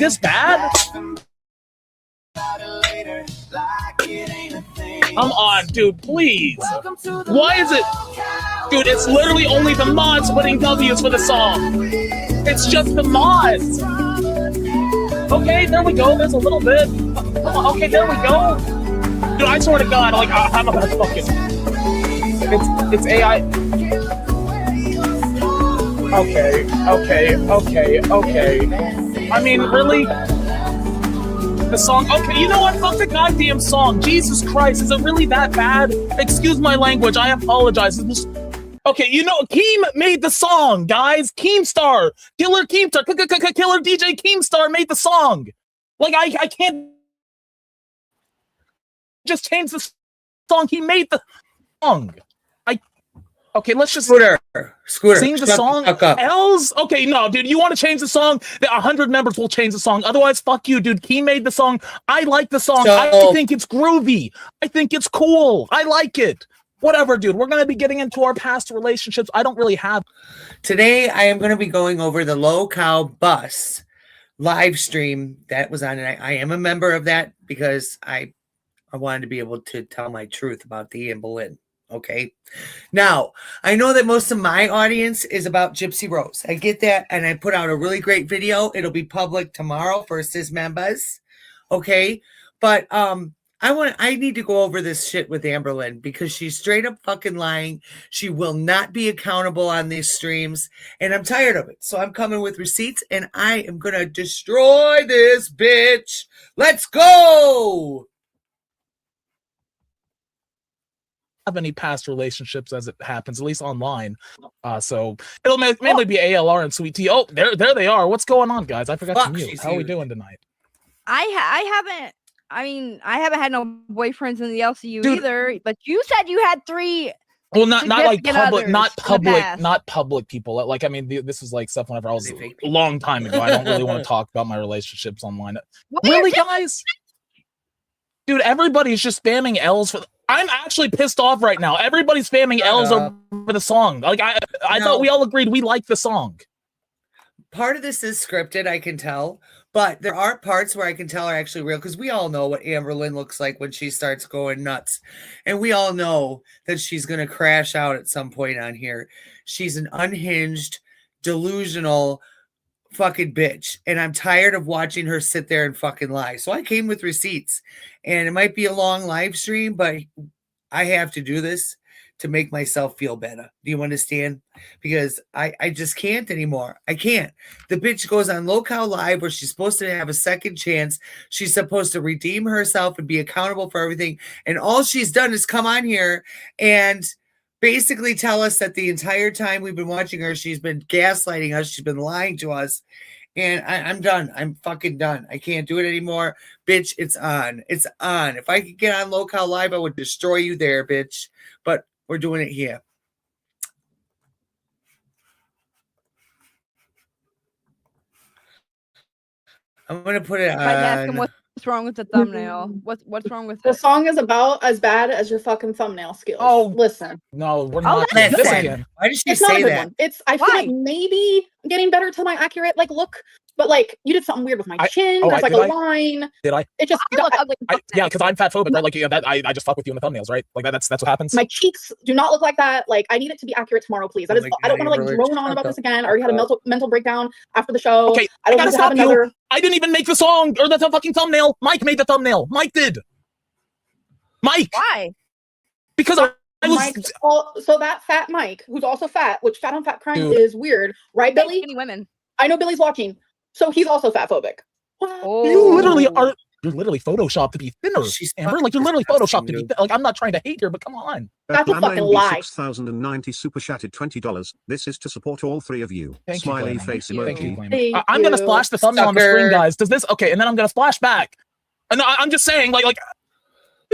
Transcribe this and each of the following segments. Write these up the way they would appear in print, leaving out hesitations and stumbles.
this bad? Come on, dude, please. Why is it? Dude, it's literally only the mods putting W's for the song. It's just the mods. Okay, there we go. There's a little bit. Okay, there we go. Dude, I swear to God, like, I'm about to fuck it. It's AI. Okay. I mean, really? The song? Okay, you know what? Fuck the goddamn song. Jesus Christ, is it really that bad? Excuse my language, I apologize. Okay, you know, Keem made the song, guys. Keemstar. Killer Keemstar. Killer DJ Keemstar made the song. Like, I can't just change the song. He made the song. Okay, let's just Scooter, sing the song. L's? Okay, no, dude, you want to change the song? 100 members will change the song. Otherwise, fuck you, dude. Keem made the song. I like the song. I think it's groovy. I think it's cool. I like it. Whatever, dude. We're going to be getting into our past relationships. I don't really have. Today, I am going to be going over the Low Cow Bus live stream that was on. And I am a member of that because I wanted to be able to tell my truth about the Amberlynn. Okay. Now, I know that most of my audience is about Gypsy Rose. I get that. And I put out a really great video. It'll be public tomorrow for sis members. Okay. But I need to go over this shit with Amberlynn because she's straight up fucking lying. She will not be accountable on these streams. And I'm tired of it. So I'm coming with receipts and I am going to destroy this bitch. Let's go. Have any past relationships as it happens, at least online. So it'll mainly be ALR and Sweet Tea. Oh, there they are. What's going on, guys? I forgot to mute. How are we doing tonight? I haven't had no boyfriends in the LCU either. But you said you had 3. Well, not like public, not public people. Like, I mean, this is like stuff whenever I was a long time ago. I don't really want to talk about my relationships online. Really, guys? Dude, everybody's just spamming L's for. I'm actually pissed off right now. Everybody's spamming L's over the song. Like I thought we all agreed we like the song. Part of this is scripted, I can tell, but there are parts where I can tell are actually real because we all know what Amberlynn looks like when she starts going nuts, and we all know that she's gonna crash out at some point on here. She's an unhinged, delusional fucking bitch, and I'm tired of watching her sit there and fucking lie. So I came with receipts, and it might be a long live stream, but I have to do this to make myself feel better. Do you understand? Because I just can't anymore. I can't. The bitch goes on Low Cow Live where she's supposed to have a second chance. She's supposed to redeem herself and be accountable for everything, and all she's done is come on here and basically tell us that the entire time we've been watching her, she's been gaslighting us. She's been lying to us. And I'm done. I'm fucking done. I can't do it anymore. Bitch, it's on. It's on. If I could get on Low Cow Live, I would destroy you there, bitch. But we're doing it here. I'm going to put it on. What's wrong with the thumbnail? What's wrong with the song is about as bad as your fucking thumbnail skills. Oh, listen. No, we're not. Listen. Why did she say that? I feel like maybe getting better to my accurate look, but like you did something weird with my chin. There's like a line. Did I? It just look ugly. Yeah, because I'm fat phobic, right? Like I just fuck with you in the thumbnails, right? Like that's what happens. My cheeks do not look like that. Like I need it to be accurate tomorrow, please. I don't want to drone on about this again. I already had a mental breakdown after the show. Okay, I don't want to have another. I didn't even make the song or the fucking thumbnail. Mike made the thumbnail. Mike did. Mike. Why? Because I was. Mike, so that fat Mike, who's also fat, which fat on fat crime is weird, right, Billy? Skinny women. I know Billy's watching, so he's also fat phobic. Oh. You literally are. You're literally photoshopped to be thinner, Amber. Like you're literally photoshopped to be. Like I'm not trying to hate here, but come on. That's a fucking lie. 6,090 super chatted $20. This is to support all 3 of you. Thank Smiley you, face emoji. I'm gonna splash the thumbnail on the screen, guys. Does this okay? And then I'm gonna splash back. And I'm just saying, like.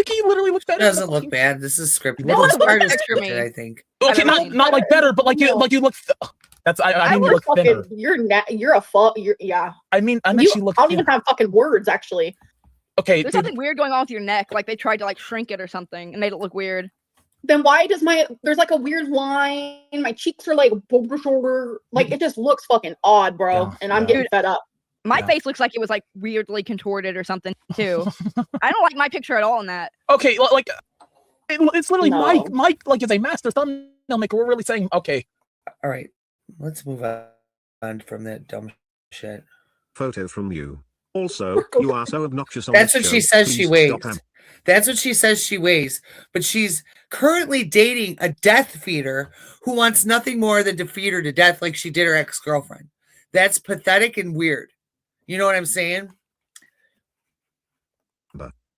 He literally looks better. It doesn't look bad. This is scripted. This part is scripted, I think. Okay, not like better, but like you look. That's I mean you look thinner. You're a fuck. Yeah. I mean she looks. I don't even have fucking words actually. Okay. There's something weird going on with your neck. Like they tried to like shrink it or something and made it look weird. Then why does there's like a weird line? My cheeks are like over shoulder. Like it just looks fucking odd, bro. And I'm getting fed up. My Yeah. face looks like it was like weirdly contorted or something too. I don't like my picture at all in that. Okay, like it's literally No. Mike like is a master thumbnail maker. We're really saying okay. All right, let's move on from that dumb shit. Photo from you. Also, you are so obnoxious on That's this what she show. says she Please weighs. stop. That's what she says she weighs. But she's currently dating a death feeder who wants nothing more than to feed her to death like she did her ex-girlfriend. That's pathetic and weird. You know what I'm saying?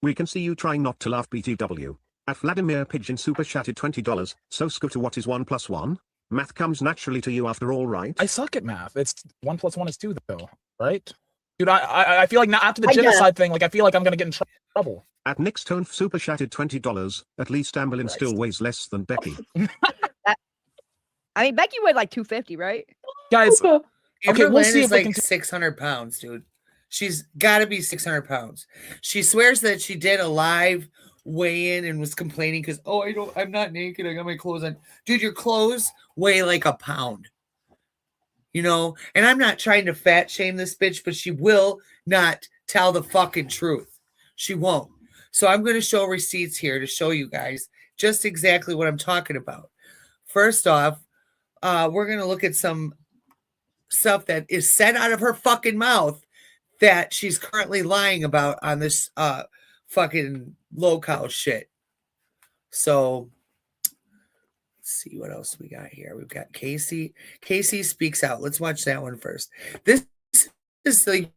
We can see you trying not to laugh, BTW. At Vladimir Pigeon super chatted $20. So Scooter, what is 1 + 1? Math comes naturally to you after all, right? I suck at math. It's 1 + 1 is 2 though, right? Dude, I feel like now after the I genocide thing, like I feel like I'm gonna get in trouble. At Nick's Tone super chatted $20. At least Amberlynn still weighs less than Becky. I mean, Becky weighed like 250, right? Guys, okay, we'll Amberlynn see is if we like can 600 pounds, dude. She's got to be 600 pounds. She swears that she did a live weigh-in and was complaining because, I'm not naked. I got my clothes on. Dude, your clothes weigh like a pound. You know, and I'm not trying to fat shame this bitch, but she will not tell the fucking truth. She won't. So I'm going to show receipts here to show you guys just exactly what I'm talking about. First off, we're going to look at some stuff that is said out of her fucking mouth that she's currently lying about on this fucking low cow shit. So let's see what else we got here. We've got Casey. Casey speaks out. Let's watch that one first. This is the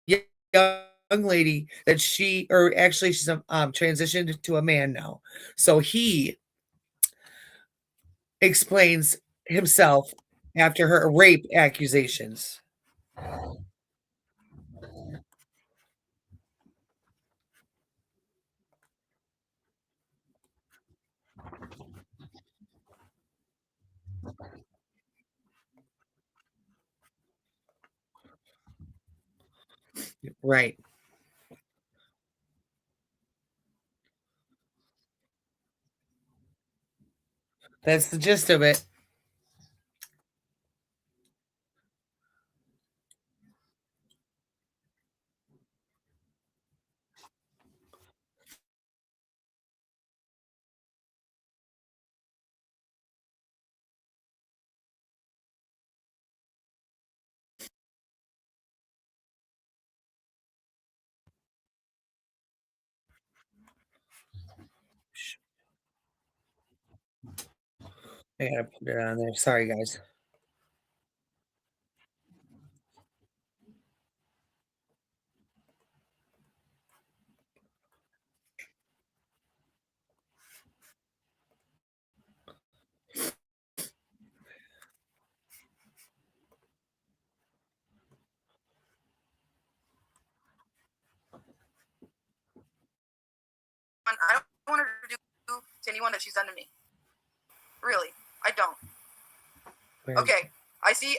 young lady that she's transitioned to a man now. So he explains himself after her rape accusations. Right. That's the gist of it. I gotta put it on there. Sorry, guys. I don't want her to do to anyone that she's done to me. Really, I don't. Okay, I see.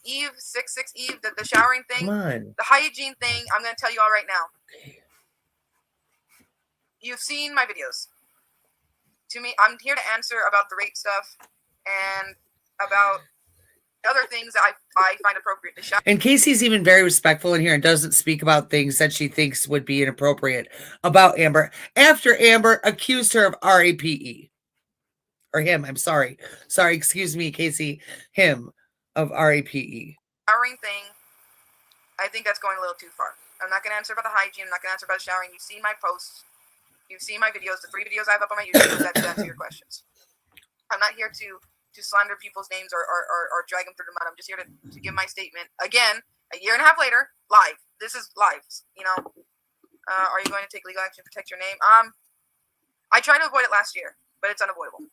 Eve 66 Eve, the showering thing, Come on. the hygiene thing. I'm gonna tell you all right now. You've seen my videos. To me, I'm here to answer about the rape stuff and about other things that I find appropriate to shower. And Casey's even very respectful in here and doesn't speak about things that she thinks would be inappropriate about Amber after Amber accused her of RAPE. Or him, I'm sorry. Sorry, excuse me, Casey. Him of RAPE. Showering thing, I think that's going a little too far. I'm not going to answer about the hygiene. I'm not going to answer about the showering. You've seen my posts. You've seen my videos. The 3 videos I have up on my YouTube. That's to answer your questions. I'm not here to slander people's names or drag them through the mud. I'm just here to give my statement. Again, a year and a half later, live. This is live. You know, are you going to take legal action to protect your name? I tried to avoid it last year, but it's unavoidable.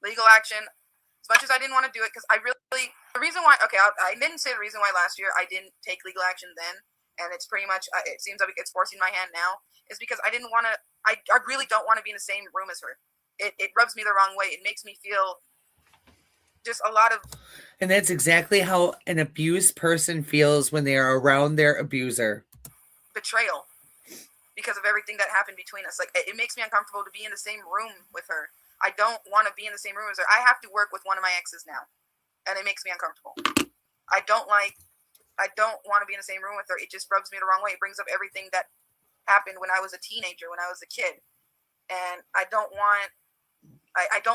Legal action. As much as I didn't want to do it, because I really, the reason why, okay, I didn't say the reason why last year I didn't take legal action then, and it's pretty much, it seems like it's forcing my hand now, is because I didn't want to, I really don't want to be in the same room as her. It rubs me the wrong way. It makes me feel just a lot of... And that's exactly how an abused person feels when they are around their abuser. Betrayal. Because of everything that happened between us. Like, it makes me uncomfortable to be in the same room with her. I don't want to be in the same room as her. I have to work with one of my exes now. And it makes me uncomfortable. I don't like I don't want to be in the same room with her. It just rubs me the wrong way. It brings up everything that happened when I was a teenager, when I was a kid, and I don't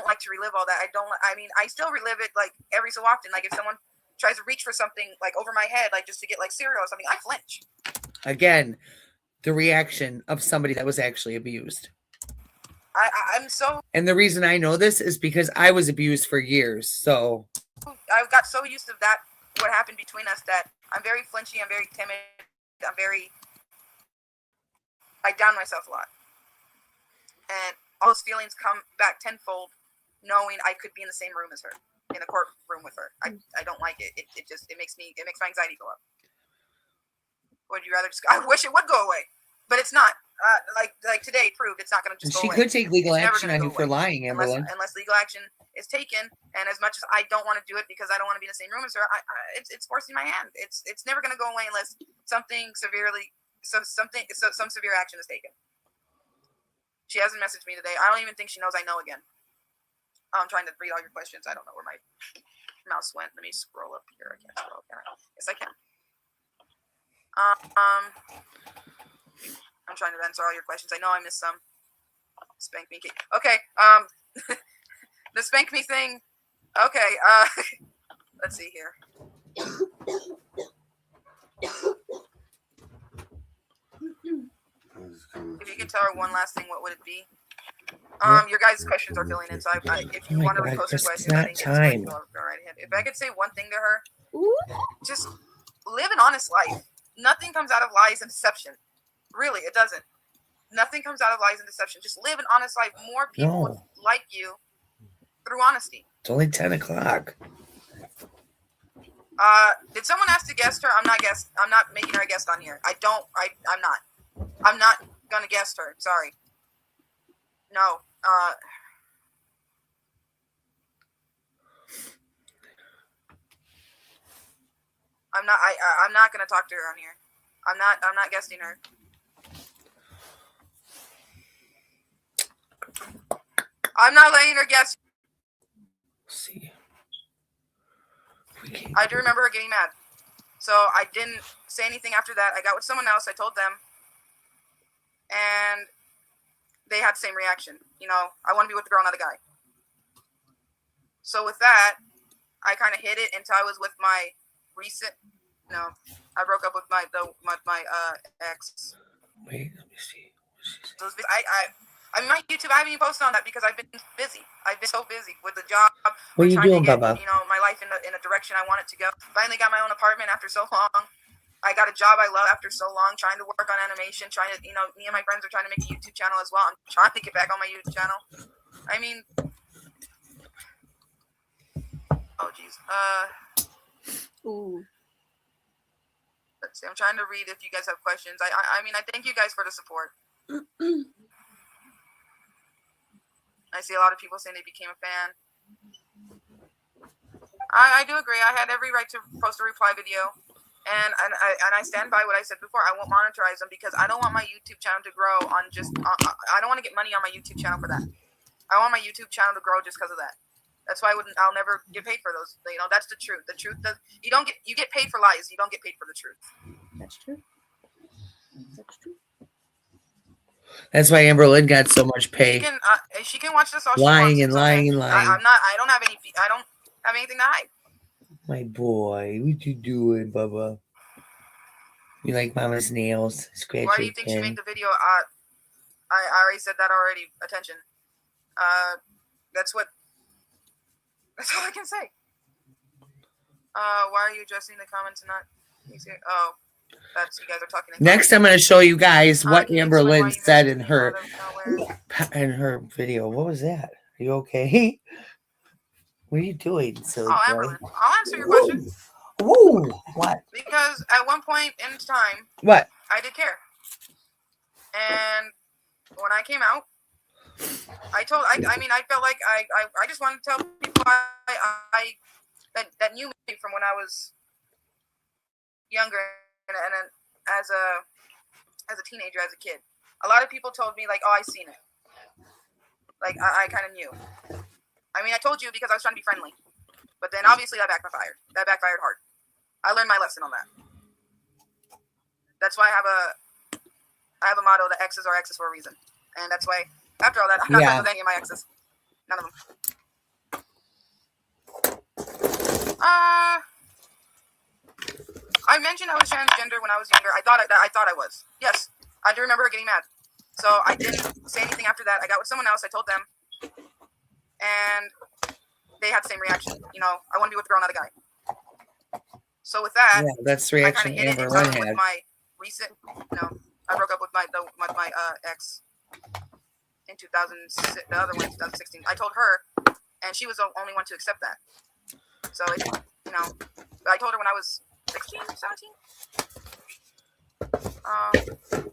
like to relive all that. I still relive it like every so often. Like if someone tries to reach for something like over my head, like just to get like cereal or something, I flinch. Again, the reaction of somebody that was actually abused. And the reason I know this is because I was abused for years. So I've got so used to that, what happened between us, that I'm very flinchy. I'm very timid. I down myself a lot. And all those feelings come back tenfold, knowing I could be in the same room as her, in a courtroom with her. I don't like it. It makes my anxiety go up. Would you rather I wish it would go away, but it's not. Like today proved, it's not going to just go away. She could take legal action on you for lying, Amberlynn. Unless legal action is taken, and as much as I don't want to do it because I don't want to be in the same room as her, it's forcing my hand. It's never going to go away unless some severe action is taken. She hasn't messaged me today. I don't even think she knows I know again. I'm trying to read all your questions. I don't know where my mouse went. Let me scroll up here. I can't scroll. Can I? Yes, I can. I'm trying to answer all your questions. I know I missed some. Spank me. Okay. The spank me thing. Okay. Let's see here. If you could tell her one last thing, what would it be? Your guys' questions are filling in, so if you want to repost your questions, I think it's time. Go right ahead. If I could say one thing to her, just live an honest life. Nothing comes out of lies and deception. Really, it doesn't. Nothing comes out of lies and deception. Just live an honest life. More people would like you through honesty. It's only 10 o'clock. Did someone ask to guest her? I'm not making her a guest on here. I'm not gonna guest her. Sorry. No. I'm not gonna talk to her on here. I'm not guesting her. I'm not letting her guest. See. I do remember her getting mad. So I didn't say anything after that. I got with someone else. I told them. And they had the same reaction. You know, I want to be with the girl, not the guy. So with that, I kind of hid it until I was with my recent. No, I broke up with my ex. Wait, let me see. So I mean, my YouTube, I haven't even posted on that because I've been busy. I've been so busy with the job. What are you doing, Bubba? You know, my life in a direction I want it to go. Finally got my own apartment after so long. I got a job I love after so long, trying to work on animation, trying to, you know, me and my friends are trying to make a YouTube channel as well. I'm trying to get back on my YouTube channel. I mean, oh, geez. Ooh. Let's see. I'm trying to read if you guys have questions. I mean, I thank you guys for the support. I see a lot of people saying they became a fan. I do agree. I had every right to post a reply video. And I stand by what I said before. I won't monetize them because I don't want my YouTube channel to grow on just. I don't want to get money on my YouTube channel for that. I want my YouTube channel to grow just because of that. That's why I'll never get paid for those. You know, that's the truth. The truth does. You get paid for lies. You don't get paid for the truth. That's true. That's true. That's why Amberlynn got so much pay. She can watch this all she lying wants. and lying okay. and lying. I don't have anything to hide. My boy, what you doing, Bubba? You like Mama's nails? Scratch. Why do you think she made the video? I already said that already. Attention. That's all I can say. Why are you addressing the comments and not? Oh, that's you guys are talking. Next, I'm going to show you guys what Amberlynn said in her video. What was that? Are you okay? What are you doing, silly boy? Amberlynn, I'll answer your question. Ooh, what? Because at one point in time, what? I did care, and when I came out, I felt like I just wanted to tell people that knew me from when I was younger and as a teenager, as a kid. A lot of people told me like, "Oh, I seen it." Like I kind of knew. I mean, I told you because I was trying to be friendly, but then obviously that backfired. That backfired hard. I learned my lesson on that. That's why I have a motto that exes are exes for a reason, and that's why after all that, I'm not friends with any of my exes. None of them. I mentioned I was transgender when I was younger. I thought I was. Yes, I do remember her getting mad. So I didn't say anything after that. I got with someone else. I told them, and they had the same reaction. You know, I want to be with a girl, not a guy. So with that, yeah, that's the reaction Amberlynn had. With my recent, I broke up with my ex in 2006. The other one in 2016. I told her, and she was the only one to accept that. So it, I told her when I was 16, 17.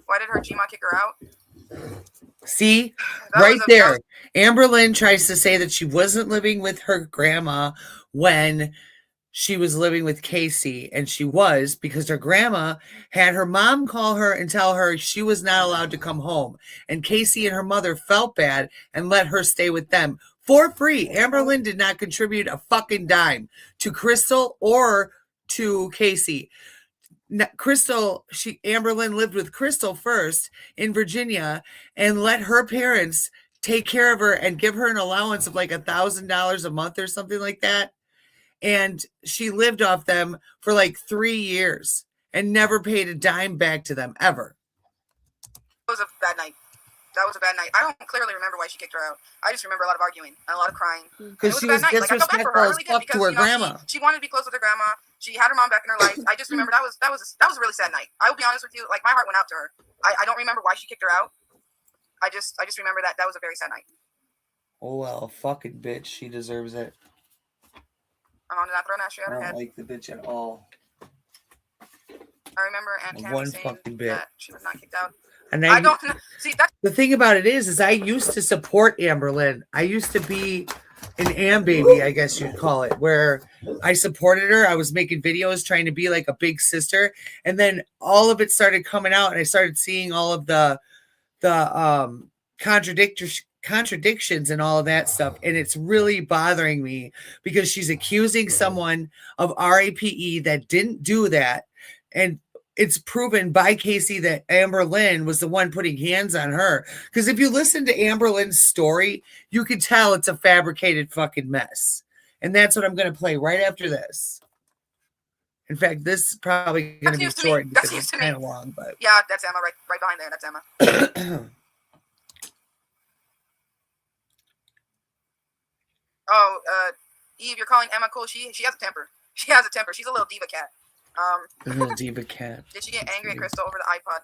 Why did her Gma kick her out? See, right there, Amberlynn tries to say that she wasn't living with her grandma when she was living with Casey, and she was, because her grandma had her mom call her and tell her she was not allowed to come home. And Casey and her mother felt bad and let her stay with them for free. Amberlynn did not contribute a fucking dime to Crystal or to Casey. Amberlynn lived with Crystal first in Virginia and let her parents take care of her and give her an allowance of like $1,000 a month or something like that. And she lived off them for like 3 years and never paid a dime back to them ever. It was a bad night. That was a bad night. I don't clearly remember why she kicked her out. I just remember a lot of arguing and a lot of crying. Because she was disrespectful as fuck to her grandma. She wanted to be close with her grandma. She had her mom back in her life. I just remember that was a really sad night. I will be honest with you. Like, my heart went out to her. I don't remember why she kicked her out. I just remember that was a very sad night. Oh well, fucking bitch. She deserves it. I'm on to not throw an ashtray at her head. I don't like the bitch at all. I remember Aunt Tammy saying that she was not kicked out. And I don't see that. The thing about it is I used to support Amberlynn. I used to be an Am baby, I guess you'd call it, where I supported her. I was making videos trying to be like a big sister, and then all of it started coming out, and I started seeing all of the contradictions and all of that stuff, and it's really bothering me because she's accusing someone of RAPE that didn't do that, and it's proven by Casey that Amberlynn was the one putting hands on her. Because if you listen to Amberlynn's story, you can tell it's a fabricated fucking mess. And that's what I'm going to play right after this. In fact, this is probably going to be short because it's kind of long. But yeah, that's Emma right behind there. That's Emma. Eve, you're calling Emma cool. She has a temper. She has a temper. She's a little diva cat. A little diva cat. Did she get angry at Crystal over the iPod?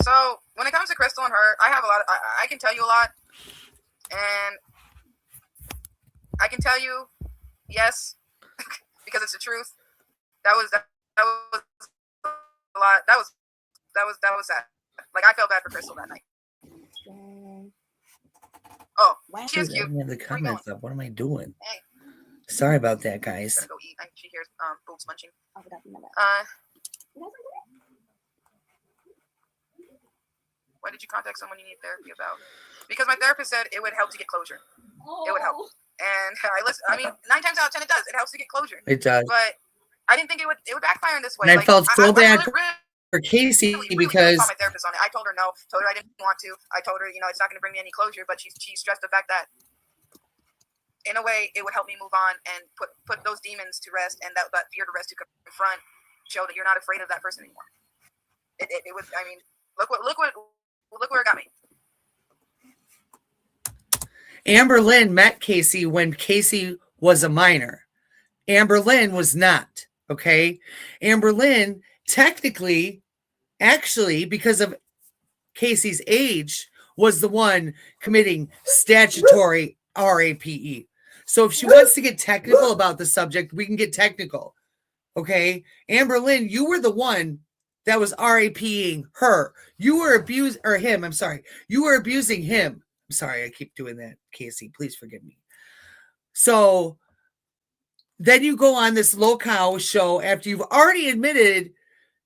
So when it comes to Crystal and her, I have a lot. I can tell you a lot, and I can tell you, yes, because it's the truth. That was a lot. That was sad. Like, I felt bad for Crystal that night. Oh, she is cute. I have the comments up. What am I doing? Hey. Sorry about that, guys. Go eat. She hears boobs munching. Why did you contact someone you need therapy about? Because my therapist said it would help to get closure. It would help. And I listen. I mean, 9 times out of 10 it does. It helps to get closure. It does. But I didn't think it would backfire in this way. And I felt so bad for Casey because my therapist on it. I told her no. Told her I didn't want to. I told her, it's not going to bring me any closure. But she stressed the fact that, in a way, it would help me move on and put those demons to rest, and that fear to rest to confront, show that you're not afraid of that person anymore. It was. I mean, look where it got me. Amberlynn met Casey when Casey was a minor. Amberlynn was not. Okay, Amberlynn technically, actually, because of Casey's age, was the one committing statutory RAPE. So if she wants to get technical about the subject, we can get technical. Okay, Amberlynn, you were the one that was RAPing her. You were him. I'm sorry. You were abusing him. I'm sorry. I keep doing that, Casey. Please forgive me. So then you go on this low-cow show after you've already admitted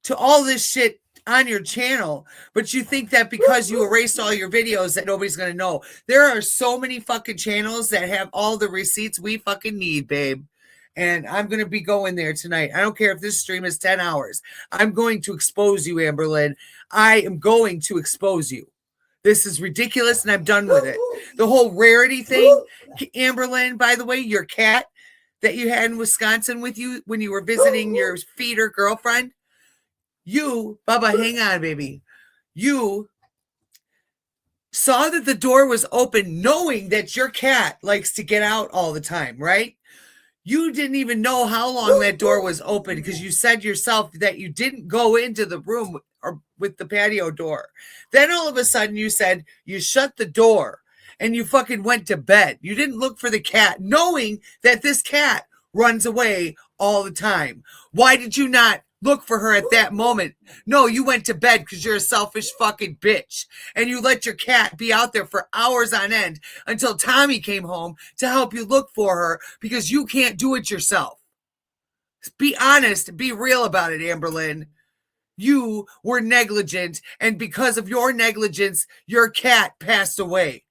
to all this shit on your channel, but you think that because you erased all your videos that nobody's going to know. There are so many fucking channels that have all the receipts we fucking need, babe. And I'm going to be going there tonight. I don't care if this stream is 10 hours. I'm going to expose you, Amberlynn. I am going to expose you. This is ridiculous, and I'm done with it. The whole rarity thing, Amberlynn, by the way, your cat that you had in Wisconsin with you when you were visiting your feeder girlfriend, you, Bubba, hang on, baby. You saw that the door was open knowing that your cat likes to get out all the time, right? You didn't even know how long that door was open because you said yourself that you didn't go into the room or with the patio door. Then all of a sudden you said you shut the door and you fucking went to bed. You didn't look for the cat knowing that this cat runs away all the time. Why did you not look for her at that moment? No, you went to bed because you're a selfish fucking bitch. And you let your cat be out there for hours on end until Tommy came home to help you look for her because you can't do it yourself. Be honest. Be real about it, Amberlynn. You were negligent, and because of your negligence, your cat passed away.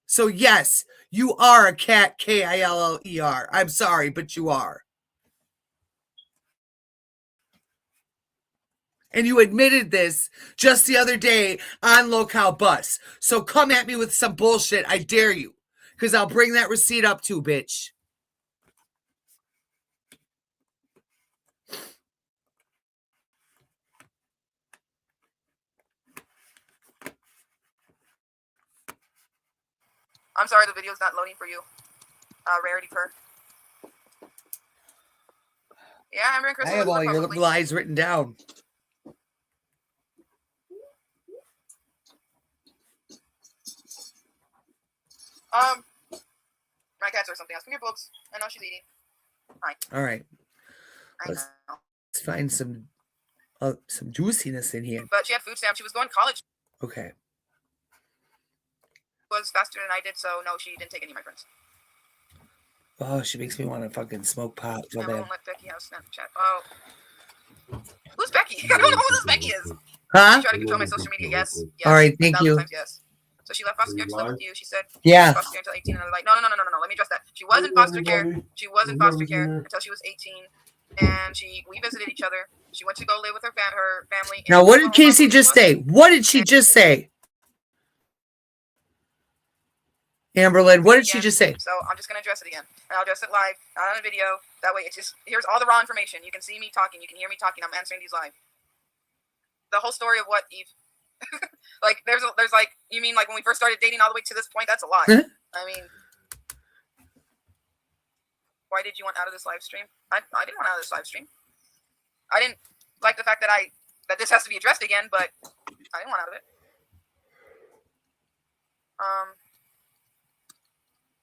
So yes, you are a cat, K-I-L-L-E-R. I'm sorry, but you are. And you admitted this just the other day on Locale Bus. So come at me with some bullshit. I dare you. Because I'll bring that receipt up too, bitch. I'm sorry, the video's not loading for you. Rarity per. Yeah, Amber and Crystal. I have all your lies written down. My cats or something else. Come here, Books. I know she's eating. Hi. All right. I Let's know. find some juiciness in here. But she had food stamps. She was going to college. Okay. Was faster than I did, so no, she didn't take any of my friends. Oh, she makes me want to fucking smoke pot so Never bad. won't let Becky have Snapchat. Oh. Who's Becky? I don't know who this Becky is. Huh? She tried to control my social media. Yes. All right, thank you. Times, yes. So she left foster care to live with you. She said, Yeah. foster care until 18. And I was like, no. Let me address that. She was in foster care. She was in foster care until she was 18. And we visited each other. She went to go live with her family. Now, what did Casey just say? What did she just say? Amberlynn, what did she just say? So I'm just going to address it again. And I'll address it live, not on a video. That way, here's all the raw information. You can see me talking. You can hear me talking. I'm answering these live. The whole story of what Eve... like, there's like, you mean like when we first started dating all the way to this point? That's a lot. I mean... Why did you want out of this live stream? I didn't want out of this live stream. I didn't like the fact that this has to be addressed again, but I didn't want out of it.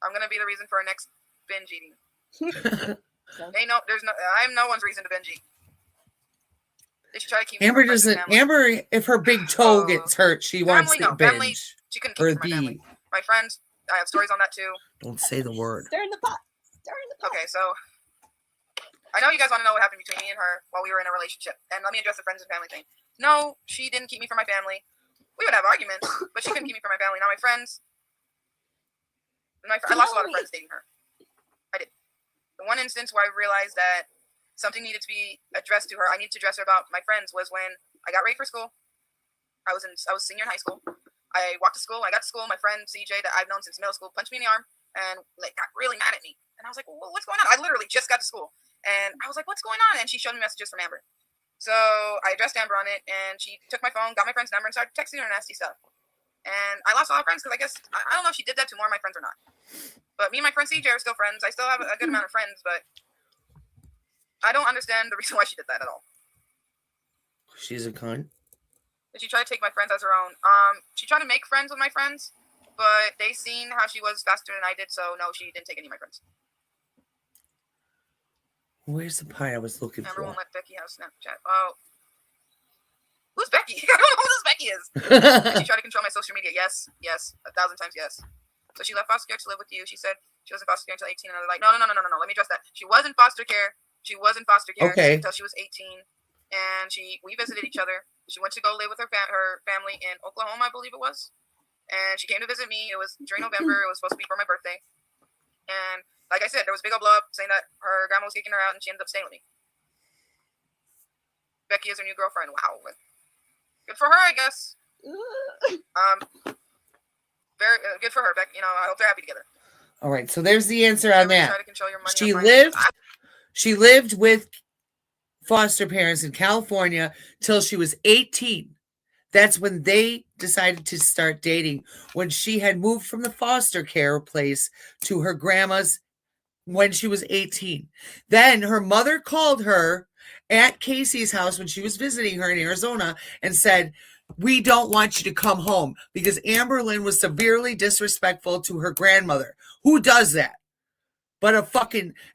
I'm gonna be the reason for our next binge eating. I'm no one's reason to binge eat. They should try to keep Amber doesn't. Amber, if her big toe gets hurt, she wants to binge. Family, she couldn't keep me from my family. My friends, I have stories on that too. Don't say the word. Stir in the pot. Okay, so I know you guys want to know what happened between me and her while we were in a relationship, and let me address the friends and family thing. No, she didn't keep me from my family. We would have arguments, but she couldn't keep me from my family. Now my friends. I lost a lot of friends dating her. I did. The one instance where I realized that something needed to be addressed to her, I needed to address her about my friends, was when I got ready for school. I was senior in high school. I walked to school. I got to school. My friend CJ, that I've known since middle school, punched me in the arm and got really mad at me. And I was like, well, what's going on? I literally just got to school. And I was like, what's going on? And she showed me messages from Amber. So I addressed Amber on it, and she took my phone, got my friend's number, and started texting her nasty stuff. And I lost a lot of friends because I guess, I don't know if she did that to more of my friends or not. But me and my friend CJ are still friends. I still have a good amount of friends, but I don't understand the reason why she did that at all. She's a cunt. Did she try to take my friends as her own? She tried to make friends with my friends, but they seen how she was faster than I did, so no, she didn't take any of my friends. Where's the pie I was looking Amber for? won't let Becky have Snapchat. Oh. Who's Becky? I don't know who this Becky is. Did she try to control my social media? Yes. 1,000 times yes. So she left foster care to live with you. She said she was in foster care until 18, and I was like, no. Let me address that. She was in foster care. Okay. Until she was 18, and we visited each other. She went to go live with her family in Oklahoma, I believe it was. And she came to visit me. It was during November. It was supposed to be for my birthday. And Like I said, there was a big old blow up saying that her grandma was kicking her out and she ended up staying with me. Becky is her new girlfriend. Wow. Good for her, I guess. Very good for her, Becky. You know, I hope they're happy together. All right, so there's the answer on that. Try to control your money She or finances. she lived with foster parents in California till she was 18. That's when they decided to start dating, when she had moved from the foster care place to her grandma's when she was 18. Then her mother called her at Casey's house when she was visiting her in Arizona and said, "We don't want you to come home," because Amberlynn was severely disrespectful to her grandmother. Who does that? But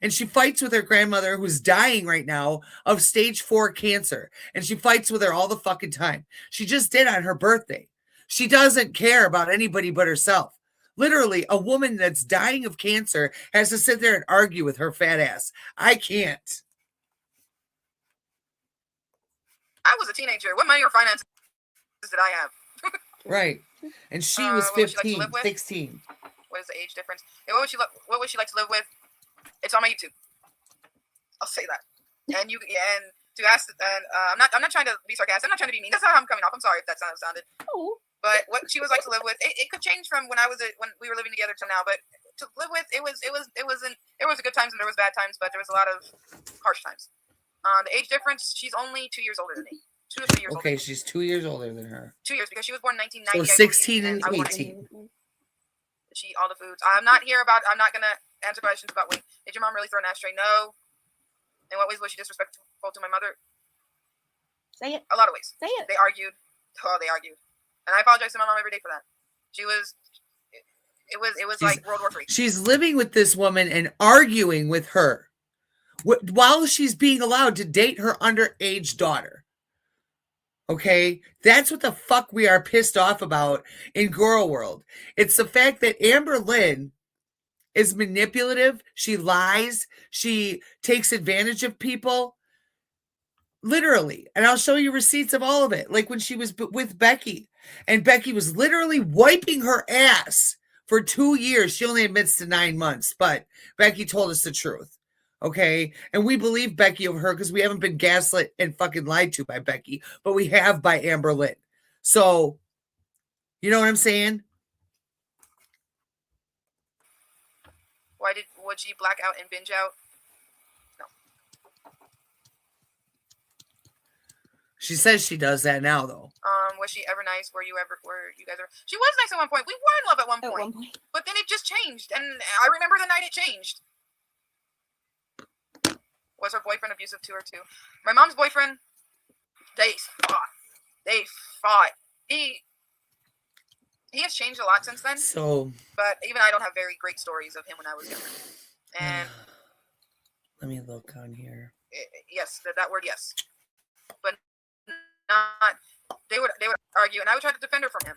and she fights with her grandmother who's dying right now of stage 4 cancer. And she fights with her all the fucking time. She just did on her birthday. She doesn't care about anybody but herself. Literally, a woman that's dying of cancer has to sit there and argue with her fat ass. I can't. I was a teenager. What money or finances did I have? Right. And she was what would she like to 15, live with? 16. What is the age difference? Yeah, what would she like to live with? It's on my YouTube. I'll say that. And to ask, and I'm not trying to be sarcastic. I'm not trying to be mean. That's not how I'm coming off. I'm sorry if that sounded. Oh. But what she was like to live with, it could change from when we were living together to now. But to live with, there was good times and there was bad times, but there was a lot of harsh times. The age difference, she's only 2 years older than me. 2 or 3 years older. Okay, she's 2 years older than her. 2 years, because she was born in 1990. So 16 and 18. She eat all the foods. I'm not gonna answer questions about when did your mom really throw an ashtray? No. In what ways was she disrespectful to my mother? Say it. A lot of ways. Say it. They argued. Oh, they argued. And I apologize to my mom every day for that. It was like World War III. She's living with this woman and arguing with her while she's being allowed to date her underage daughter. Okay, that's what the fuck we are pissed off about in Girl World. It's the fact that Amberlynn is manipulative. She lies. She takes advantage of people. Literally. And I'll show you receipts of all of it. Like when she was with Becky. And Becky was literally wiping her ass for 2 years. She only admits to 9 months. But Becky told us the truth. Okay, and we believe Becky over her because we haven't been gaslit and fucking lied to by Becky, but we have by Amberlynn. So, you know what I'm saying? Would she black out and binge out? No. She says she does that now, though. Was she ever nice? Were you guys ever? She was nice at one point. We were in love at one point. But then it just changed, and I remember the night it changed. Was her boyfriend abusive to her too? My mom's boyfriend, they fought. He has changed a lot since then. So, but even I don't have very great stories of him when I was younger. And let me look on here. Yes, that word, yes. But not. They would argue, and I would try to defend her from him.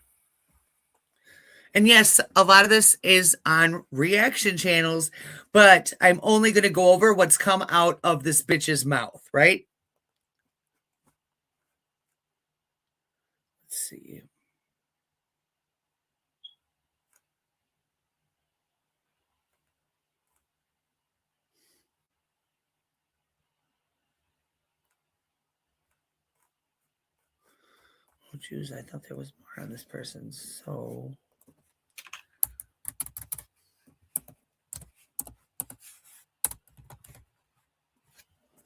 And yes, a lot of this is on reaction channels, but I'm only going to go over what's come out of this bitch's mouth, right? Let's see. Oh, geez, I thought there was more on this person, so...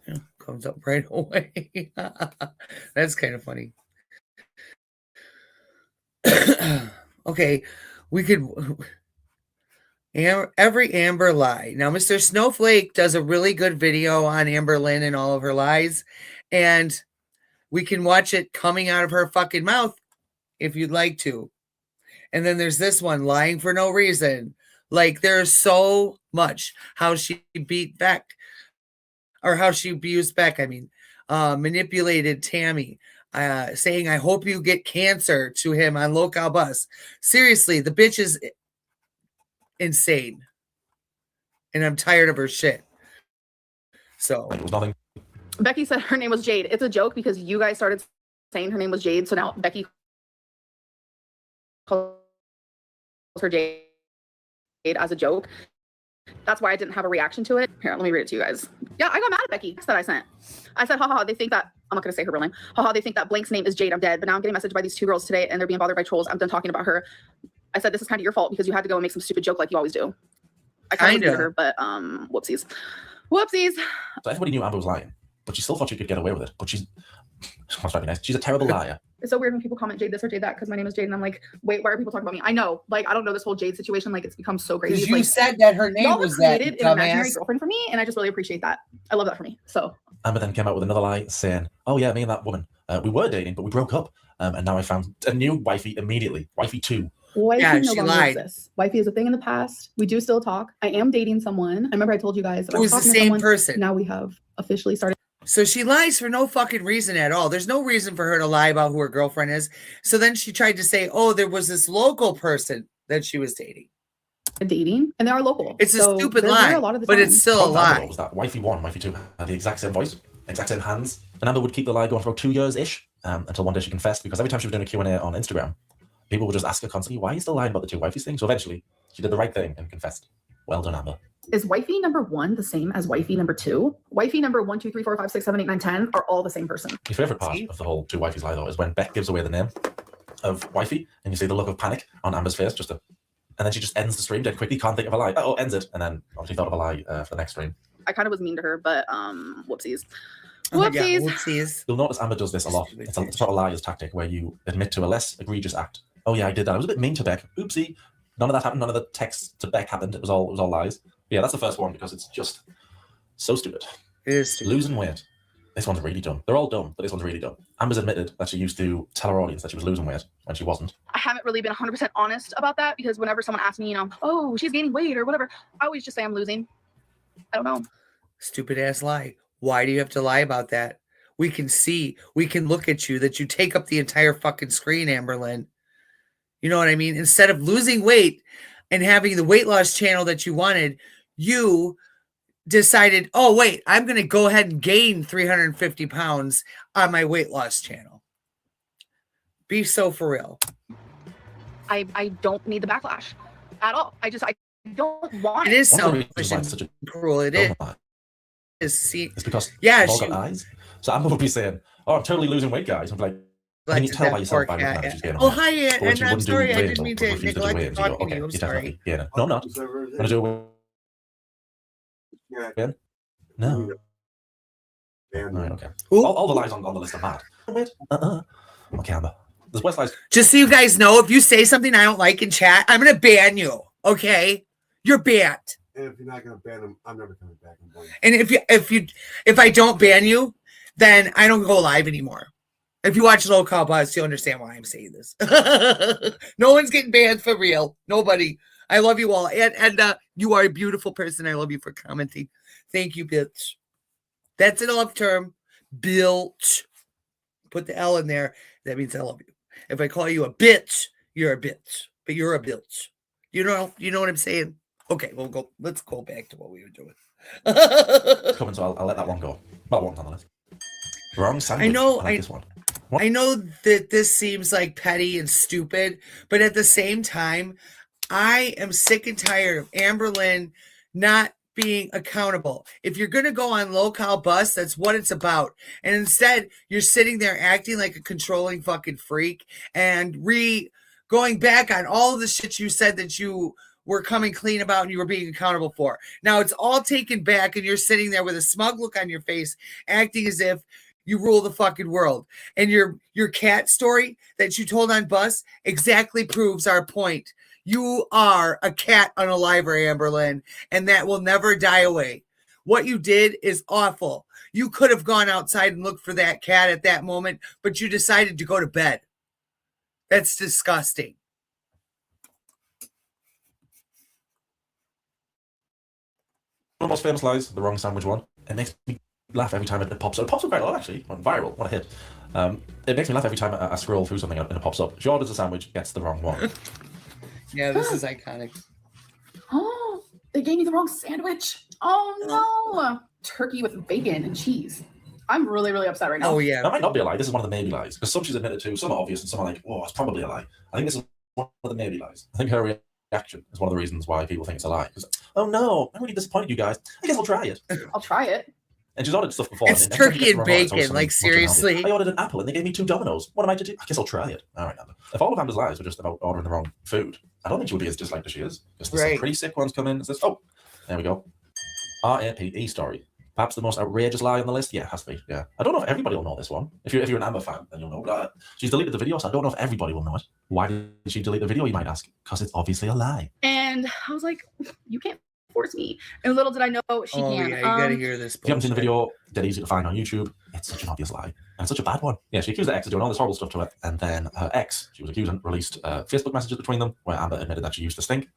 Yeah, comes up right away. That's kind of funny. Okay, we could... Every Amber lie. Now, Mr. Snowflake does a really good video on Amberlynn and all of her lies, and we can watch it coming out of her fucking mouth if you'd like to. And then there's this one, lying for no reason. Like, there's so much how she beat Beck, or how she abused Beck, manipulated Tammy, saying, "I hope you get cancer" to him on local bus. Seriously, the bitch is insane. And I'm tired of her shit. So. Becky said her name was Jade. It's a joke because you guys started saying her name was Jade, so now Becky calls her Jade as a joke. That's why I didn't have a reaction to it. Here, let me read it to you guys. Yeah, I got mad at Becky that I sent. I said, haha, they think that, I'm not going to say her real name. Haha, they think that blank's name is Jade. I'm dead. But now I'm getting messaged by these 2 girls today and they're being bothered by trolls. I'm done talking about her. I said, this is kind of your fault because you had to go and make some stupid joke like you always do. I kind of her, but whoopsies. Whoopsies. So everybody knew Amber was lying, but she still thought she could get away with it. But she's trying to be nice. She's a terrible liar. It's so weird when people comment Jade this or Jade that because my name is Jade and I'm like, wait, why are people talking about me? I know, like, I don't know this whole Jade situation. Like, it's become so crazy. Because you like, said that her name was that created an imaginary girlfriend for me, and I just really appreciate that. I love that for me. So Amber then came out with another lie saying, "Oh yeah, me and that woman, we were dating, but we broke up, and now I found a new wifey immediately, wifey 2." Wifey Yeah, no she longer lied. exists. Wifey is a thing in the past. We do still talk. I am dating someone. I remember I told you guys that It I was the talking to same someone. person. Now we have officially started. So she lies for no fucking reason at all. There's no reason for her to lie about who her girlfriend is. So then she tried to say, oh, there was this local person that she was dating. Dating, and they are local. It's a So stupid they're lie, there a lot of the but time. it's still a Problem with Amber lie. was that wifey 1, wifey 2 had the exact same voice, exact same hands, and Amber would keep the lie going for about 2 years-ish, until one day she confessed, because every time she was doing a Q&A on Instagram, people would just ask her constantly, why are you still lying about the 2 wifeys thing? So eventually, she did the right thing and confessed. Well done, Amber. Is wifey number 1 the same as wifey number 2? Wifey number 1, 2, 3, 4, 5, 6, 7, 8, 9, 10 are all the same person. My favourite part of the whole 2 wifeys lie, though, is when Beck gives away the name of wifey, and you see the look of panic on Amber's face, and then she just ends the stream dead quickly, can't think of a lie. Oh, ends it, and then obviously thought of a lie for the next stream. I kind of was mean to her, but whoopsies. Oh, yeah, Whoopsies. whoopsies. You'll notice Amber does this a lot. It's a sort of liar's tactic where you admit to a less egregious act. Oh yeah, I did that. I was a bit mean to Beck. Oopsie. None of that happened. None of the texts to Beck happened. It was all lies. Yeah, that's the first one because it's just so stupid. It is stupid. Losing weight. This one's really dumb. They're all dumb, but this one's really dumb. Amber's admitted that she used to tell her audience that she was losing weight when she wasn't. I haven't really been 100% honest about that because whenever someone asks me, oh, she's gaining weight or whatever, I always just say I'm losing. I don't know. Stupid ass lie. Why do you have to lie about that? We can see, we can look at you, that you take up the entire fucking screen, Amberlynn. You know what I mean? Instead of losing weight and having the weight loss channel that you wanted, you decided, oh, wait, I'm going to go ahead and gain 350 pounds on my weight loss channel. Be so for real. I don't need the backlash at all. I don't want It is One of the selfish reasons why and it's such a cruel. It dumb lie is. See, is because yeah, they've all got eyes. So Amber would be saying, "Oh, I'm totally losing weight, guys." I'm like, can you tell by yourself by looking at her she's gaining Oh, weight? hi, But when and she I'm wouldn't do sorry. I weight, didn't mean but to refused do neglect weight, and you go, talking to okay, you. I'm you're sorry. definitely gaining. No, I'm not. Want to do it again? No. All right, okay. All the lies on the list are bad. Wait. Okay, Amber. There's worse lies. Just so you guys know, if you say something I don't like in chat, I'm gonna ban you. Okay, you're banned. And if you're not gonna ban him, I'm never coming back and ban him. And if I don't ban you, then I don't go live anymore. If you watch Low Call Buzz, you'll understand why I'm saying this. No one's getting banned for real. Nobody. I love you all, and you are a beautiful person. I love you for commenting. Thank you, bitch. That's an love term, bitch. Put the L in there. That means I love you. If I call you a bitch, you're a bitch. But you're a bitch. You know what I'm saying? Okay, let's go back to what we were doing. Coming, so I'll let that one go. Well, one's on the list. Wrong sandwich. I know. like this one. What? I know that this seems like petty and stupid, but at the same time, I am sick and tired of Amberlynn not being accountable. If you're going to go on Low Call Bus, that's what it's about. And instead, you're sitting there acting like a controlling fucking freak and going back on all of the shit you said that you were coming clean about and you were being accountable for. Now it's all taken back and you're sitting there with a smug look on your face, acting as if you rule the fucking world. And your cat story that you told on Bus exactly proves our point. You are a cat unaliver, Amberlynn, and that will never die away. What you did is awful. You could have gone outside and looked for that cat at that moment, but you decided to go to bed. That's disgusting. One of the most famous lies, the wrong sandwich one. It makes me laugh every time it pops up. It pops up quite a lot, actually. Went viral. What a hit. It makes me laugh every time I scroll through something and it pops up. She orders a sandwich, gets the wrong one. Yeah, this is iconic. Oh, they gave me the wrong sandwich. Oh no. Turkey with bacon and cheese. I'm really, really upset right now. Oh, yeah. That might not be a lie. This is one of the maybe lies. Because some she's admitted to, some are obvious, and some are like, oh, it's probably a lie. I think this is one of the maybe lies. I think her reaction reaction is one of the reasons why people think it's a lie. Because, oh no, I'm really disappointed, you guys. I guess I'll try it. I'll try it. And she's ordered stuff before. It's and anytime she turkey gets to and Vermont, it's always bacon, like, something much around it. seriously. I ordered an apple and they gave me 2 Dominoes. What am I to do? I guess I'll try it. All right, Amber. If all of Amber's lies were just about ordering the wrong food, I don't think she would be as disliked as she is. Because there's some pretty sick ones come in. It's this, oh, there we go. RAPE story. Perhaps the most outrageous lie on the list? Yeah, it has to be. Yeah. I don't know if everybody will know this one. If you're an Amber fan, then you'll know. But she's deleted the video, so I don't know if everybody will know it. Why did she delete the video, you might ask? Because it's obviously a lie. And I was like, you can't force me. And little did I know she can. Yeah, you gotta hear this. If you haven't seen the video, dead easy to find on YouTube. It's such an obvious lie. And it's such a bad one. Yeah, she accused her ex of doing all this horrible stuff to her. And then her ex, she was accusing, released Facebook messages between them where Amber admitted that she used to stink.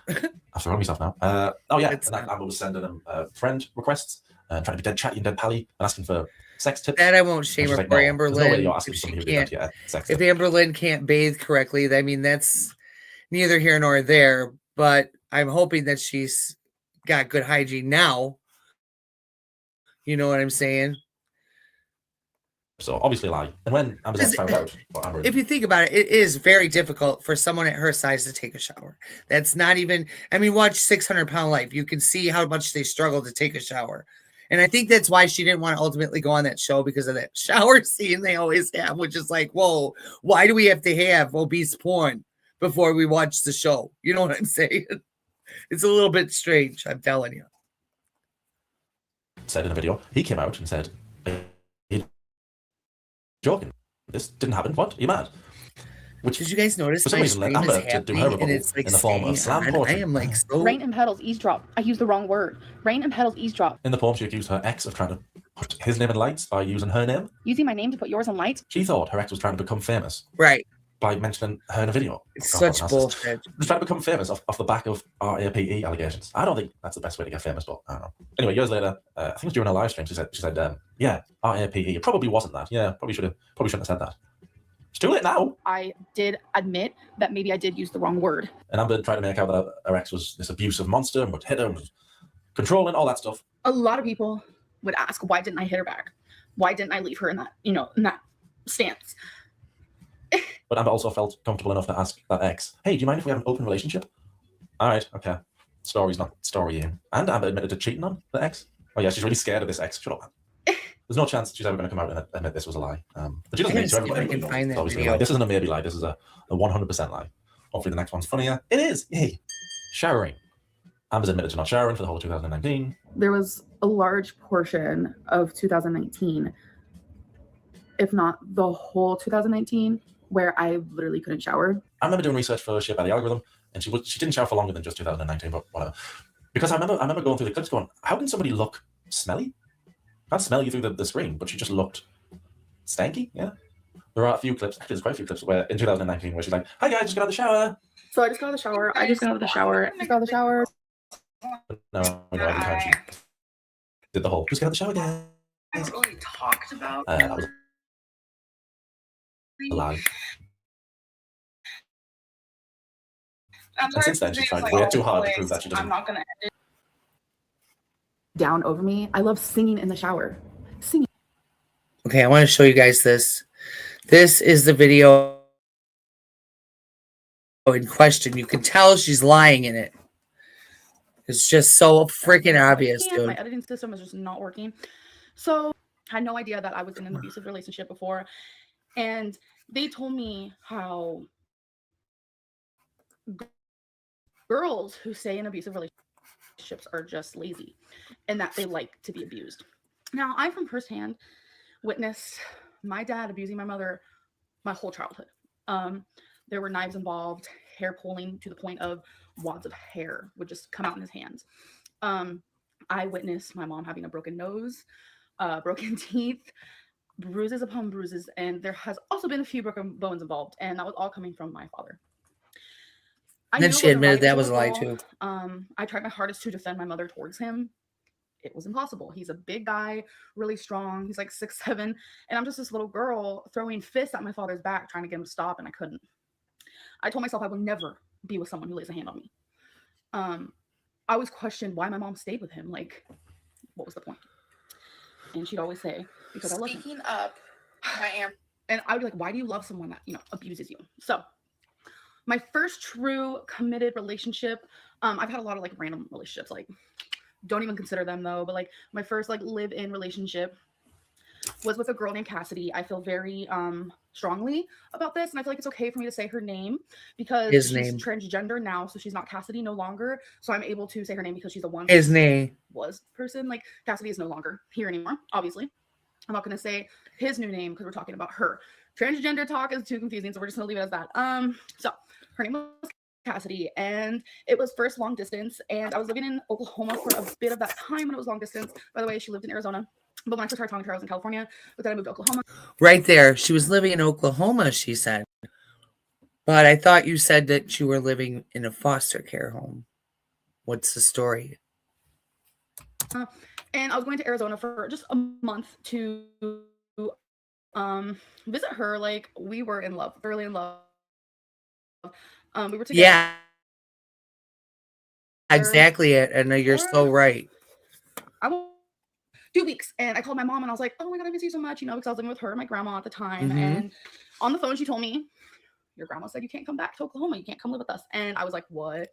I've thrown myself now. Oh, yeah. And that Amber was sending them friend requests and trying to be dead chatty and dead pally and asking for sex tips. That I won't shame her like, for. no, Amberlynn. If Amberlynn can't bathe correctly, I mean, that's neither here nor there. But I'm hoping that she's got good hygiene now. You know what I'm saying? So obviously a lie. And when Amber's ex found out what Amber, if you think about it, it is very difficult for someone at her size to take a shower. That's not even, I mean, watch 600 Pound Life. You can see how much they struggle to take a shower. And I think that's why she didn't want to ultimately go on that show, because of that shower scene they always have, which is like, whoa, why do we have to have obese porn before we watch the show? You know what I'm saying? It's a little bit strange, I'm telling you. Said in a video, he came out and said, joking. This didn't happen. What? Are you mad? Which, did you guys notice for some reason, led Amber to do her rebuttal in the form of slam poetry. I am like so... Rain and Petals eavesdrop. I used the wrong word. Rain and Petals eavesdrop. In the poem, she accused her ex of trying to put his name in lights by using her name. Using my name to put yours in lights? She thought her ex was trying to become famous. Right. By mentioning her in a video. It's such bullshit. She's trying to become famous off the back of RAPE allegations. I don't think that's the best way to get famous, but I don't know. Anyway, years later, I think it was during her live stream, she said, yeah, RAPE. It probably wasn't that. Yeah, probably shouldn't have said that. It's too late now. I did admit that maybe I did use the wrong word. And Amber tried to make out that her ex was this abusive monster and would hit her and was controlling, all that stuff. A lot of people would ask, why didn't I hit her back? Why didn't I leave her in that, in that stance? But Amber also felt comfortable enough to ask that ex, hey, do you mind if we have an open relationship? All right, okay. Story's not storying. And Amber admitted to cheating on the ex. Oh yeah, she's really scared of this ex. Shut up, man. There's no chance she's ever going to come out and admit this was a lie. But she doesn't need to. Everybody knows. This isn't a maybe lie. This is a 100% lie. Hopefully the next one's funnier. It is. Yay. Showering. Amber's admitted to not showering for the whole of 2019. There was a large portion of 2019, if not the whole 2019, where I literally couldn't shower. I remember doing research for Shaped by the Algorithm, and she didn't shower for longer than just 2019, but whatever. Because I remember going through the clips going, how can somebody look smelly? I can't smell you through the screen, but she just looked stanky. Yeah. There are a few clips, actually there's quite a few clips where in 2019 where she's like, hi guys, just got out of the shower. So I just got out of the shower. I just got out of the shower. No, every time she did the whole, just got out of the shower, guys. I really talked about that was a lie. And since then, she's tried way too hard to prove that she doesn't. I'm not going to end it down over me. I love singing in the shower. Singing. Okay, I want to show you guys this. This is the video in question. You can tell she's lying in it. It's just so freaking obvious, dude. My editing system was just not working. So I had no idea that I was in an abusive relationship before. And they told me how girls who stay in abusive relationships are just lazy and that they like to be abused. Now, I from firsthand witnessed my dad abusing my mother my whole childhood. There were knives involved, hair pulling to the point of wads of hair would just come out in his hands. I witnessed my mom having a broken nose, broken teeth, bruises upon bruises, and there has also been a few broken bones involved, and that was all coming from my father. And then she admitted that was a lie too. I tried my hardest to defend my mother towards him. It was impossible. He's a big guy, really strong. He's like 6'7", and I'm just this little girl throwing fists at my father's back, trying to get him to stop, and I couldn't. I told myself I would never be with someone who lays a hand on me. I always questioned why my mom stayed with him. Like, what was the point? And she'd always say, because I love him. Speaking up, I am. And I would be like, why do you love someone that, abuses you? So My first true committed relationship, I've had a lot of like random relationships, like don't even consider them though, but like my first like live-in relationship was with a girl named Cassidy. I feel very strongly about this, and I feel like it's okay for me to say her name because His she's name. transgender now, so she's not Cassidy no longer. So I'm able to say her name because she's the one His name. was person. Like Cassidy is no longer here anymore, obviously. I'm not going to say his new name because we're talking about her. Transgender talk is too confusing, so we're just going to leave it as that. So her name was Cassidy, and it was first long distance, and I was living in Oklahoma for a bit of that time when it was long distance. By the way, she lived in Arizona, but when I first started talking to her, I was in California, but then I moved to Oklahoma. Right there. She was living in Oklahoma, she said. But I thought you said that you were living in a foster care home. What's the story? And I was going to Arizona for just a month to visit her. Like we were in love, thoroughly in love. We were together. Yeah. Exactly it. And you're so right. I won't 2 weeks, and I called my mom and I was like, oh my god, I miss you so much, you know, because I was living with her and my grandma at the time. And on the phone she told me, your grandma said you can't come back to Oklahoma, you can't come live with us. And I was like, what?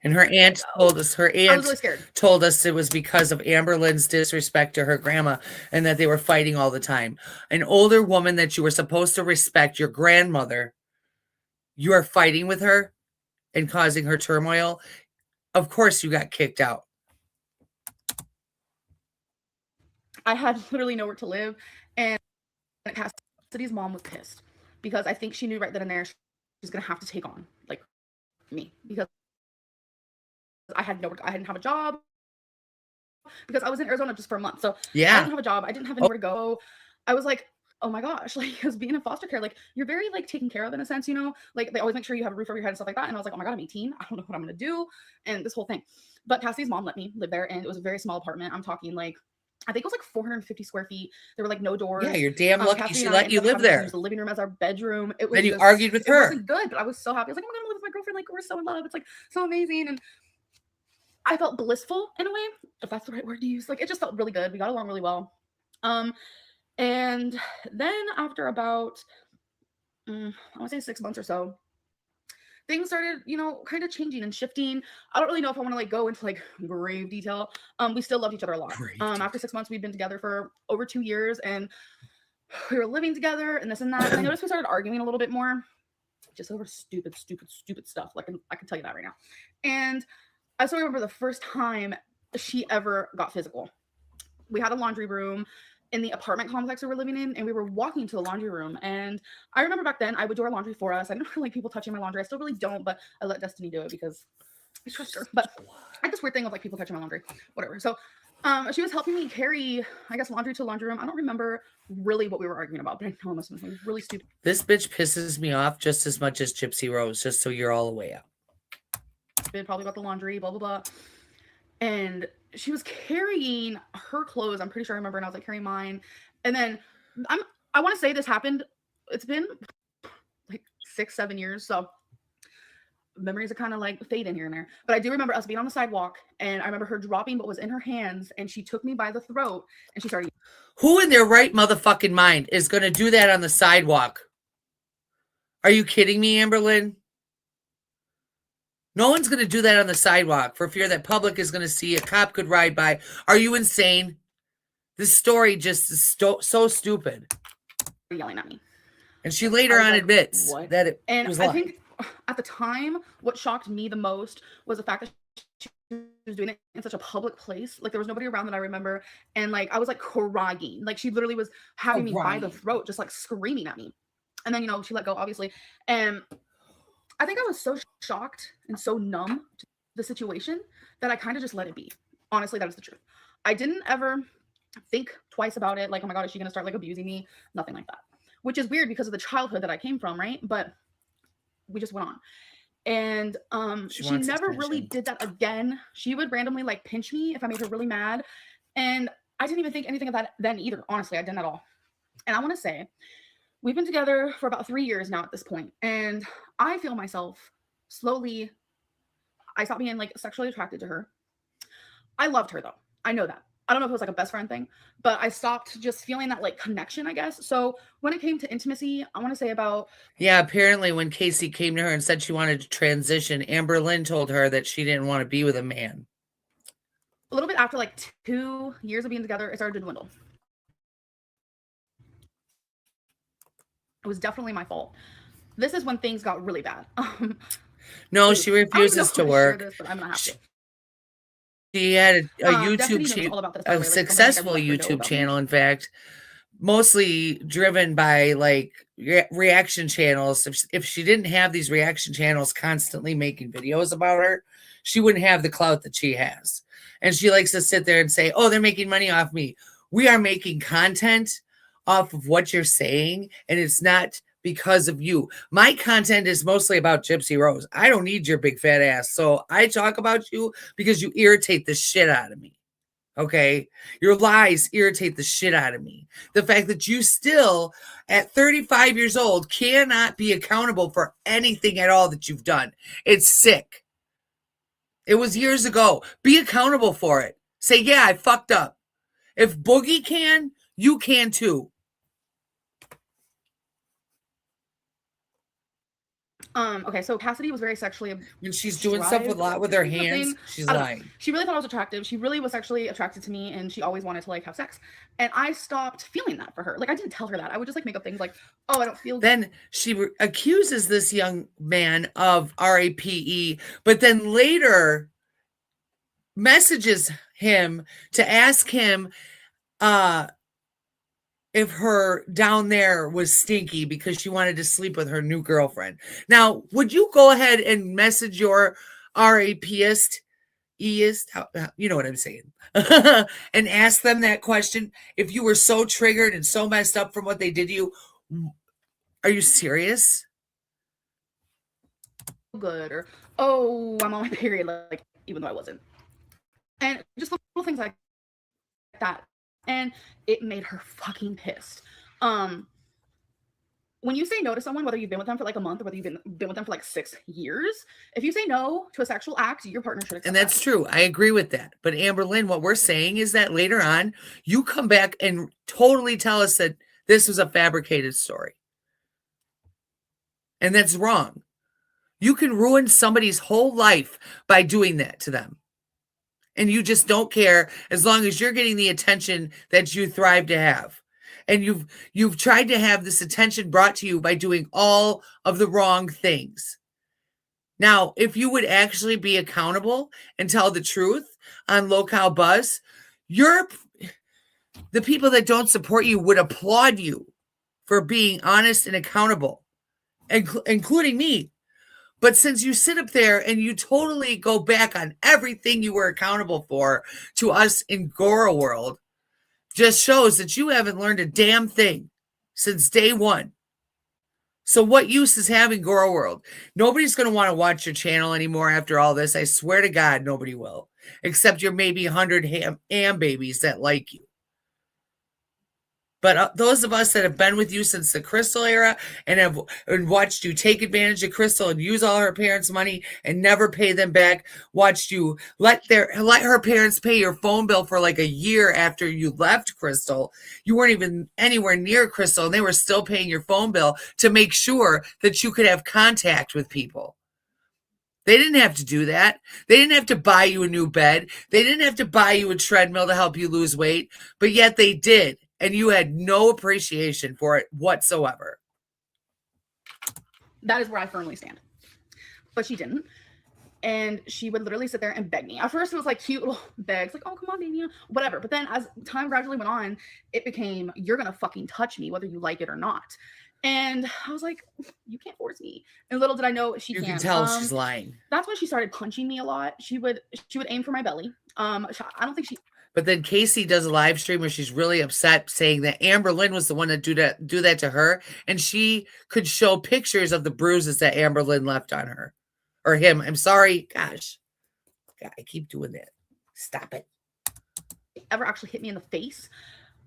And her aunt told us, I was really scared. Told us it was because of Amberlynn's disrespect to her grandma and that they were fighting all the time. An older woman that you were supposed to respect, your grandmother, you are fighting with her and causing her turmoil. Of course you got kicked out. I had literally nowhere to live, and Cassidy's mom was pissed because I think she knew right then and there she's gonna have to take on like me because I didn't have a job because I was in Arizona just for a month. So yeah, I didn't have a job. I didn't have anywhere to go. I was like, oh my gosh, like because being in foster care, like you're very like taken care of in a sense, you know, like they always make sure you have a roof over your head and stuff like that. And I was like, oh my god, I'm 18. I don't know what I'm gonna do, and this whole thing. But Cassidy's mom let me live there, and it was a very small apartment. I'm talking like, I think it was like 450 square feet. There were like no doors. Yeah, you're damn lucky Cassidy she let you live there. Use the living room as our bedroom. It was. Then you argued with her. It wasn't good, but I was so happy. I was like, oh my god, I'm gonna live with my girlfriend. Like we're so in love. It's like so amazing, and I felt blissful in a way, if that's the right word to use. Like it just felt really good. We got along really well. And then after about, I want to say 6 months or so, things started, you know, kind of changing and shifting. I don't really know if I want to like go into like grave detail. We still loved each other a lot. After 6 months, we'd been together for over 2 years, and we were living together and this and that. And I noticed we started arguing a little bit more, just over stupid stuff. Like I can tell you that right now. And I still remember the first time she ever got physical. We had a laundry room in the apartment complex we were living in, and we were walking to the laundry room. And I remember back then I would do our laundry for us. I didn't really like people touching my laundry. I still really don't, but I let Destiny do it because I trust her. But I had this weird thing of like people touching my laundry, whatever. So she was helping me carry, I guess, laundry to the laundry room. I don't remember really what we were arguing about, but I know it must have been really stupid. This bitch pisses me off just as much as Gypsy Rose, just so you're all the way up. Probably about the laundry, blah blah blah. And she was carrying her clothes, I'm pretty sure I remember, and I was like carrying mine. And then I want to say this happened, it's been like 6-7 years, so memories are kind of like fading here and there. But I do remember us being on the sidewalk, and I remember her dropping what was in her hands, and she took me by the throat and she started. Who in their right motherfucking mind is going to do that on the sidewalk? Are you kidding me, Amberlynn? No one's going to do that on the sidewalk for fear that public is going to see a cop could ride by. Are you insane? This story just is so stupid. Yelling at me. And she later on admits that it was I think at the time, what shocked me the most was the fact that she was doing it in such a public place. Like there was nobody around that I remember. And like, I was like crying. Like she literally was having me by the throat, just like screaming at me. And then, you know, she let go, obviously. And I think I was so shocked and so numb to the situation that I kind of just let it be. Honestly, that is the truth. I didn't ever think twice about it. Like, oh my God, is she going to start like abusing me? Nothing like that. Which is weird because of the childhood that I came from, right? But we just went on. And she never really did that again. She would randomly like pinch me if I made her really mad. And I didn't even think anything of that then either. Honestly, I didn't at all. And I want to say, we've been together for about 3 years now at this point, and I feel myself slowly, I stopped being like sexually attracted to her. I loved her though. I know that. I don't know if it was like a best friend thing, but I stopped just feeling that like connection, I guess. So when it came to intimacy, I want to say about Yeah, apparently when Casey came to her and said she wanted to transition, Amberlynn told her that she didn't want to be with a man. a little bit after like 2 years of being together, it started to dwindle. It was definitely my fault. This is when things got really bad. No, Dude, she I don't even know refuses how to share work. this, but I'm gonna have to. She had a Destiny YouTube knows channel, all about this, by the a way, like, something like successful everyone ever know YouTube about me. channel, in fact, mostly driven by like reaction channels. If she didn't have these reaction channels constantly making videos about her, she wouldn't have the clout that she has. And she likes to sit there and say, oh, they're making money off me. We are making content off of what you're saying, and it's not because of you. My content is mostly about Gypsy Rose. I don't need your big fat ass. So I talk about you because you irritate the shit out of me. Okay. Your lies irritate the shit out of me. The fact that you still, at 35 years old, cannot be accountable for anything at all that you've done. It's sick. It was years ago. Be accountable for it. Say, yeah, I fucked up. If Boogie can, you can too. Okay, so Cassidy was very sexually When she's doing stuff a lot with her hands, she's I don't know. lying. She really thought I was attractive. She really was sexually attracted to me, and she always wanted to like have sex. And I stopped feeling that for her. Like I didn't tell her that. I would just like make up things like, "Oh, I don't feel." Then she accuses this young man of RAPE, but then later messages him to ask him if her down there was stinky because she wanted to sleep with her new girlfriend. Now, would you go ahead and message your RAPist, you know what I'm saying, and ask them that question if you were so triggered and so messed up from what they did to you? Are you serious? good, or oh, I'm on my period, like even though I wasn't. And just little things like that. And it made her fucking pissed. When you say no to someone, whether you've been with them for like a month or whether you've been with them for like 6 years, if you say no to a sexual act, your partner should accept And that's that. true. I agree with that. But Amberlynn, what we're saying is that later on, you come back and totally tell us that this was a fabricated story. And that's wrong. You can ruin somebody's whole life by doing that to them. And you just don't care as long as you're getting the attention that you thrive to have. And you've tried to have this attention brought to you by doing all of the wrong things. Now, if you would actually be accountable and tell the truth on Locale Buzz, the people that don't support you would applaud you for being honest and accountable, including me. But since you sit up there and you totally go back on everything you were accountable for to us in Goro World, just shows that you haven't learned a damn thing since day one. So what use is having Goro World? Nobody's going to want to watch your channel anymore after all this. I swear to God, nobody will. Except your maybe 100 ham babies that like you. But those of us that have been with you since the Crystal era and have watched you take advantage of Crystal and use all her parents' money and never pay them back, watched you let her parents pay your phone bill for like a year after you left Crystal. You weren't even anywhere near Crystal, and they were still paying your phone bill to make sure that you could have contact with people. They didn't have to do that. They didn't have to buy you a new bed. They didn't have to buy you a treadmill to help you lose weight, but yet they did. And you had no appreciation for it whatsoever. That is where I firmly stand. But she didn't. And she would literally sit there and beg me. At first, it was like cute little begs, like, oh, come on, baby, whatever. But then as time gradually went on, it became, you're going to fucking touch me, whether you like it or not. And I was like, you can't force me. And little did I know she You can. can tell she's lying. That's when she started punching me a lot. She would aim for my belly. I don't think she. But then Casey does a live stream where she's really upset, saying that Amberlynn was the one that do that to her, and she could show pictures of the bruises that Amberlynn left on her or him. I'm sorry, gosh, God, I keep doing that. Stop it. Ever actually hit me in the face.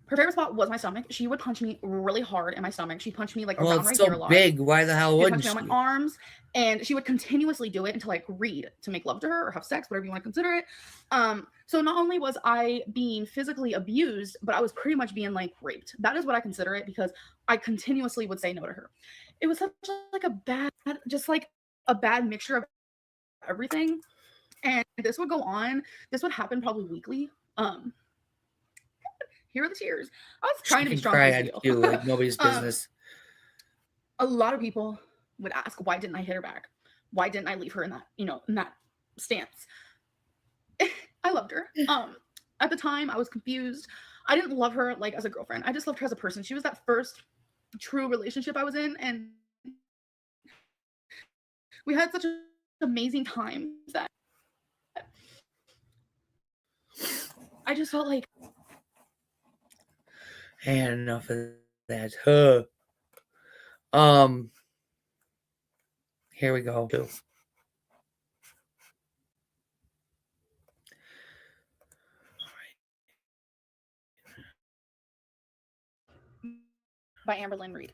Her favorite spot was my stomach. She would punch me really hard in my stomach. She punched me like Well, around it's right so here a lot. big. Why the hell She would wouldn't punch me on she? my arms, and she would continuously do it until I agreed to make love to her or have sex, whatever you want to consider it. So not only was I being physically abused, but I was pretty much being like raped. That is what I consider it, because I continuously would say no to her. It was such like a bad mixture of everything, and this would go on. This would happen probably weekly. Here are the tears. I was trying to be She strong cry for this on video. cue like nobody's business. A lot of people would ask, why didn't I hit her back? Why didn't I leave her in that, in that stance? I loved her. At the time, I was confused. I didn't love her like as a girlfriend. I just loved her as a person. She was that first true relationship I was in, and we had such an amazing time that I just felt like. And enough of that. Here we go. By Amberlynn Reid.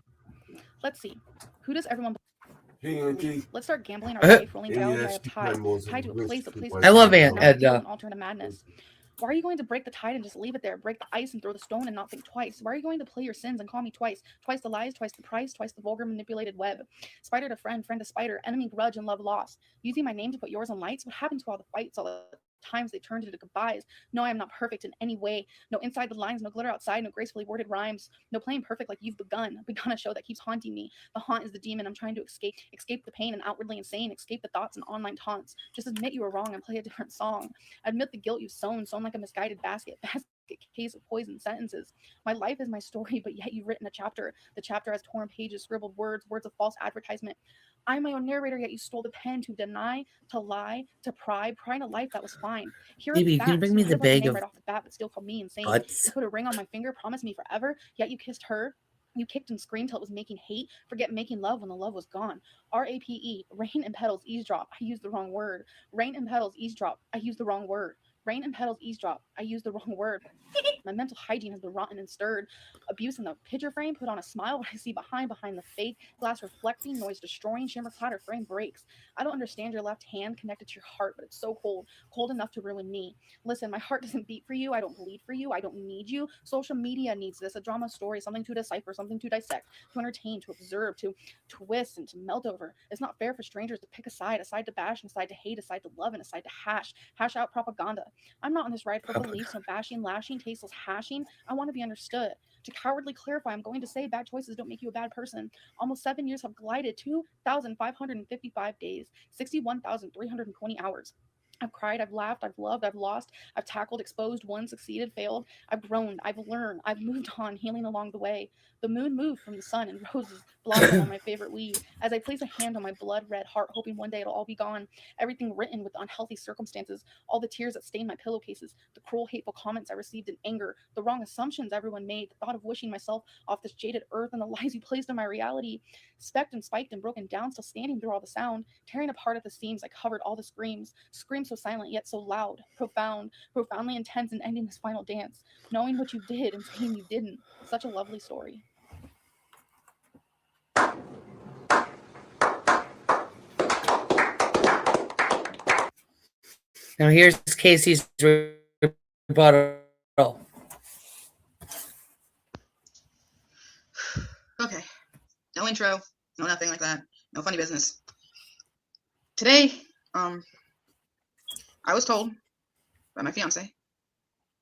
Let's see. Who does everyone? Hey, Auntie. Let's start gambling our life, rolling Yeah, reality. yeah, I have she ties was tied to a place of I love now Edna. an alternate madness. Why are you going to break the tide and just leave it there? Break the ice and throw the stone and not think twice. Why are you going to play your sins and call me twice? Twice the lies, twice the price, twice the vulgar manipulated web. Spider to friend, friend to spider, enemy grudge and love lost. Using my name to put yours on lights? What happened to all the fights, all the times they turned into goodbyes? No, I am not perfect in any way. No inside the lines, no glitter outside, no gracefully worded rhymes. No playing perfect like you've begun a show that keeps haunting me. The haunt is the demon I'm trying to escape the pain and outwardly insane, escape the thoughts and online taunts. Just admit you were wrong and play a different song. Admit the guilt you've sown like a misguided basket case of poison sentences. My life is my story, but yet you've written a chapter. The chapter has torn pages, scribbled words of false advertisement. I'm my own narrator, yet you stole the pen to deny, to lie, to pry in a life that was fine. Here are Baby, the you can facts. bring me You the heard my name bag of right off the bat, but still called me insane. butts. You put a ring on my finger, promised me forever, yet you kissed her. You kicked and screamed till it was making hate. Forget making love when the love was gone. RAPE, rain and petals eavesdrop. I used the wrong word. Rain and petals eavesdrop. I used the wrong word. Rain and petals eavesdrop. I used the wrong word. My mental hygiene has been rotten and stirred. Abuse in the picture frame, put on a smile. What I see behind the fake. Glass reflecting, noise destroying, shimmer clatter, frame breaks. I don't understand your left hand connected to your heart, but it's so cold. Cold enough to ruin me. Listen, my heart doesn't beat for you. I don't bleed for you. I don't need you. Social media needs this. A drama story, something to decipher, something to dissect, to entertain, to observe, to twist, and to melt over. It's not fair for strangers to pick a side to bash, a side to hate, a side to love, and a side to hash out propaganda. I'm not on this ride for beliefs, no bashing, lashing, tasteless hashing. I want to be understood. To cowardly clarify, I'm going to say bad choices don't make you a bad person. Almost 7 years have glided, 2,555 days, 61,320 hours. I've cried, I've laughed, I've loved, I've lost, I've tackled, exposed, won, succeeded, failed. I've grown, I've learned, I've moved on, healing along the way. The moon moved from the sun and roses blossom on my favorite weed. As I place a hand on my blood red heart, hoping one day it'll all be gone. Everything written with unhealthy circumstances, all the tears that stained my pillowcases, the cruel, hateful comments I received in anger, the wrong assumptions everyone made, the thought of wishing myself off this jaded earth, and the lies you placed in my reality. Specked and spiked and broken down, still standing through all the sound, tearing apart at the seams, I covered all the screams so silent yet so loud, profoundly intense, and ending this final dance, knowing what you did and saying you didn't. Such a lovely story. Now here's Casey's rebuttal. Okay. No intro, no nothing like that. No funny business. Today, I was told by my fiance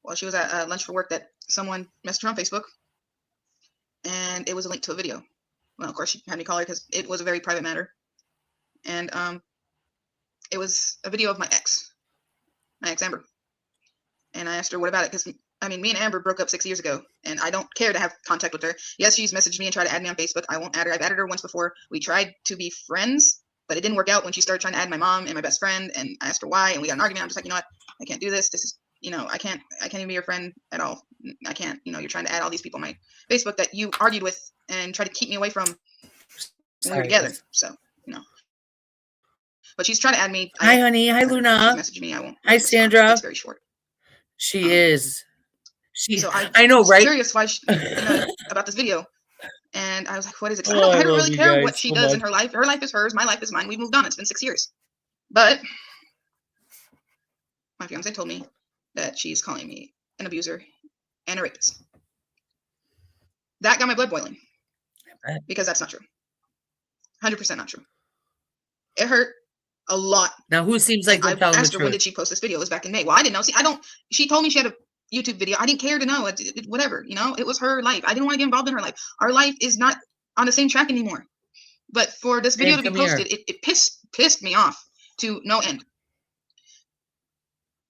while she was at lunch for work that someone messaged her on Facebook, and it was a link to a video. Well, of course, she had me call her because it was a very private matter, and it was a video of my ex Amber, and I asked her what about it, because I mean, me and Amber broke up 6 years ago, and I don't care to have contact with her. Yes, she's messaged me and tried to add me on Facebook. I won't add her. I've added her once before. We tried to be friends, but it didn't work out when she started trying to add my mom and my best friend, and I asked her why, and we got an argument. I'm just like, you know what? I can't do this. This is, I can't even be your friend at all. I can't, you're trying to add all these people on my Facebook that you argued with and try to keep me away from when we were together. So, but she's trying to add me. Hi, honey. Hi, Luna. Message me. I won't. Hi, Sandra. It's very short. She is. So I know, was right? curious why about this video. And I was like, what is it? 'Cause Oh, I I don't love really you care guys what she so does in much. her life. Her life is hers. My life is mine. We moved on. It's been 6 years. But my fiance told me that she's calling me an abuser and a rapist. That got my blood boiling because that's not true. 100% not true. It hurt a lot. Now, who seems like I they're telling the asked her when truth? did she post this video? It was back in May. Well, I didn't know. See, she told me she had a YouTube video. I didn't care to know. Whatever, it was her life. I didn't want to get involved in her life. Our life is not on the same track anymore. But for this video to be posted, it pissed me off to no end.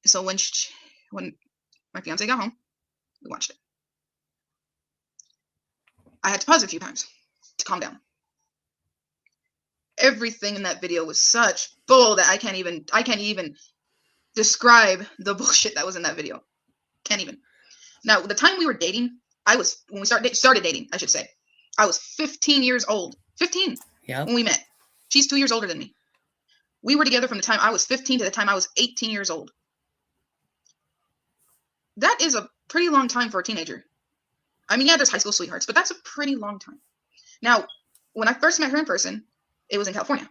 So when my fiance got home, we watched it. I had to pause it a few times to calm down. Everything in that video was such bull that I can't even describe the bullshit that was in that video. Can't even. Now, the time we were dating, when we started dating, I should say, I was 15 years old. 15 when we met. She's 2 years older than me. We were together from the time I was 15 to the time I was 18 years old. That is a pretty long time for a teenager. I mean, yeah, there's high school sweethearts, but that's a pretty long time. Now, when I first met her in person, it was in California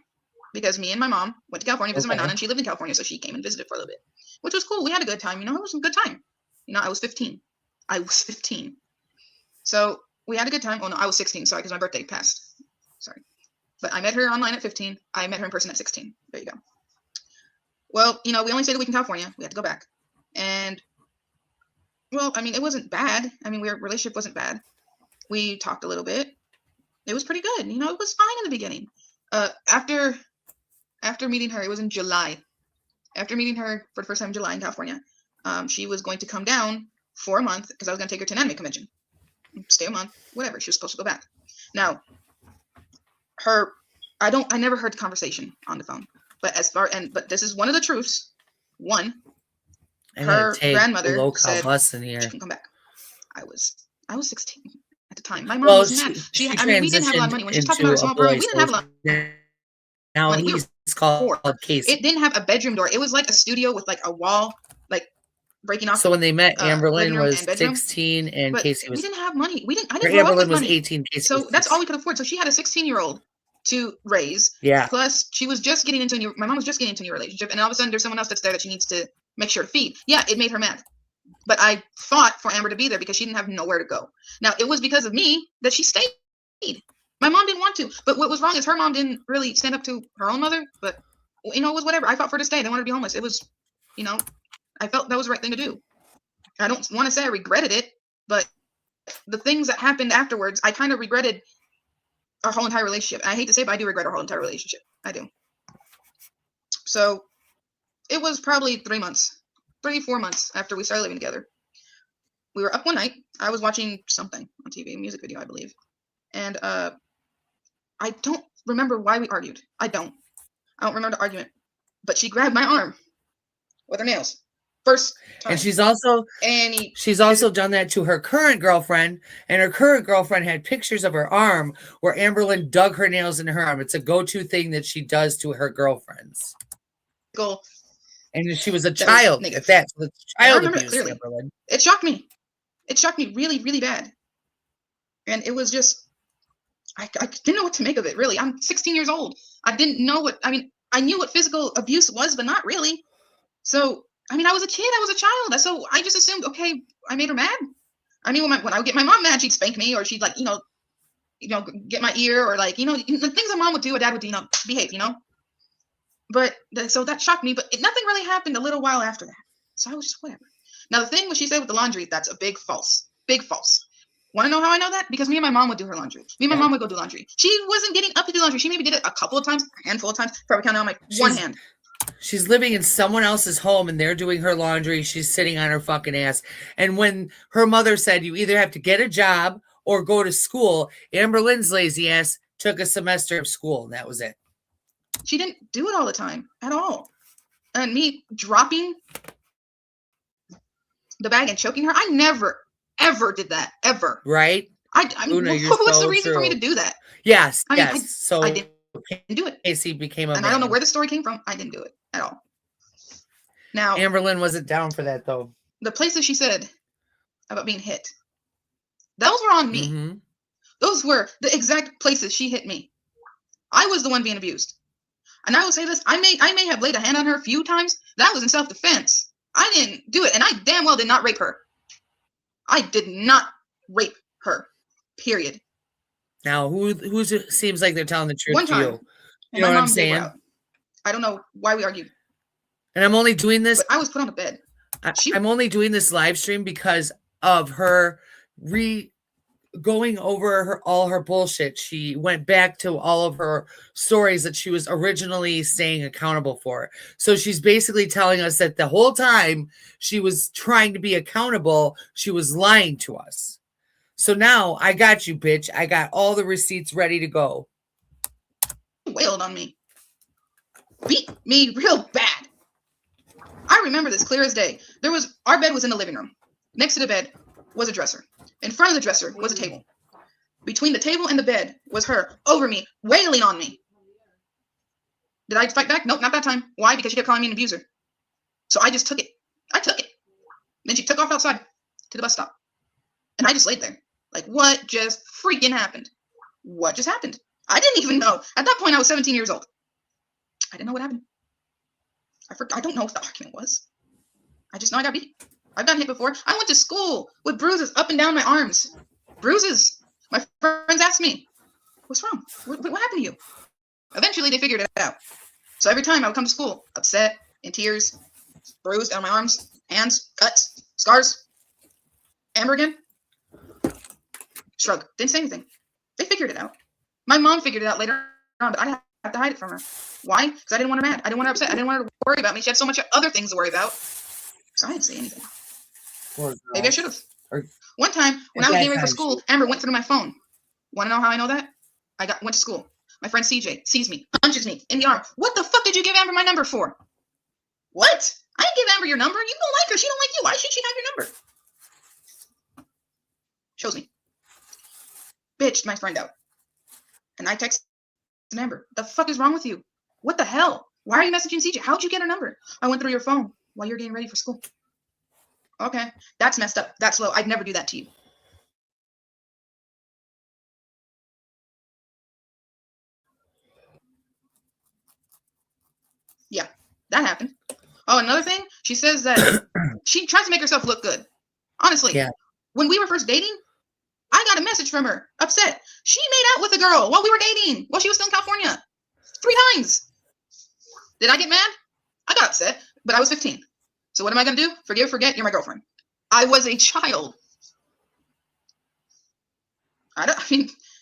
because me and my mom went to California to visit my nana, and she lived in California, so she came and visited for a little bit, which was cool. We had a good time. It was a good time. I was 15. So we had a good time. Oh, no, I was 16. Sorry, because my birthday passed. Sorry. But I met her online at 15. I met her in person at 16. There you go. Well, we only stayed a week in California. We had to go back. And, well, I mean, it wasn't bad. I mean, our relationship wasn't bad. We talked a little bit. It was pretty good. It was fine in the beginning. After meeting her, it was in July. After meeting her for the first time in July in California, she was going to come down for a month because I was going to take her to an anime convention. Stay a month, whatever. She was supposed to go back. Now, I never heard the conversation on the phone. But but this is one of the truths. One, her grandmother said she can come back. I was 16 at the time. My mom was mad. We didn't have a lot of money. When she's talking about her small bro, we didn't have a lot of money. Now he's called Casey. It didn't have a bedroom door. It was like a studio with like a wall, like breaking off. So when they met, Amberlynn was 16 and Casey was. We didn't have money. I didn't grow up with money. Amberlynn was 18. Casey so that's all we could afford. So she had a 16-year-old to raise. Yeah. Plus, she was just getting into my mom was just getting into a new relationship, and all of a sudden there's someone else that's there that she needs to make sure to feed. Yeah, it made her mad. But I fought for Amber to be there because she didn't have nowhere to go. Now, it was because of me that she stayed. My mom didn't want to. But what was wrong is her mom didn't really stand up to her own mother. But, it was whatever. I fought for her to stay. They wanted to be homeless. It was, I felt that was the right thing to do. I don't want to say I regretted it, but the things that happened afterwards, I kind of regretted our whole entire relationship. I hate to say it, but I do regret our whole entire relationship. I do. So it was probably 3 months. 3-4 months after we started living together. We were up one night. I was watching something on TV, a music video, I believe. And I don't remember why we argued. I don't remember the argument. But she grabbed my arm with her nails. First time. And she's also done that to her current girlfriend, and her current girlfriend had pictures of her arm where Amberlynn dug her nails in her arm. It's a go-to thing that she does to her girlfriends. Goal. And she was a child at that. So it's child abuse, Amberlynn. It shocked me. It shocked me really, really bad. And it was just, I didn't know what to make of it, really. I'm 16 years old. I didn't know I knew what physical abuse was, but not really. So, I was a kid. I was a child. So I just assumed, okay, I made her mad. When I would get my mom mad, she'd spank me, or she'd get my ear, or the things a mom would do, a dad would do, behave, But so that shocked me, but nothing really happened a little while after that. So I was just whatever. Now, the thing what she said with the laundry, that's a big false. Big false. Want to know how I know that? Because me and my mom would do her laundry. Me and my mom would go do laundry. She wasn't getting up to do laundry. She maybe did it a couple of times, a handful of times, probably counting on one hand. She's living in someone else's home and they're doing her laundry. She's sitting on her fucking ass. And when her mother said you either have to get a job or go to school, Amberlynn's lazy ass took a semester of school, and that was it. She didn't do it all the time at all. And me dropping the bag and choking her, I never, ever did that. Ever. Right? Una, what's the reason for me to do that? Yes. I didn't do it. Casey became and I don't know where the story came from. I didn't do it at all. Now, Amberlynn wasn't down for that, though. The places she said about being hit. Those were on me. Mhm. Those were the exact places she hit me. I was the one being abused. And I will say this, I may have laid a hand on her a few times. That was in self-defense. I didn't do it, and I damn well did not rape her. I did not rape her. Period. Now, who seems like they're telling the truth One to time, you? and You know my what I'm mom did saying? out. I don't know why we argued, And I'm only doing this. but I was put on the bed. I'm only doing this live stream because of her going over all her bullshit. She went back to all of her stories that she was originally staying accountable for. So she's basically telling us that the whole time she was trying to be accountable, she was lying to us. So now I got you, bitch. I got all the receipts ready to go. Wailed on me. Beat me real bad. I remember this clear as day. Our bed was in the living room. Next to the bed was a dresser. In front of the dresser was a table. Between the table and the bed was her over me, wailing on me. Did I fight back? Nope, not that time. Why? Because she kept calling me an abuser. So I just took it. I took it. Then she took off outside to the bus stop. And I just laid there. Like, what just freaking happened? What just happened? I didn't even know. At that point, I was 17 years old. I didn't know what happened. I don't know what the argument was. I just know I got beat. I've gotten hit before. I went to school with bruises up and down my arms. Bruises. My friends asked me, what's wrong? What happened to you? Eventually, they figured it out. So every time I would come to school, upset, in tears, bruised on my arms, hands, cuts, scars. Amber again? Shrug. Didn't say anything. They figured it out. My mom figured it out later on, but I had to hide it from her. Why? Because I didn't want her mad. I didn't want her upset. I didn't want her to worry about me. She had so much other things to worry about. So I didn't say anything. Maybe I should have. One time, when I was getting ready for school, Amber went through my phone. Want to know how I know that? Went to school. My friend CJ sees me, punches me in the arm. What the fuck did you give Amber my number for? What? I didn't give Amber your number. You don't like her. She don't like you. Why should she have your number? Shows me. Bitched my friend out. And I texted Amber. The fuck is wrong with you? What the hell? Why are you messaging CJ? How'd you get her number? I went through your phone while you're getting ready for school. Okay. That's messed up. That's low. I'd never do that to you. Yeah, that happened. Oh, another thing, she says that she tries to make herself look good. Honestly, Yeah. When we were first dating, I got a message from her, upset. She made out with a girl while we were dating, while she was still in California. 3 times. Did I get mad? I got upset, but I was 15. So what am I going to do? Forgive, forget, you're my girlfriend. I was a child.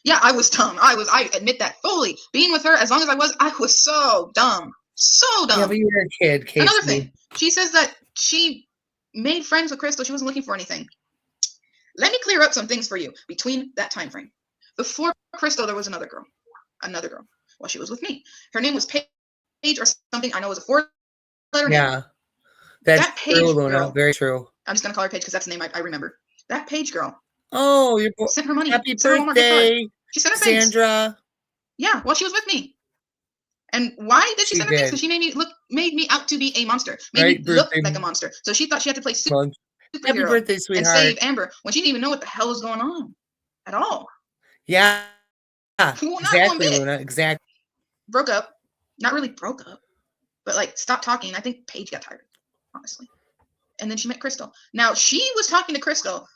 Yeah, I was dumb. I admit that fully. Being with her, as long as I was so dumb. So dumb. Yeah, but you were a kid, Casey. Another thing, she says that she made friends with Crystal. She wasn't looking for anything. Let me clear up some things for you between that time frame. Before Crystal, there was another girl. While she was with me. Her name was Paige or something. I know it was a 4-letter name. Yeah, that's that Paige true, Luna. girl, Very true. I'm just going to call her Paige because that's the name I remember. That Paige girl. Oh, your sent her money. Happy sent her birthday, she sent her thanks. Sandra. Yeah, while she was with me. And why did she send her thanks? did. Because she made me out to be a monster. Made Right, me look birthday. like a monster. So she thought she had to play Happy superhero birthday, and sweetheart. save Amber when she didn't even know what the hell was going on at all. Yeah, Well, not one exactly, bit. Luna. Exactly. Broke up. Not really broke up, but like stopped talking. I think Paige got tired, honestly. And then she met Crystal. Now she was talking to Crystal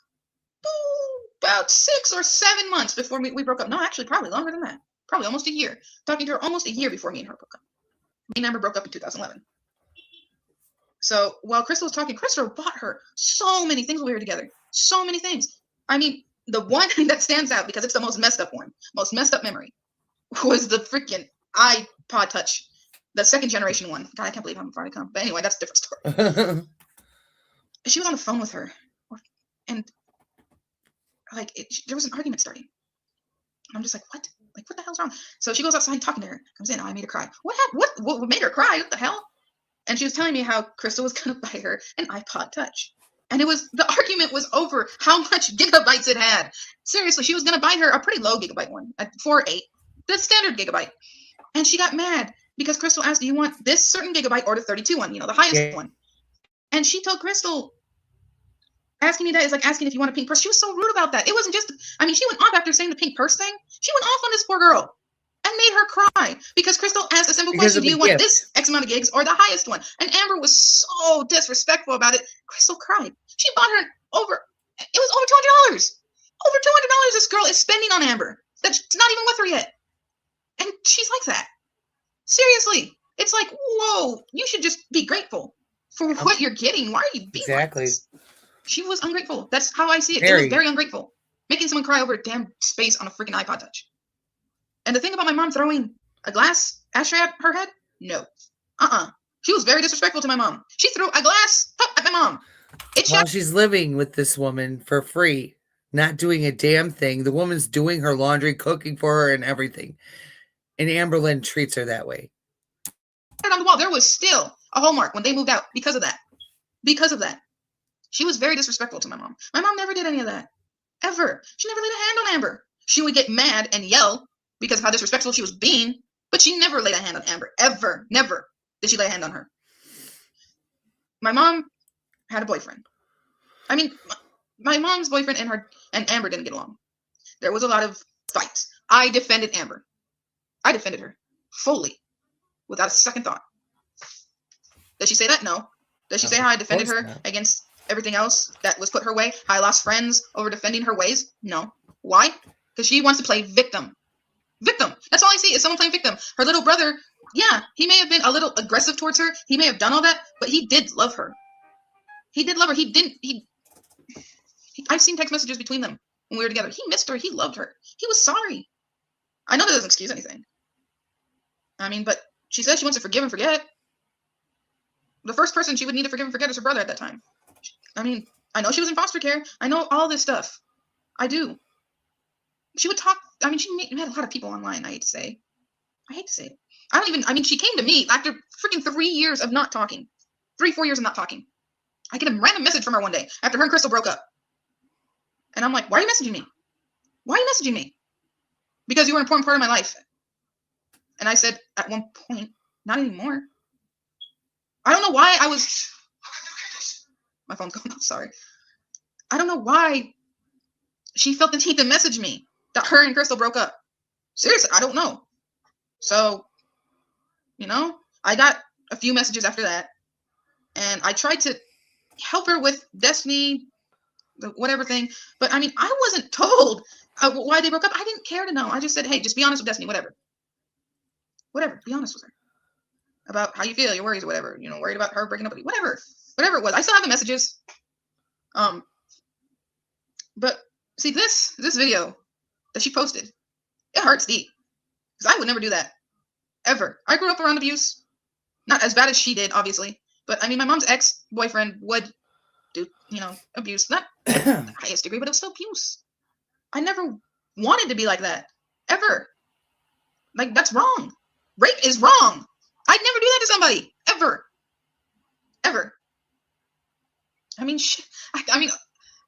about 6 or 7 months before we broke up. No, actually, probably longer than that. Probably almost a year. Talking to her almost a year before me and her broke up. Me and Amber broke up in 2011. So while Crystal was talking, Crystal bought her so many things when we were together. So many things. I mean, the one that stands out because it's the most messed up one, most messed up memory, was the freaking iPod Touch, the 2nd generation one. God, I can't believe how far I come. But anyway, that's a different story. She was on the phone with her, and like there was an argument starting. And I'm just like, what? Like, what the hell's wrong? So she goes outside talking to her. Comes in. Oh, I made her cry. What happened? What made her cry? What the hell? And she was telling me how Crystal was going to buy her an iPod Touch. And the argument was over how much gigabytes it had. Seriously, she was going to buy her a pretty low gigabyte one at 4.8, the standard gigabyte. And she got mad because Crystal asked, do you want this certain gigabyte or the 32 one, the highest one? And she told Crystal, Asking me that is like asking if you want a pink purse. She was so rude about that. It wasn't just, I mean, she went off after saying the pink purse thing. She went off on this poor girl and made her cry because Crystal asked a simple question: do you want this X amount of gigs or the highest one? And Amber was so disrespectful about it. Crystal cried. She bought her over, it was over $200. Over $200 this girl is spending on Amber. That's not even with her yet. And she's like that. Seriously. It's like, whoa, you should just be grateful for what you're getting. Why are you being like this? She was ungrateful. That's how I see it. It was very ungrateful. Making someone cry over a damn space on a freaking iPod Touch. And the thing about my mom throwing a glass ashtray at her head? No. She was very disrespectful to my mom. She threw a glass cup at my mom. While she's living with this woman for free, not doing a damn thing. The woman's doing her laundry, cooking for her, and everything. And Amberlynn treats her that way. On the wall, there was still a hallmark when they moved out because of that. Because of that. She was very disrespectful to my mom. My mom never did any of that. Ever. She never laid a hand on Amber. She would get mad and yell because of how disrespectful she was being, but she never laid a hand on Amber. Ever. Never did she lay a hand on her. My mom had a boyfriend. I mean, my mom's boyfriend and Amber didn't get along. There was a lot of fights. I defended Amber. I defended her fully, without a second thought. Does she say that? No. Does she say how I defended her against everything else that was put her way? I lost friends over defending her ways? No. Why? Because she wants to play victim. Victim. That's all I see is someone playing victim. Her little brother, yeah, he may have been a little aggressive towards her. He may have done all that, but he did love her. He did love her. I've seen text messages between them when we were together. He missed her. He loved her. He was sorry. I know that doesn't excuse anything. I mean, but she says she wants to forgive and forget. The first person she would need to forgive and forget is her brother at that time. I mean, I know she was in foster care. I know all this stuff. I do. She would talk. I mean, she met a lot of people online, I hate to say. I hate to say it. I mean, she came to me after freaking 3 years of not talking. 3-4 years of not talking. I get a random message from her one day after her and Crystal broke up. And I'm like, why are you messaging me? Why are you messaging me? Because you were an important part of my life. And I said, at one point, not anymore. I don't know why I was... My phone's going off, sorry. I don't know why she felt the need to message me that her and Crystal broke up. Seriously, I don't know. So, you know, I got a few messages after that. And I tried to help her with Destiny, the whatever thing. But, I mean, I wasn't told why they broke up. I didn't care to know. I just said, hey, just be honest with Destiny, whatever. Whatever, be honest with her. About how you feel, your worries, or whatever. You know, worried about her breaking up with you, whatever. Whatever it was. I still have the messages. But, see, this video that she posted, it hurts deep. Because I would never do that. Ever. I grew up around abuse. Not as bad as she did, obviously. But, I mean, my mom's ex-boyfriend would do, you know, abuse. Not the highest degree, but it was still abuse. I never wanted to be like that. Ever. Like, that's wrong. Rape is wrong. I'd never do that to somebody. Ever. Ever. I mean, I mean,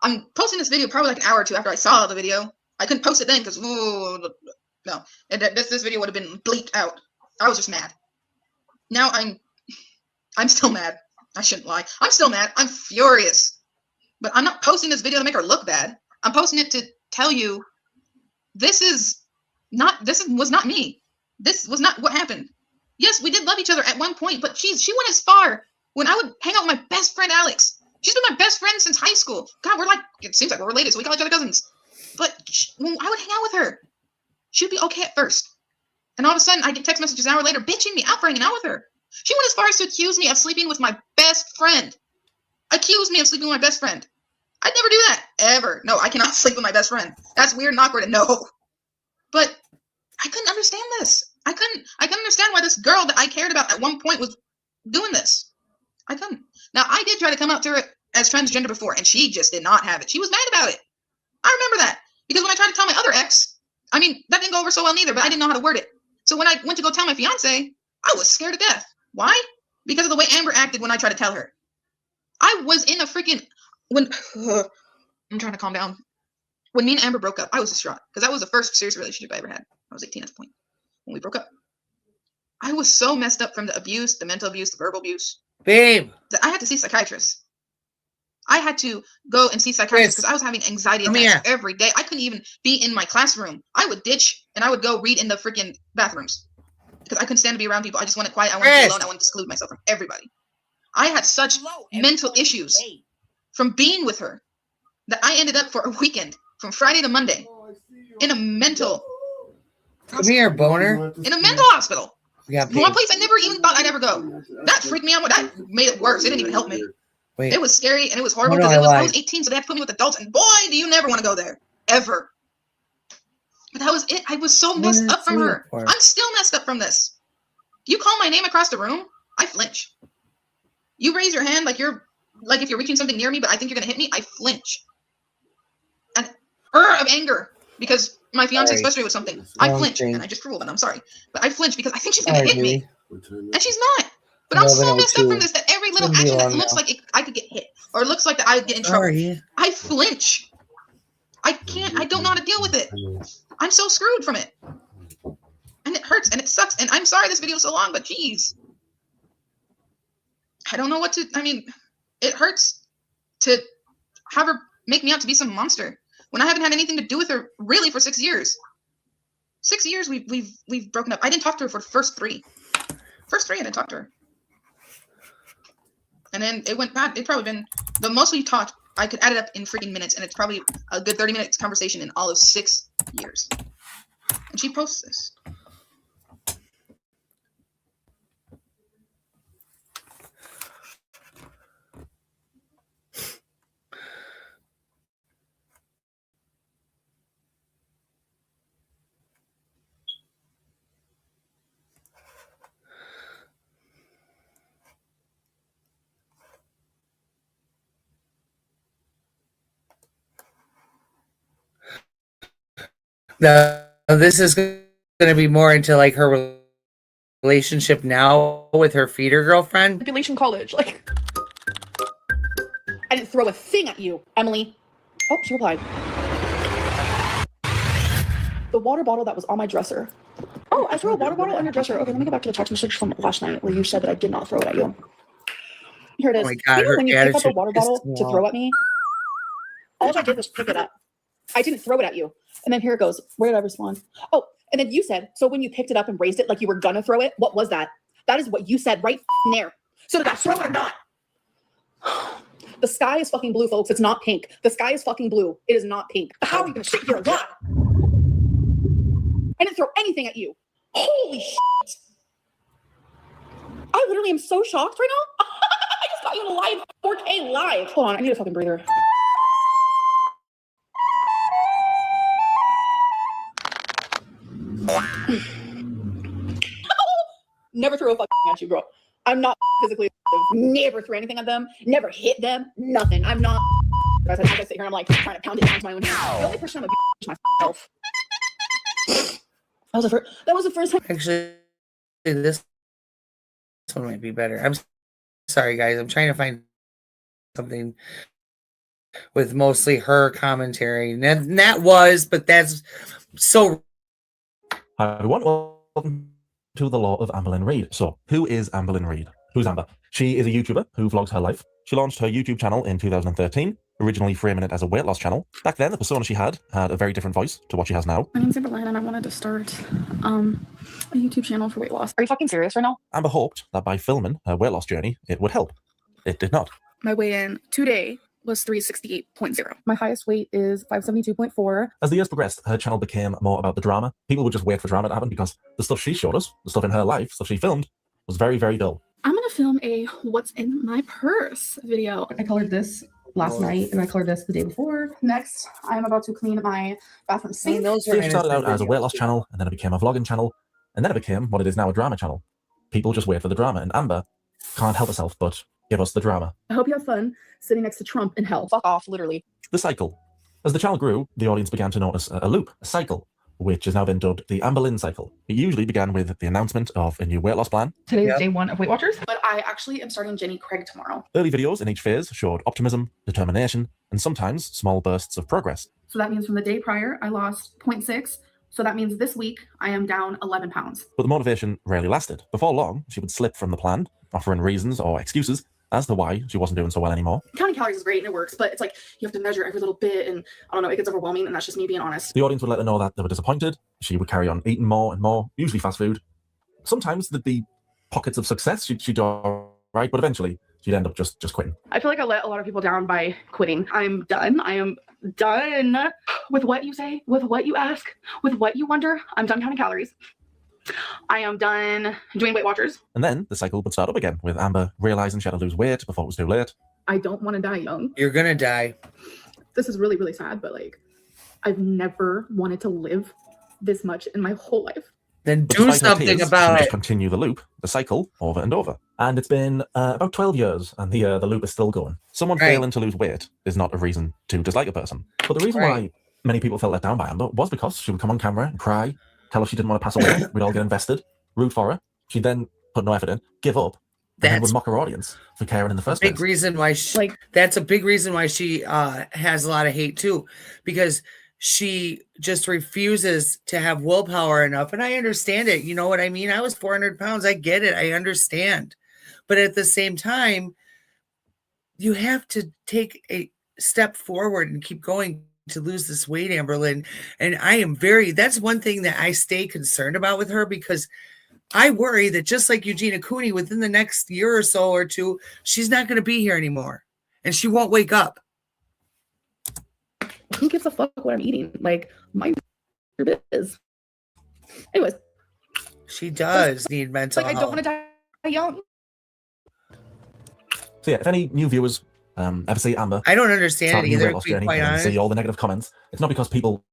I'm posting this video probably like an hour or two after I saw the video. I couldn't post it then because, no. This video would have been bleeped out. I was just mad. Now I'm still mad. I shouldn't lie. I'm still mad. I'm furious. But I'm not posting this video to make her look bad. I'm posting it to tell you this was not me. This was not what happened. Yes, we did love each other at one point, but she went as far when I would hang out with my best friend, Alex. She's been my best friend since high school. God, it seems like we're related, so we call each other cousins. But when I would hang out with her, she would be okay at first. And all of a sudden, I get text messages an hour later bitching me out for hanging out with her. She went as far as to accuse me of sleeping with my best friend. Accuse me of sleeping with my best friend. I'd never do that, ever. No, I cannot sleep with my best friend. That's weird and awkward, and no. But I couldn't understand this. I couldn't understand why this girl that I cared about at one point was doing this. I couldn't. Now, I did try to come out to her as transgender before, and she just did not have it. She was mad about it. I remember that. Because when I tried to tell my other ex, I mean, that didn't go over so well neither, but I didn't know how to word it. So when I went to go tell my fiance, I was scared to death. Why? Because of the way Amber acted when I tried to tell her. I was in a freaking... I'm trying to calm down. When me and Amber broke up, I was distraught. Because that was the first serious relationship I ever had. I was 18 at the point when we broke up. I was so messed up from the abuse, the mental abuse, the verbal abuse. Babe. That I had to see psychiatrists. I had to go and see psychiatrists because I was having anxiety Come attacks here. every day. I couldn't even be in my classroom. I would ditch and I would go read in the freaking bathrooms because I couldn't stand to be around people. I just wanted quiet. I wanted to be alone. I wanted to exclude myself from everybody. I had such mental issues from being with her that I ended up for a weekend from Friday to Monday in a mental Come here, boner. in a mental hospital. Yeah, One place I never even thought I'd ever go. That freaked me out. That made it worse. It didn't even help me. Wait. It was scary and it was horrible No, no, because I I was 18, so they had to put me with adults. And boy, do you never want to go there. Ever. But that was it. I was so messed up from her. I'm still messed up from this. You call my name across the room, I flinch. You raise your hand like if you're reaching something near me, but I think you're gonna hit me, I flinch. And of anger because my fiance is frustrated with something. I flinch and I just drooled and I'm sorry. But I flinch because I think she's gonna hit me. And she's not. But I'm so messed up from this that every little action that looks like I could get hit or looks like that I would get in trouble. I flinch. I don't know how to deal with it. I'm so screwed from it. And it hurts and it sucks. And I'm sorry this video is so long, but geez. I don't know what to, it hurts to have her make me out to be some monster when I haven't had anything to do with her really for 6 years. 6 years we've broken up. I didn't talk to her for the first three. First three I didn't talk to her. And then it went bad. It's probably been the most we talked. I could add it up in freaking minutes, and it's probably a good 30 minutes conversation in all of 6 years. And she posts this. Now, this is going to be more into like her relationship now with her feeder girlfriend. Manipulation college. Like, I didn't throw a thing at you, Emily. Oh, she replied. The water bottle that was on my dresser. Oh, I threw a water bottle on your dresser. Okay, let me go back to the text message from last night where you said that I did not throw it at you. Here it is. Oh my God, you know when you pick up a water bottle is to throw at me? All I did was pick it up. I didn't throw it at you. And then here it goes. Where did I respond? Oh, and then you said, so when you picked it up and raised it like you were gonna throw it, what was that? That is what you said right there. So did I throw it or not? The sky is fucking blue, folks. It's not pink. The sky is fucking blue. It is not pink. How are you gonna sit here and lie? I didn't throw anything at you. Holy shit. I literally am so shocked right now. I just got you in a live 4K live. Hold on, I need a fucking breather. Never threw a fucking at you, bro. I'm not physically aggressive. Never threw anything at them. Never hit them. Nothing. I'm not. As I sit here, I'm like trying to pound it down to my own hand. The only person I'm a is myself. That was the first time. Actually, this one might be better. I'm sorry, guys. I'm trying to find something with mostly her commentary. And that was, but that's so. Hi everyone, welcome to the Law of Amberlynn Reid. So, who is Amberlynn Reid? Who's Amber? She is a YouTuber who vlogs her life. She launched her YouTube channel in 2013, originally framing it as a weight loss channel. Back then, the persona she had a very different voice to what she has now. My name's Amberlynn and I wanted to start a YouTube channel for weight loss. Are you fucking serious right now? Amber hoped that by filming her weight loss journey, it would help. It did not. My weigh-in today was 368.0. My highest weight is 572.4. As the years progressed, her channel became more about the drama. People would just wait for drama to happen because the stuff she showed us, the stuff in her life, stuff she filmed, was very, very dull. I'm gonna film a what's in my purse video. I colored this last night and I colored this the day before. Next, I am about to clean my bathroom sink. She started out as a weight loss channel, and then it became a vlogging channel, and then it became what it is now, a drama channel. People just wait for the drama, and Amber can't help herself but give us the drama. I hope you have fun sitting next to Trump in hell. Fuck off, literally. The cycle. As the channel grew, the audience began to notice a loop, a cycle, which has now been dubbed the Amberlynn cycle. It usually began with the announcement of a new weight loss plan. Today is day 1 of Weight Watchers. But I actually am starting Jenny Craig tomorrow. Early videos in each phase showed optimism, determination, and sometimes small bursts of progress. So that means from the day prior, I lost 0.6. So that means this week, I am down 11 pounds. But the motivation rarely lasted. Before long, she would slip from the plan, offering reasons or excuses, as to why she wasn't doing so well anymore. Counting calories is great and it works, but it's like you have to measure every little bit, and I don't know, it gets overwhelming, and that's just me being honest. The audience would let her know that they were disappointed. She would carry on eating more and more, usually fast food. Sometimes there'd be pockets of success. She'd do all right, but eventually she'd end up just quitting. I feel like I let a lot of people down by quitting. I'm done. I am done with what you say, with what you ask, with what you wonder. I'm done counting calories. I am done doing Weight Watchers. And then the cycle would start up again, with Amber realizing she had to lose weight before it was too late. I don't want to die young. You're gonna die. This is really, really sad, but like, I've never wanted to live this much in my whole life. Then But do despite her something tears, she about would it. just continue the loop, the cycle, over and over. And it's been about 12 years, and the loop is still going. Someone Right. failing to lose weight is not a reason to dislike a person. But the reason Right. why many people felt let down by Amber was because she would come on camera and cry, tell us she didn't want to pass away. We'd all get invested, root for her. She'd then put no effort in, give up, and then That's would mock her audience for caring in the first big place. reason why she, Like, that's a big reason why she has a lot of hate too, because she just refuses to have willpower enough. And I understand it. You know what I mean? I was 400 pounds. I get it. I understand. But at the same time, you have to take a step forward and keep going to lose this weight, Amberlynn. And I am that's one thing that I stay concerned about with her, because I worry that just like Eugenia Cooney, within the next year or so or two, she's not going to be here anymore and she won't wake up. who gives a fuck what I'm eating? Like, my biz. Anyways, She does need mental like, I don't health. want to die young. So yeah, if any new viewers ever see Amber I don't understand start it a new either, weight to loss be journey quite and honest. see all the negative comments, it's not because people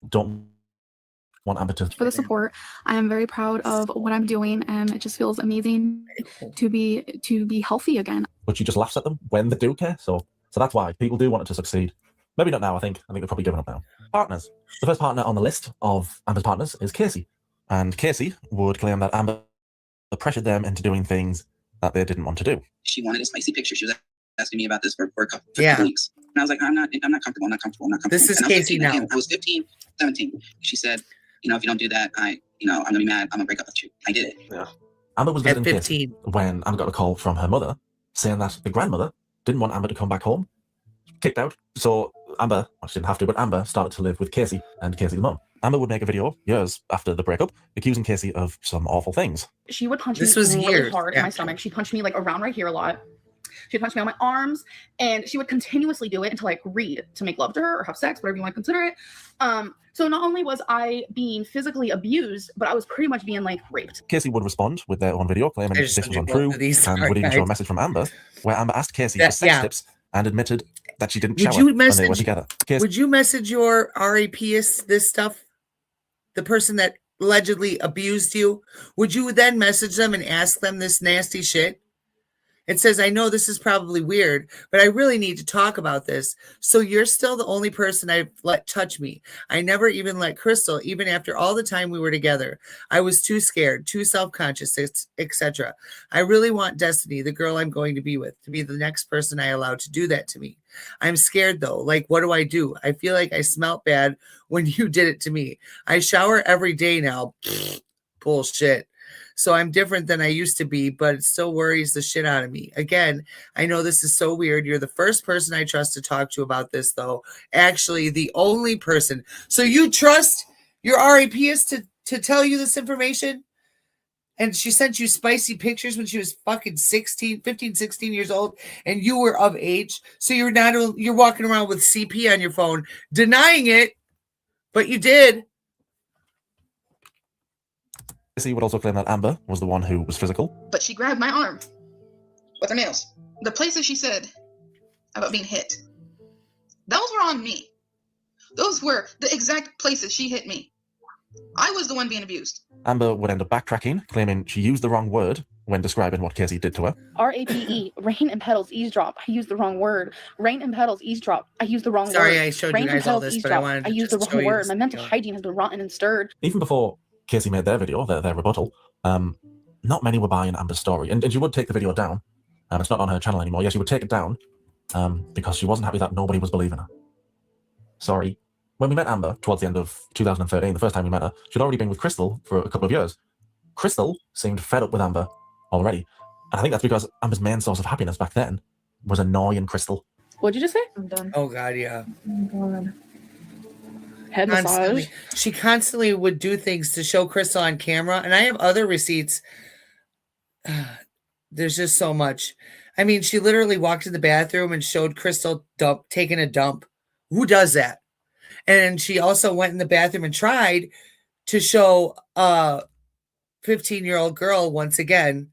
don't want Amber to. For the support. I am very proud of what I'm doing, and it just feels amazing to be healthy again. But she just laughs at them when they do care. So that's why people do want it to succeed. Maybe not now, I think they're probably giving up now. Partners. The first partner on the list of Amber's partners is Casey. And Casey would claim that Amber pressured them into doing things that they didn't want to do. She wanted a spicy picture. She was asking me about this for a couple weeks. And I was like, I'm not comfortable. I'm not comfortable. This is And I was Casey 15 now. again. I was 15, 17. She said, if you don't do that, I'm gonna be mad. I'm gonna break up with you. I did it. Yeah. Amber was At visiting Casey 15. when Amber got a call from her mother saying that the grandmother didn't want Amber to come back home. Kicked out. So Amber, well, she didn't have to, but Amber started to live with Casey and Casey's mum. Amber would make a video years after the breakup accusing Casey of some awful things. She would punch This me was really years hard in my after. stomach. She punched me like around right here a lot. She'd punch me on my arms, and she would continuously do it until I agreed to make love to her or have sex, whatever you want to consider it. So not only was I being physically abused, but I was pretty much being like raped. Casey would respond with their own video claiming I just this was sent you untrue both of these. and would even show a Alright. message from Amber where Amber asked Casey Yeah, for sex yeah. tips and admitted that she didn't Would shower you when they were message- together. Casey, Would you message your RAPist this stuff? The person that allegedly abused you? Would you then message them and ask them this nasty shit? It says, I know this is probably weird, but I really need to talk about this. So you're still the only person I've let touch me. I never even let Crystal, even after all the time we were together. I was too scared, too self-conscious, etc. I really want Destiny, the girl I'm going to be with, to be the next person I allow to do that to me. I'm scared though. Like, what do? I feel like I smelt bad when you did it to me. I shower every day now. Bullshit. So I'm different than I used to be, but it still worries the shit out of me. Again, I know this is so weird. You're the first person I trust to talk to about this, though. Actually, the only person. So you trust your RAPist to tell you this information? And she sent you spicy pictures when she was fucking 15, 16 years old, and you were of age. So you're walking around with CP on your phone, denying it, but you did. Casey would also claim that Amber was the one who was physical. But she grabbed my arm with her nails. The places she said about being hit, those were on me. Those were the exact places she hit me. I was the one being abused. Amber would end up backtracking, claiming she used the wrong word when describing what Casey did to her. RAPE, rain and petals, eavesdrop. I used the wrong word. Rain and petals, eavesdrop. I used the wrong Sorry, word. I showed Rain you and guys all petals, this, but I eavesdrop. wanted to I used the just show wrong you word. this My mental video. hygiene has been rotten and stirred. Even before Casey made their video, their rebuttal, not many were buying Amber's story. And she would take the video down. It's not on her channel anymore. Yes, she would take it down because she wasn't happy that nobody was believing her. Sorry. When we met Amber towards the end of 2013, the first time we met her, she'd already been with Crystal for a couple of years. Crystal seemed fed up with Amber already. And I think that's because Amber's main source of happiness back then was annoying Crystal. What'd you just say? I'm done. Oh God, yeah. Oh God. Head Constantly. massage. She constantly would do things to show Crystal on camera, and I have other receipts. There's just so much. I mean, she literally walked to the bathroom and showed Crystal taking a dump. Who does that? And she also went in the bathroom and tried to show a 15-year-old girl once again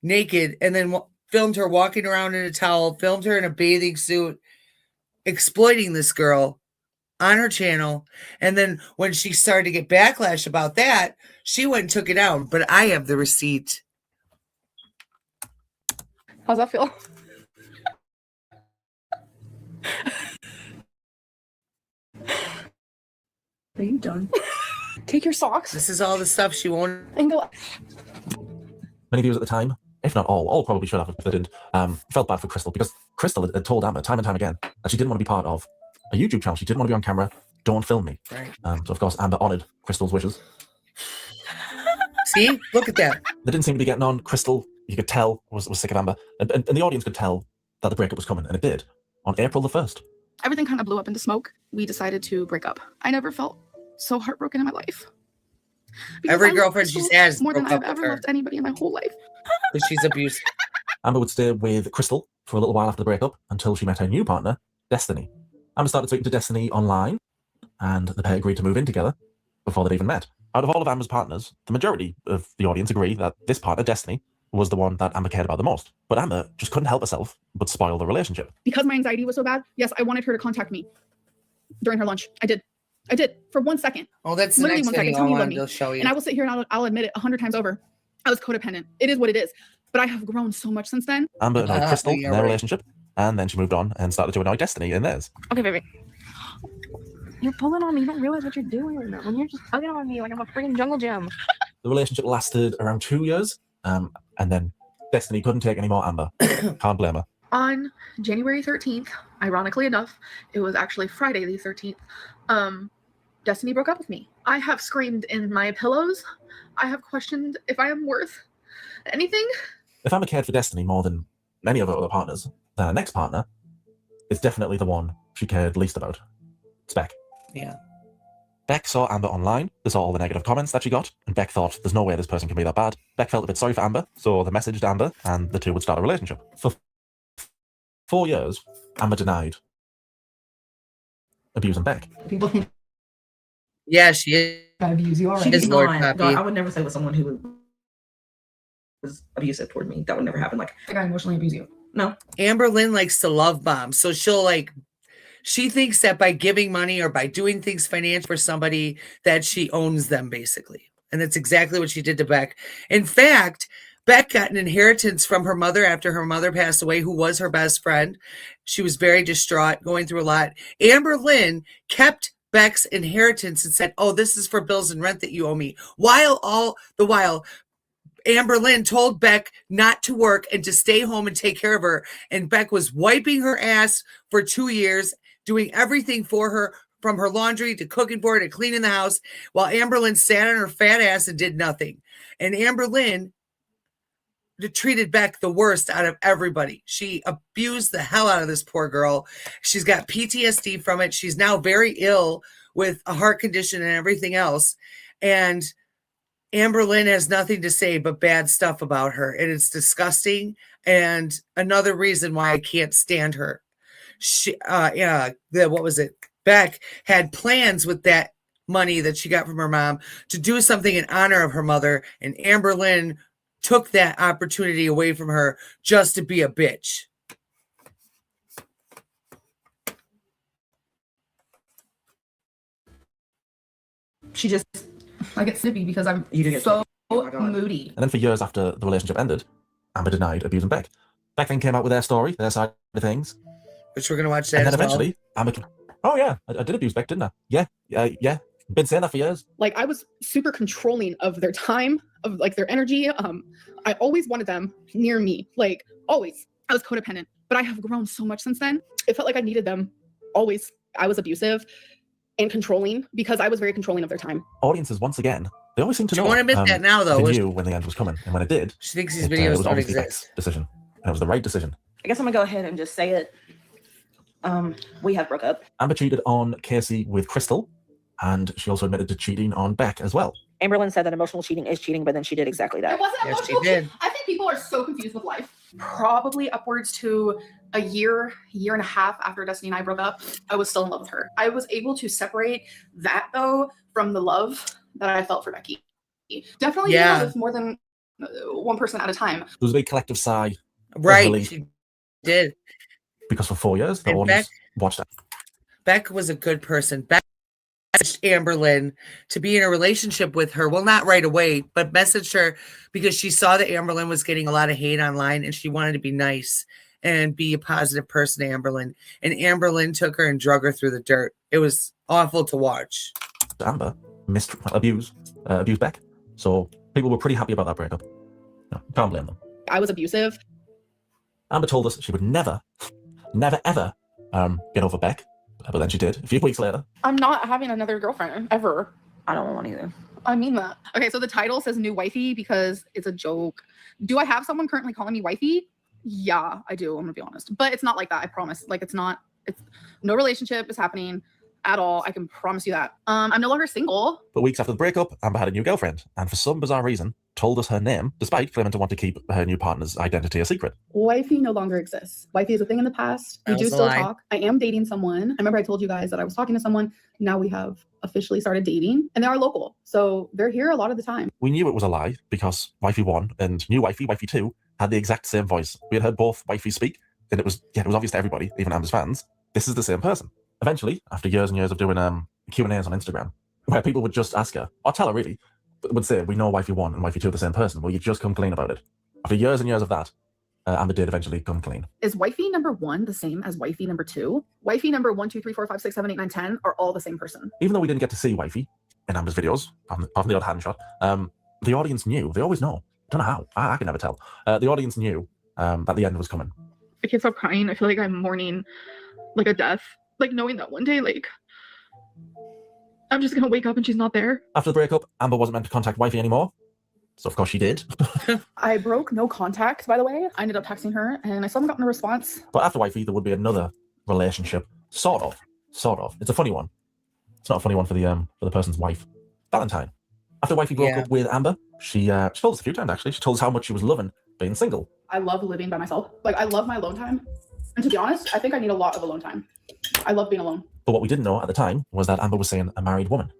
naked, and then filmed her walking around in a towel, filmed her in a bathing suit, exploiting this girl on her channel. And then when she started to get backlash about that, she went and took it down. But I have the receipt. How's that feel? Are you done? Take your socks This is all the stuff she won't. and go. Many viewers at the time, if not all probably should have if they didn't, felt bad for Crystal because Crystal had told Amber time and time again that she didn't want to be part of a YouTube channel. She didn't want to be on camera. Don't film me. Right. So, of course, Amber honoured Crystal's wishes. See? Look at that. They didn't seem to be getting on. Crystal, you could tell, was sick of Amber. And the audience could tell that the breakup was coming, and it did. On April the 1st. Everything kind of blew up into smoke. We decided to break up. I never felt so heartbroken in my life. Because Every I love girlfriend Crystal she's had has more than broke I've up with ever her. loved anybody in my whole life. But she's abusive. Amber would stay with Crystal for a little while after the breakup until she met her new partner, Destiny. Amber started speaking to Destiny online, and the pair agreed to move in together before they'd even met. Out of all of Amber's partners, the majority of the audience agree that this partner, Destiny, was the one that Amber cared about the most. But Amber just couldn't help herself but spoil the relationship. Because my anxiety was so bad, yes, I wanted her to contact me during her lunch. I did for 1 second. Oh, that's the Literally next 1 second. video Tell I me you love wanted me. to show you. And I will sit here and I'll admit it 100 times over. I was codependent. It is what it is. But I have grown so much since then. Amber annoyed Crystal yeah, in their right. relationship, and then she moved on and started to annoy Destiny in theirs. Okay, baby. You're pulling on me. You don't realize what you're doing when you're just tugging on me like I'm a freaking jungle gym. The relationship lasted around 2 years, and then Destiny couldn't take any more Amber. Can't blame her. On January 13th, ironically enough, it was actually Friday the 13th, Destiny broke up with me. I have screamed in my pillows. I have questioned if I am worth anything. If Amber cared for Destiny more than any of her other partners, then her next partner is definitely the one she cared least about. It's Beck. Yeah. Beck saw Amber online. They saw all the negative comments that she got, and Beck thought, there's no way this person can be that bad. Beck felt a bit sorry for Amber, so they messaged Amber, and the two would start a relationship. For 4 years, Amber denied abusing Beck. People think Yeah, she is. I abuse you already. She is Lord God, Poppy. I would never say with someone who was abusive toward me. That would never happen. Like, I emotionally abuse you. No. Amberlynn likes to love bomb. So she'll she thinks that by giving money or by doing things financial for somebody that she owns them basically. And that's exactly what she did to Beck. In fact, Beck got an inheritance from her mother after her mother passed away, who was her best friend. She was very distraught, going through a lot. Amberlynn kept Beck's inheritance and said, oh, this is for bills and rent that you owe me. While Amberlynn told Beck not to work and to stay home and take care of her. And Beck was wiping her ass for 2 years, doing everything for her, from her laundry to cooking for her to cleaning the house, while Amberlynn sat on her fat ass and did nothing. And Amberlynn treated Beck the worst out of everybody. She abused the hell out of this poor girl. She's got PTSD from it. She's now very ill with a heart condition and everything else. And Amberlynn has nothing to say but bad stuff about her. And it's disgusting. And another reason why I can't stand her. Beck had plans with that money that she got from her mom to do something in honor of her mother. And Amberlynn took that opportunity away from her just to be a bitch. She just, I get snippy because I'm so moody. And then for years after the relationship ended, Amber denied abusing Beck. Beck then came out with their story, their side of things. Which we're going to watch that and then as well. eventually, Amber came, oh yeah, I did abuse Beck, didn't I? Yeah. Been saying that for years. Like, I was super controlling of their time, of like their energy. I always wanted them near me, like always. I was codependent, but I have grown so much since then. It felt like I needed them always. I was abusive and controlling because I was very controlling of their time. Audiences once again They always seem to She know. won't admit that now, though. They knew when the end was coming, and when it did, She thinks these it videos was don't obviously exist. Beck's decision. And it was the right decision. I guess I'm gonna go ahead and just say it. We have broke up. Amber cheated on Casey with Crystal, and she also admitted to cheating on Beck as well. Amberlynn said that emotional cheating is cheating, but then she did exactly that. It wasn't Yes, she emotional did. cheating. I think people are so confused with life. Probably upwards to a year and a half after Destiny and I broke up, I was still in love with her. I was able to separate that though from the love that I felt for Becky. Definitely being in love with more than one person at a time. There was a big collective sigh. Right, she did. Because for 4 years, the And audience watched that. Beck was a good person. Beck messaged Amberlynn to be in a relationship with her. Well, not right away, but messaged her because she saw that Amberlynn was getting a lot of hate online and she wanted to be nice and be a positive person to Amberlynn. And Amberlynn took her and drug her through the dirt. It was awful to watch. Amber abused Beck. So people were pretty happy about that breakup. No, can't blame them. I was abusive. Amber told us she would never ever get over Beck, but then she did a few weeks later. I'm not having another girlfriend ever. I don't want one either. I mean that. Okay, so the title says new wifey because it's a joke. Do I have someone currently calling me wifey? Yeah, I do. I'm gonna be honest, but it's not like that. I promise. Like it's no relationship is happening at all. I can promise you that. I'm no longer single. But weeks after the breakup, Amber had a new girlfriend, and for some bizarre reason, told us her name, despite claiming to want to keep her new partner's identity a secret. Wifey no longer exists. Wifey is a thing in the past. We That do was a still lie. talk. I am dating someone. I remember I told you guys that I was talking to someone. Now we have officially started dating, and they are local, so they're here a lot of the time. We knew it was a lie because Wifey 1 and new Wifey 2, had the exact same voice. We had heard both Wifey speak, and it was obvious to everybody, even Amber's fans, this is the same person. Eventually, after years and years of doing Q&As on Instagram, where people would just ask her, or tell her really, but would say, we know Wifey 1 and Wifey 2 are the same person, will you just come clean about it? After years and years of that, Amber did eventually come clean. Is wifey number 1 the same as wifey number 2? Wifey number 1, 2, 3, 4, 5, 6, 7, 8, 9, 10 are all the same person. Even though we didn't get to see Wifey in Amber's videos, apart from the odd hand shot, the audience knew. They always know. I don't know how. I can never tell. The audience knew that the end was coming. I can't stop crying. I feel like I'm mourning like a death. Like knowing that one day, like, I'm just gonna wake up and she's not there. After the breakup, Amber wasn't meant to contact Wifey anymore. So of course she did. I broke no contact, by the way. I ended up texting her and I still haven't gotten a response. But after Wifey, there would be another relationship. Sort of. It's a funny one. It's not a funny one for the person's wife. Valentine. After Wifey broke up with Amber, she told us a few times actually. She told us how much she was loving being single. I love living by myself. Like, I love my alone time. And to be honest, I think I need a lot of alone time. I love being alone. But what we didn't know at the time was that Amber was seeing a married woman.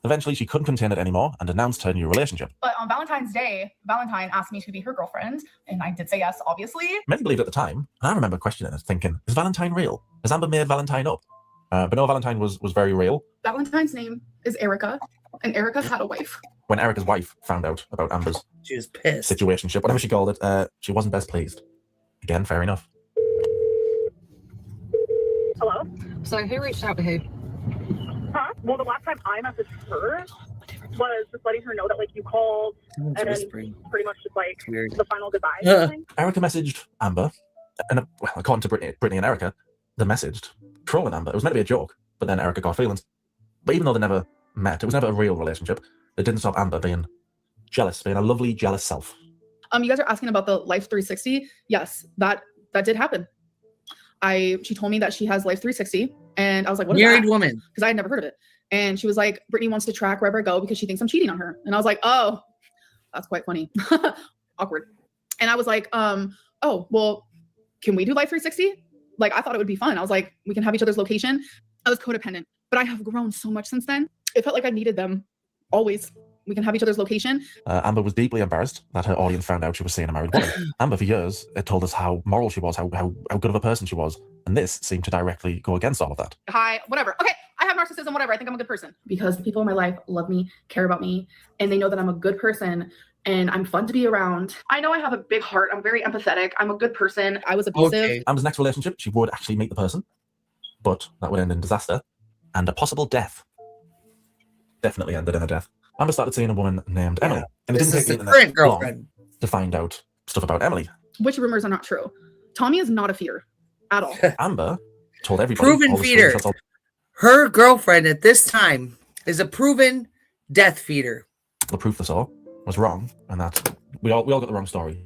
Eventually, she couldn't contain it anymore and announced her new relationship. But on Valentine's Day, Valentine asked me to be her girlfriend, and I did say yes, obviously. Many believed at the time, and I remember questioning it, thinking, is Valentine real? Has Amber made Valentine up? But no, Valentine was very real. Valentine's name is Erica, and Erica had a wife. When Erica's wife found out about Amber's She was pissed. situationship, whatever she called it, she wasn't best pleased. Again, fair enough. Hello? So who reached out to who? Huh? Well, the last time I messaged her was just letting her know that, like, you called Someone's and then whispering. pretty much just, like, Weird. the final goodbye. Kind of thing. Erica messaged Amber, and well, according to Brittany and Erica, they messaged trolling Amber. It was meant to be a joke, but then Erica got feelings. But even though they never met, it was never a real relationship. It didn't stop Amber being jealous, being a lovely, jealous self. You guys are asking about the Life 360. Yes, that did happen. She told me that she has Life 360, and I was like, what is Married that? woman. Because I had never heard of it. And she was like, Brittany wants to track wherever I go because she thinks I'm cheating on her. And I was like, oh, that's quite funny. Awkward. And I was like, oh, well, can we do Life 360? Like, I thought it would be fun. I was like, we can have each other's location. I was codependent, but I have grown so much since then. It felt like I needed them always. We can have each other's location. Amber was deeply embarrassed that her audience found out she was seeing a married woman. Amber, for years, had told us how moral she was, how good of a person she was, and this seemed to directly go against all of that. Hi, whatever. Okay, I have narcissism, whatever. I think I'm a good person. Because the people in my life love me, care about me, and they know that I'm a good person and I'm fun to be around. I know I have a big heart. I'm very empathetic. I'm a good person. I was abusive. Amber's next relationship, she would actually meet the person, but that would end in disaster and a possible death. Definitely ended in a death. Amber started seeing a woman named Emily, and it didn't take the internet long to find out stuff about Emily. Which rumors are not true. Tommy is not a fear at all. Amber told everybody. Proven all the feeder. screenshots, all- Her girlfriend at this time is a proven death feeder. the proof they saw was wrong, and that we all got the wrong story.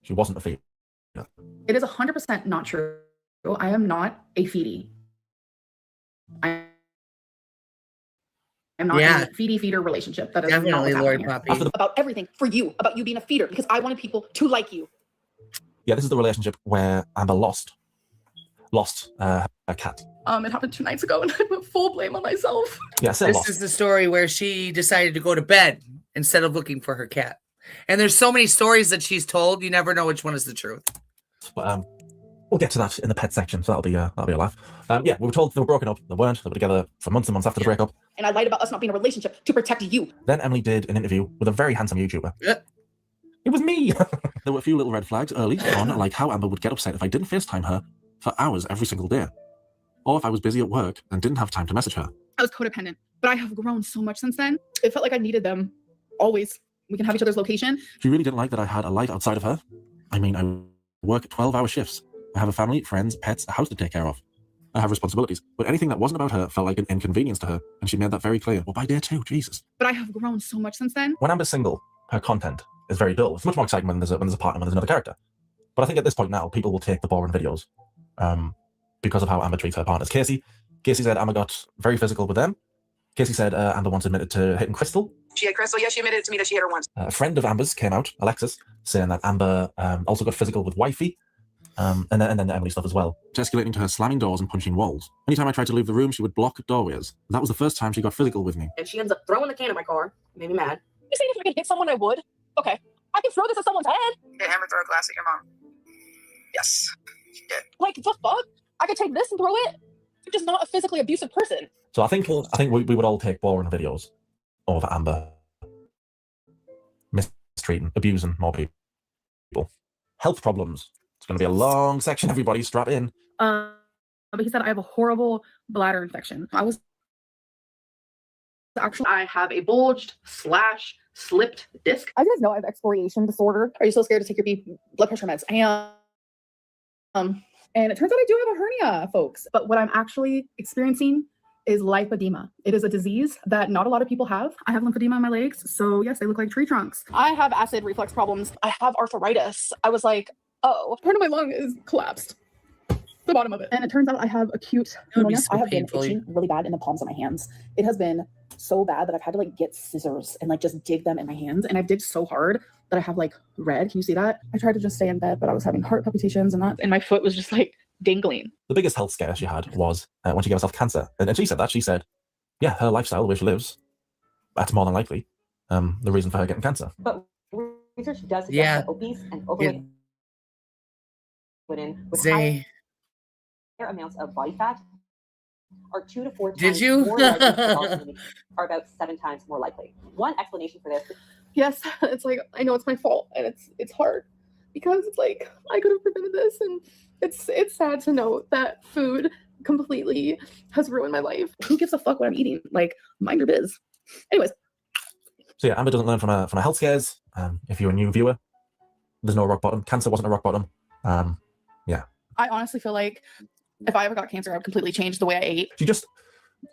She wasn't a feeder. It is 100% not true. I am not a feedie. I am not Yeah. in a feeder relationship. That is not Definitely, what's Lord happening here. Poppy. About everything for you, about you being a feeder, because I wanted people to like you. Yeah, this is the relationship where Amber lost her cat. It happened 2 nights ago, and I put full blame on myself. Yeah, I say This lost. is the story where she decided to go to bed instead of looking for her cat. And there's so many stories that she's told, you never know which one is the truth. But we'll get to that in the pet section, so that'll be a laugh. Yeah, we were told they were broken up. They weren't. They were together for months and months after the breakup. And I lied about us not being in a relationship to protect you. Then Emily did an interview with a very handsome YouTuber. Yeah. It was me. There were a few little red flags early on, like how Amber would get upset if I didn't FaceTime her for hours every single day, or if I was busy at work and didn't have time to message her. I was codependent, but I have grown so much since then. It felt like I needed them always. We can have each other's location. She really didn't like that I had a life outside of her. I mean, I work 12-hour shifts. I have a family, friends, pets, a house to take care of. I have responsibilities. But anything that wasn't about her felt like an inconvenience to her, and she made that very clear. Well, by day 2, Jesus. But I have grown so much since then. When Amber's single, her content is very dull. It's much more exciting when there's a partner, when there's another character. But I think at this point now, people will take the boring videos because of how Amber treats her partners. Casey said Amber got very physical with them. Casey said Amber once admitted to hitting Crystal. She had Crystal. Yeah, she admitted to me that she hit her once. A friend of Amber's came out, Alexis, saying that Amber also got physical with Wifey, and then Emily stuff as well. Escalating to her slamming doors and punching walls. Anytime I tried to leave the room, she would block doorways. That was the first time she got physical with me. And she ends up throwing the can in my car. Made me mad. You're saying if I could hit someone, I would? Okay. I can throw this at someone's head. Did Amber throw a glass at your mom? Yes, she did. Like, the fuck? I could take this and throw it. I'm just not a physically abusive person. So I think we would all take boring videos over Amber mistreating, abusing more people. Health problems. It's going to be a long section. Everybody strap in. But he said I have a horrible bladder infection. I have a bulged / slipped disc. As you guys know, I have excoriation disorder. Are you so scared to take your blood pressure meds? I am. And it turns out I do have a hernia, folks. But what I'm actually experiencing is lymphedema. It is a disease that not a lot of people have. I have lymphedema in my legs, so yes, they look like tree trunks. I have acid reflux problems. I have arthritis. I was like, oh, part of my lung is collapsed. The bottom of it. And it turns out I have acute pneumonia. so I have been painful. itching really bad in the palms of my hands. It has been so bad that I've had to like get scissors and like just dig them in my hands. And I've digged so hard that I have like red. Can you see that? I tried to just stay in bed, but I was having heart palpitations and my foot was just like dangling. The biggest health scare she had was when she gave herself cancer. And she said that. She said, yeah, her lifestyle, the way she lives, that's more than likely the reason for her getting cancer. But research does suggest Yeah. that obese and overweight women with Zay. higher amounts of body fat are 2 to 4 Did times you? more likely to develop immunity, are about 7 times more likely. One explanation for this. Yes, it's like I know it's my fault and it's hard because it's like I could have prevented this and it's sad to know that food completely has ruined my life. Who gives a fuck what I'm eating? Like, mind your biz. Anyways. So yeah, Amber doesn't learn from her health scares. If you're a new viewer, there's no rock bottom. Cancer wasn't a rock bottom. Yeah. I honestly feel like if I ever got cancer, I'd completely change the way I ate.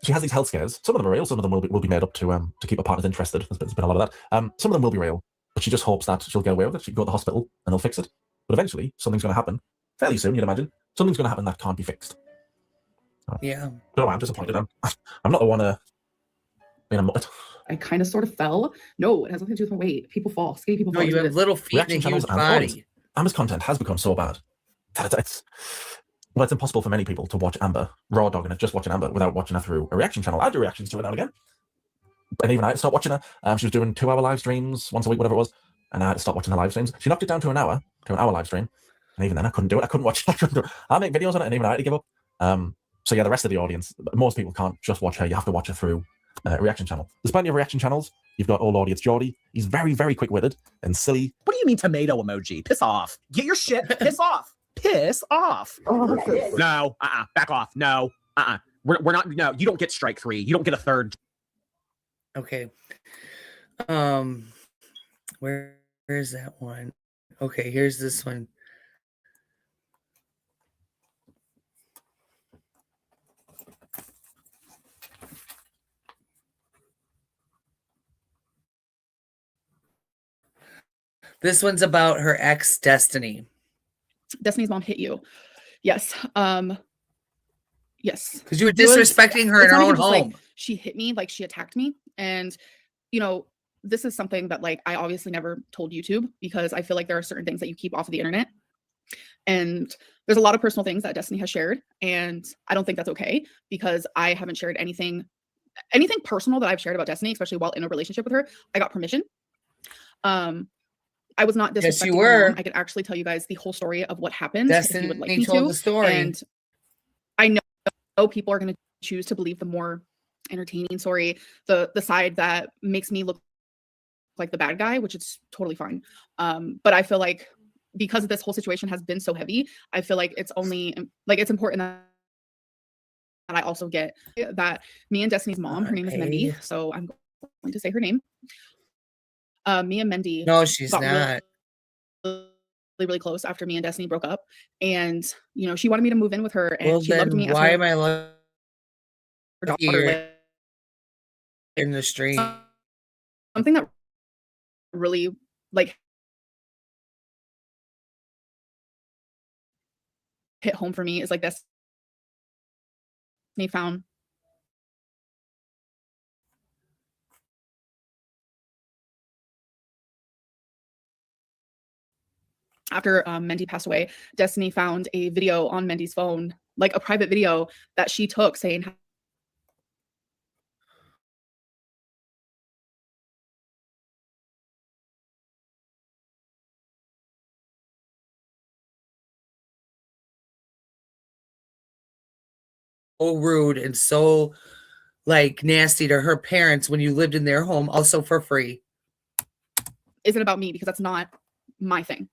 She has these health scares. Some of them are real. Some of them will be made up to keep her partners interested. There's been a lot of that. Some of them will be real, but she just hopes that she'll get away with it. She can go to the hospital and they'll fix it. But eventually, something's going to happen. Fairly soon, you'd imagine. Something's going to happen that can't be fixed. Yeah. No, I'm disappointed. I'm not the one being a muppet. I kind of sort of fell. No, it has nothing to do with my weight. People fall. Skinny people No, fall. you have little feet Reaction and a channels huge and body. audience. Amber's content has become so bad that it's impossible for many people to watch Amber raw dogging it, just watching Amber without watching her through a reaction channel. I do reactions to her now and again. And even I had to stop watching her. She was doing 2-hour live streams once a week, whatever it was. And I had to stop watching her live streams. She knocked it down to an hour live stream. And even then, I couldn't do it. I couldn't watch it. I make videos on it, and even I had to give up. So yeah, the rest of the audience, most people can't just watch her. You have to watch her through a reaction channel. There's plenty of reaction channels. You've got Old Audience Geordie. He's very, very quick-witted and silly. What do you mean tomato emoji? Piss off. Get your shit. Piss off. Piss off. No. Back off. No. We're not. No. You don't get strike 3. You don't get a third. Okay. Where is that one? Okay, here's this one. This one's about her ex, Destiny. Destiny's mom hit you. Yes. Yes. Because you were It was- disrespecting her in it's her not own even just, like, home. she hit me, like she attacked me. And, you know, this is something that like I obviously never told YouTube because I feel like there are certain things that you keep off of the internet. And there's a lot of personal things that Destiny has shared. And I don't think that's okay because I haven't shared anything personal that I've shared about Destiny, especially while in a relationship with her. I got permission. I was not disrespecting Yes, you her mom. were. I can actually tell you guys the whole story of what happened if you would like Destiny me told to. the story. And I know people are going to choose to believe the more entertaining story, the side that makes me look like the bad guy, which is totally fine. But I feel like because this whole situation has been so heavy, I feel like it's only like it's important that I also get that me and Destiny's mom, her name is Mendy, so I'm going to say her name. Me and Mendy. No, she's got not. really close after me and Destiny broke up, and you know she wanted me to move in with her, and Well, she loved then me. why as am I her daughter. here in the street? Something that really like hit home for me is like this. They found after Mendy passed away, Destiny found a video on Mendy's phone, like a private video that she took saying So rude and so like nasty to her parents when you lived in their home, also for free. isn't about me because that's not my thing.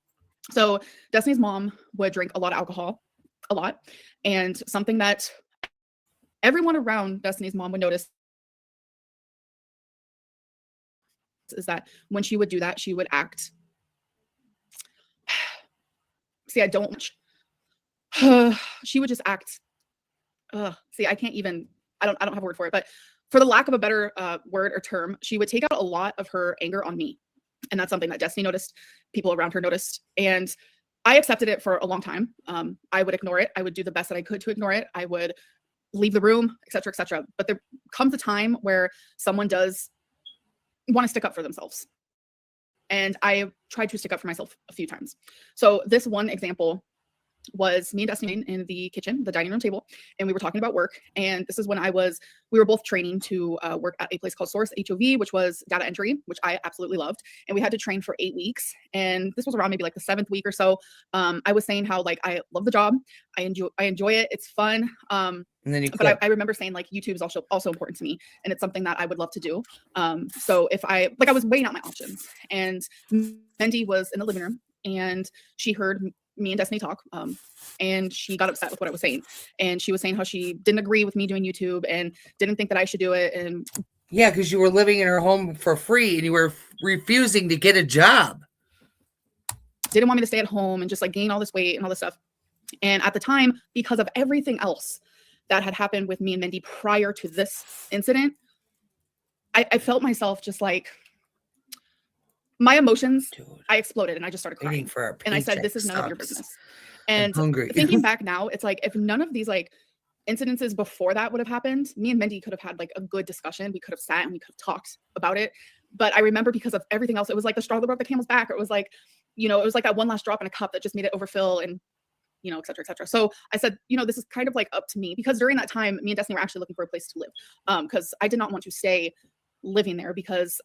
So Destiny's mom would drink a lot of alcohol, a lot. And something that everyone around Destiny's mom would notice is that when she would do that, she would act. See, I don't. She would just act. See, I can't even. I don't have a word for it, but for the lack of a better word or term, she would take out a lot of her anger on me, and that's something that Destiny noticed. People around her noticed, and I accepted it for a long time. I would ignore it. I would do the best that I could to ignore it. I would leave the room, etc., etc. But there comes a time where someone does want to stick up for themselves. And I tried to stick up for myself a few times. So this one example was me and Destiny in the kitchen, the dining room table, and we were talking about work. And this is when we were both training to work at a place called Source HOV, which was data entry, which I absolutely loved. And we had to train for 8 weeks. And this was around maybe like the 7th week or so. I was saying how like I love the job, I enjoy it, it's fun. And then but I remember saying like YouTube is also important to me, and it's something that I would love to do. So if I was weighing out my options, and Mendy was in the living room, and she heard me and Destiny talk, and she got upset with what I was saying, and she was saying how she didn't agree with me doing YouTube and didn't think that I should do it. And yeah, because you were living in her home for free and you were refusing to get a job. Didn't want me to stay at home and just like gain all this weight and all this stuff. And at the time, because of everything else that had happened with me and Mendy prior to this incident, I felt myself just like my emotions. Dude, I exploded and I just started crying. And I said, "This is none of your business." And thinking back now, it's like if none of these like incidences before that would have happened, me and Mendy could have had like a good discussion. We could have sat and we could have talked about it. But I remember because of everything else, it was like the straw that broke the camel's back. Or it was like, you know, it was like that one last drop in a cup that just made it overfill, and you know, et cetera, et cetera. So I said, you know, this is kind of like up to me, because during that time, me and Destiny were actually looking for a place to live, because I did not want to stay living there, because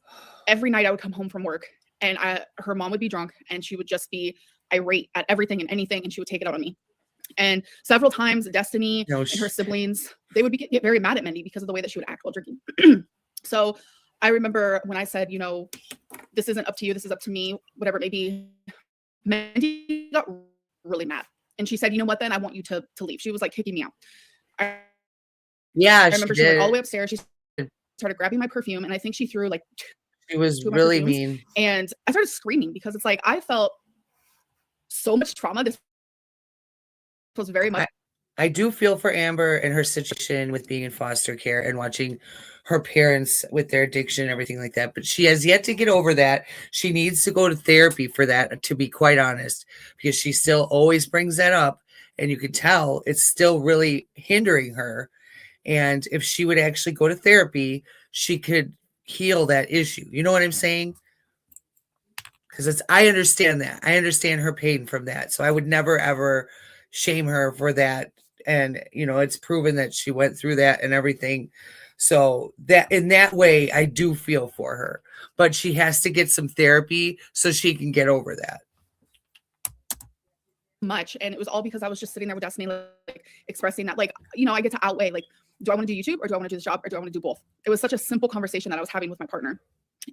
every night I would come home from work and her mom would be drunk and she would just be irate at everything and anything, and she would take it out on me. And several times Destiny and her siblings, they would get very mad at Mendy because of the way that she would act while drinking. So I remember when I said, you know, this isn't up to you, this is up to me, whatever it may be, Mendy got really mad. And she said, you know what, then I want you to leave. She was like kicking me out. I remember she went all the way upstairs. She started grabbing my perfume, and I think she threw like it was really mean. And I started screaming because it's like I felt so much trauma. This was very much I do feel for Amber and her situation with being in foster care and watching her parents with their addiction and everything like that. But she has yet to get over that. She needs to go to therapy for that, to be quite honest, because she still always brings that up. And you can tell it's still really hindering her. And if she would actually go to therapy, she could heal that issue. You know what I'm saying? Because I understand that. I understand her pain from that. So I would never, ever shame her for that. And, you know, it's proven that she went through that and everything. So that in that way, I do feel for her. But she has to get some therapy so she can get over that. Much. And it was all because I was just sitting there with Destiny, like expressing that, like, you know, I get to outweigh, like, do I want to do YouTube or do I want to do the job or do I want to do both? It was such a simple conversation that I was having with my partner.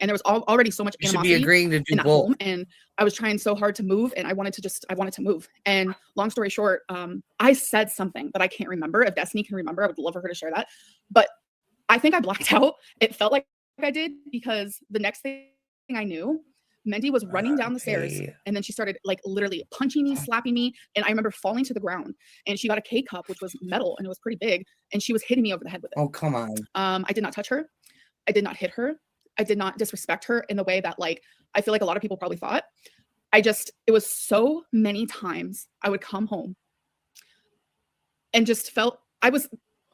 And there was already so much animosity. You should be agreeing to do in that both. home, and I was trying so hard to move, and I wanted to move. And long story short, I said something that I can't remember. If Destiny can remember, I would love for her to share that. But I think I blacked out. It felt like I did, because the next thing I knew, Mendy was running down the stairs, and then she started like literally punching me, slapping me. And I remember falling to the ground, and she got a K cup, which was metal and it was pretty big. And she was hitting me over the head with it. Oh, come on. I did not touch her. I did not hit her. I did not disrespect her in the way that, like, I feel like a lot of people probably thought. It was so many times I would come home and just felt, I was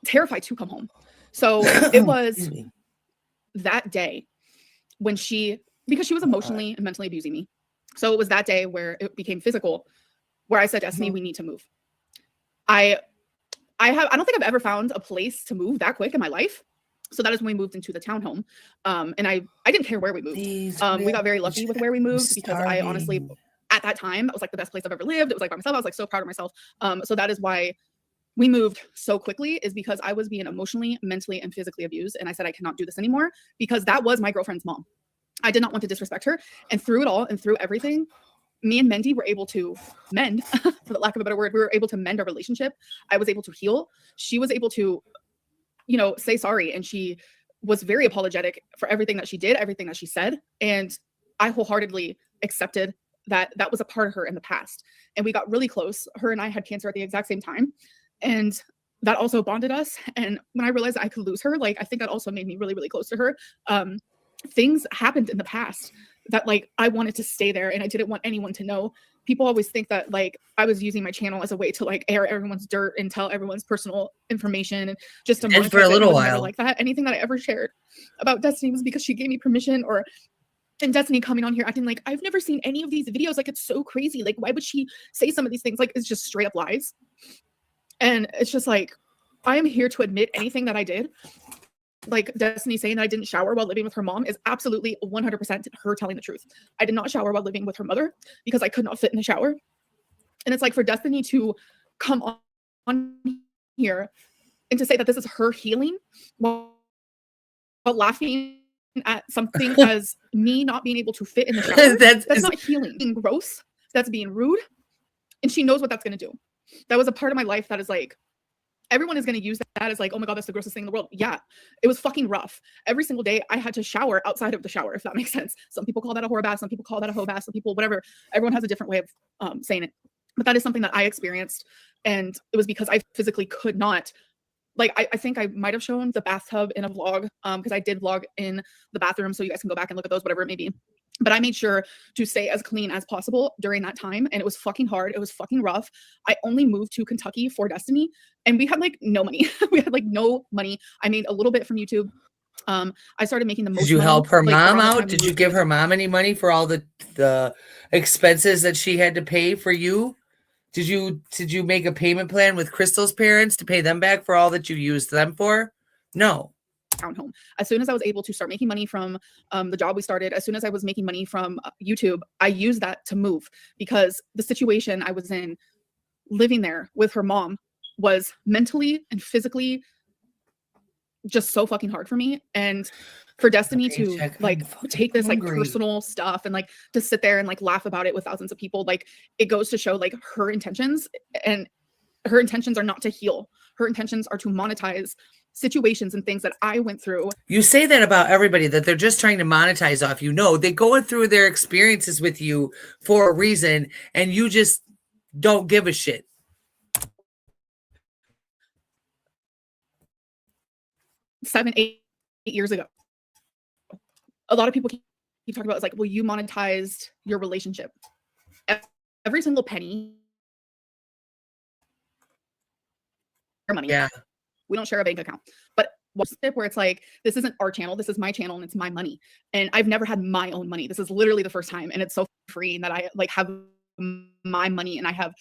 terrified to come home. So it was that day when because she was emotionally and mentally abusing me. So it was that day where it became physical, where I said, Destiny, we need to move. I don't think I've ever found a place to move that quick in my life. So that is when we moved into the townhome. And I didn't care where we moved. We got very lucky with where we moved, because I honestly, at that time, that was like the best place I've ever lived. It was like by myself. I was like so proud of myself. So that is why we moved so quickly, is because I was being emotionally, mentally, and physically abused. And I said, I cannot do this anymore, because that was my girlfriend's mom. I did not want to disrespect her. And through it all and through everything, me and Mendy were able to mend, for the lack of a better word. We were able to mend our relationship. I was able to heal. She was able to, you know, say sorry. And she was very apologetic for everything that she did, everything that she said. And I wholeheartedly accepted that that was a part of her in the past. And we got really close. Her and I had cancer at the exact same time. And that also bonded us. And when I realized I could lose her, like, I think that also made me really, really close to her. Things happened in the past that, like, I wanted to stay there and I didn't want anyone to know. People always think that, like, I was using my channel as a way to, like, air everyone's dirt and tell everyone's personal information and just to monetize for a little it. while Like that. Anything that I ever shared about Destiny was because she gave me permission, and Destiny coming on here acting like, I've never seen any of these videos. Like, it's so crazy. Like, why would she say some of these things? Like, it's just straight up lies. And it's just like, I am here to admit anything that I did. Like, Destiny saying that I didn't shower while living with her mom is absolutely 100% her telling the truth. I did not shower while living with her mother because I could not fit in the shower. And it's like, for Destiny to come on here and to say that this is her healing while laughing at something as me not being able to fit in the shower, that's not healing. Being gross, that's being rude. And she knows what that's going to do. That was a part of my life that is like, everyone is going to use that as like, oh my God, that's the grossest thing in the world. Yeah, it was fucking rough. Every single day I had to shower outside of the shower, if that makes sense. Some people call that a whore bath. Some people call that a hoe bath. Some people, whatever. Everyone has a different way of saying it. But that is something that I experienced. And it was because I physically could not. Like, I think I might have shown the bathtub in a vlog, because I did vlog in the bathroom. So you guys can go back and look at those, whatever it may be. But I made sure to stay as clean as possible during that time. And it was fucking hard. It was fucking rough. I only moved to Kentucky for Destiny. And we had like no money. We had like no money. I made a little bit from YouTube. I started making the most. Did you money, help her like, mom around the out? time we Did you moved give to her mom any money for all the expenses that she had to pay for you? Did you make a payment plan with Crystal's parents to pay them back for all that you used them for? No. Home. As soon as I was able to start making money from the job we started, as soon as I was making money from YouTube, I used that to move, because the situation I was in, living there with her mom, was mentally and physically just so fucking hard for me. And for Destiny to like take this like personal stuff and like to sit there and like laugh about it with thousands of people, like, it goes to show like her intentions, and her intentions are not to heal. Her intentions are to monetize situations and things that I went through. You say that about everybody, that they're just trying to monetize off you. No, they're going through their experiences with you for a reason, and you just don't give a shit. 7, 8 years ago. A lot of people keep talking about it's like, well, you monetized your relationship. Every single penny. Money. Yeah. We don't share a bank account. But what's it where it's like, this isn't our channel, this is my channel and it's my money. And I've never had my own money. This is literally the first time. And it's so freeing that I like have my money and I have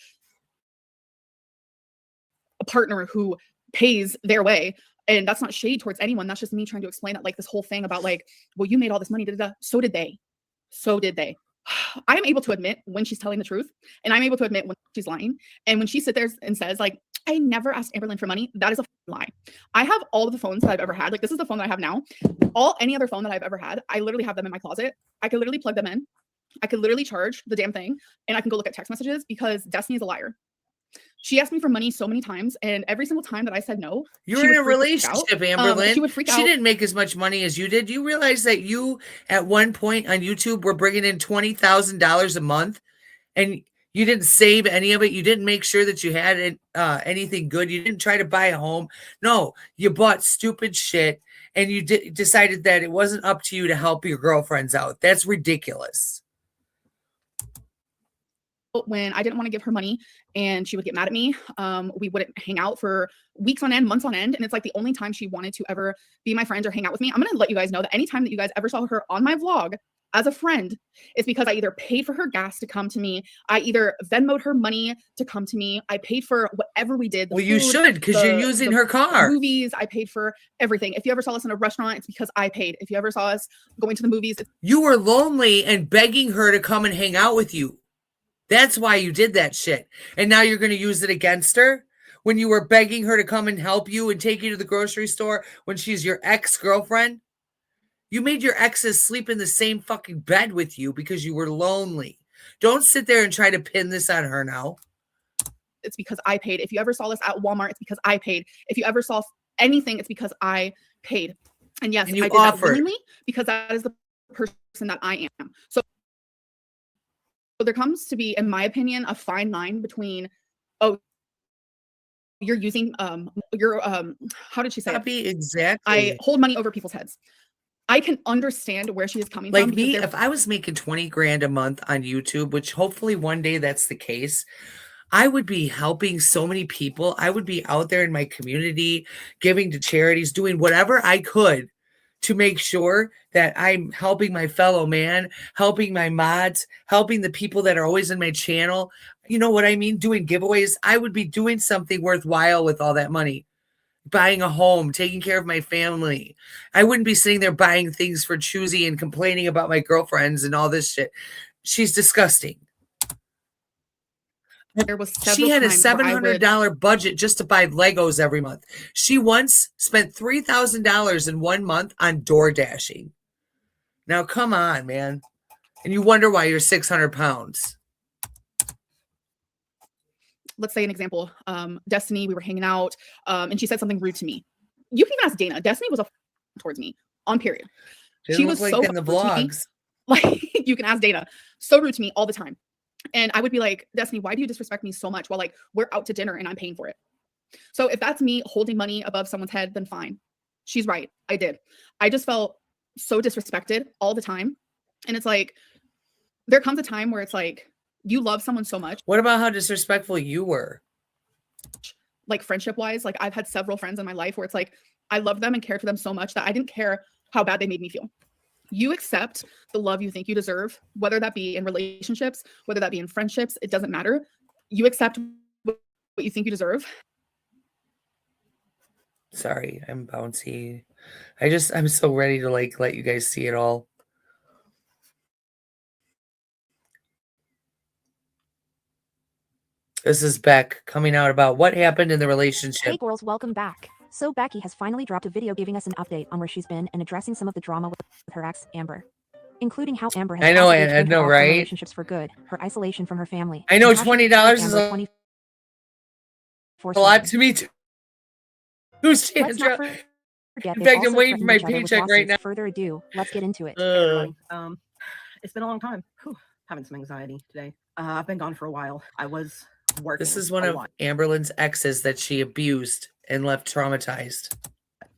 a partner who pays their way. And that's not shade towards anyone. That's just me trying to explain that, like, this whole thing about like, well, you made all this money. So did they. So did they. I am able to admit when she's telling the truth, and I'm able to admit when she's lying. And when she sits there and says, like, I never asked Amberlynn for money, that is a lie. I have all of the phones that I've ever had. Like, this is the phone that I have now. Any other phone that I've ever had, I literally have them in my closet. I could literally plug them in. I could literally charge the damn thing, and I can go look at text messages because Destiny is a liar. She asked me for money so many times, and every single time that I said no, you're in a relationship, Amberlynn. She would freak out. She didn't make as much money as you did. You realize that you, at one point on YouTube, were bringing in $20,000 a month, and you didn't save any of it. You didn't make sure that you had anything good. You didn't try to buy a home. No, you bought stupid shit, and you decided that it wasn't up to you to help your girlfriends out. That's ridiculous. When I didn't want to give her money and she would get mad at me, we wouldn't hang out for weeks on end, months on end. And it's like the only time she wanted to ever be my friend or hang out with me. I'm going to let you guys know that anytime that you guys ever saw her on my vlog as a friend, it's because I either paid for her gas to come to me. I either Venmoed her money to come to me. I paid for whatever we did. Well, you should, because you're using her car. Movies, I paid for everything. If you ever saw us in a restaurant, it's because I paid. If you ever saw us going to the movies. You were lonely and begging her to come and hang out with you. That's why you did that shit. And now you're going to use it against her when you were begging her to come and help you and take you to the grocery store when she's your ex-girlfriend. You made your exes sleep in the same fucking bed with you because you were lonely. Don't sit there and try to pin this on her now. It's because I paid. If you ever saw us at Walmart, it's because I paid. If you ever saw anything, it's because I paid. And yes, and you I did offered. that willingly because that is the person that I am. So there comes to be, in my opinion, a fine line between, oh, you're using how did she say it? Exactly. I hold money over people's heads. I can understand where she is coming from. Like me, if I was making 20 grand a month on YouTube, which hopefully one day that's the case, I would be helping so many people. I would be out there in my community, giving to charities, doing whatever I could to make sure that I'm helping my fellow man, helping my mods, helping the people that are always in my channel. You know what I mean? Doing giveaways. I would be doing something worthwhile with all that money. Buying a home, taking care of my family. I wouldn't be sitting there buying things for Choosy and complaining about my girlfriends and all this shit. She's disgusting. There was she had a $700 budget just to buy Legos every month. She once spent $3,000 in 1 month on door dashing. Now, come on, man. And you wonder why you're 600 pounds. Let's say an example. Destiny, we were hanging out, and she said something rude to me. You can even ask Dana. Destiny was towards me on period. She was like so in the vlogs. Like, you can ask Dana. So rude to me all the time. And I would be like, Destiny, why do you disrespect me so much? Well, like, we're out to dinner and I'm paying for it. So if that's me holding money above someone's head, then fine. She's right. I did. I just felt so disrespected all the time. And it's like, there comes a time where it's like, you love someone so much. What about how disrespectful you were? Like, friendship wise, like, I've had several friends in my life where it's like, I loved them and cared for them so much that I didn't care how bad they made me feel. You accept the love you think you deserve, whether that be in relationships, whether that be in friendships, it doesn't matter. You accept what you think you deserve. Sorry, I'm bouncy. I'm so ready to like let you guys see it all. This is Beck coming out about what happened in the relationship. Hey girls, welcome back. So Becky has finally dropped a video giving us an update on where she's been and addressing some of the drama with her ex, Amber. Including how Amber has I know, right? relationships for good, her isolation from her family. I know $20 is a lot to me too. Who's Chandra? In fact, I'm waiting for my paycheck right now. Further ado, let's get into it. It's been a long time. Having some anxiety today. I've been gone for a while. I was working. This is one of Amberlynn's exes that she abused and left traumatized.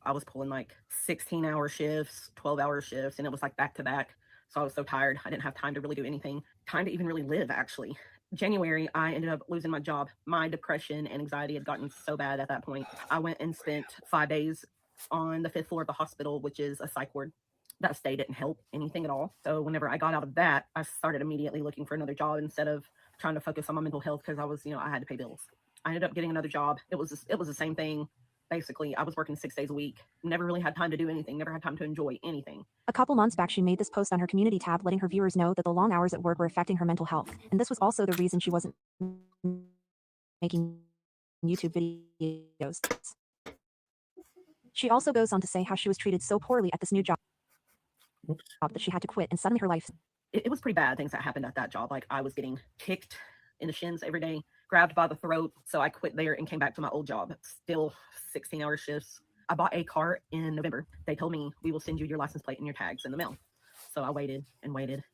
I was pulling like 16-hour shifts, 12-hour shifts, and it was like back to back. So I was so tired. I didn't have time to really do anything, time to even really live, actually. January, I ended up losing my job. My depression and anxiety had gotten so bad at that point. I went and spent 5 days on the 5th floor of the hospital, which is a psych ward. That stay didn't help anything at all. So whenever I got out of that, I started immediately looking for another job instead of trying to focus on my mental health because I was, I had to pay bills. I ended up getting another job. It was the same thing. Basically, I was working 6 days a week. Never really had time to do anything. Never had time to enjoy anything. A couple months back, she made this post on her community tab letting her viewers know that the long hours at work were affecting her mental health, and this was also the reason she wasn't making YouTube videos. She also goes on to say how she was treated so poorly at this new job that she had to quit, and suddenly her life... It was pretty bad things that happened at that job. Like, I was getting kicked in the shins every day, grabbed by the throat. So I quit there and came back to my old job. Still 16-hour shifts. I bought a car in November. They told me, we will send you your license plate and your tags in the mail. So I waited and waited.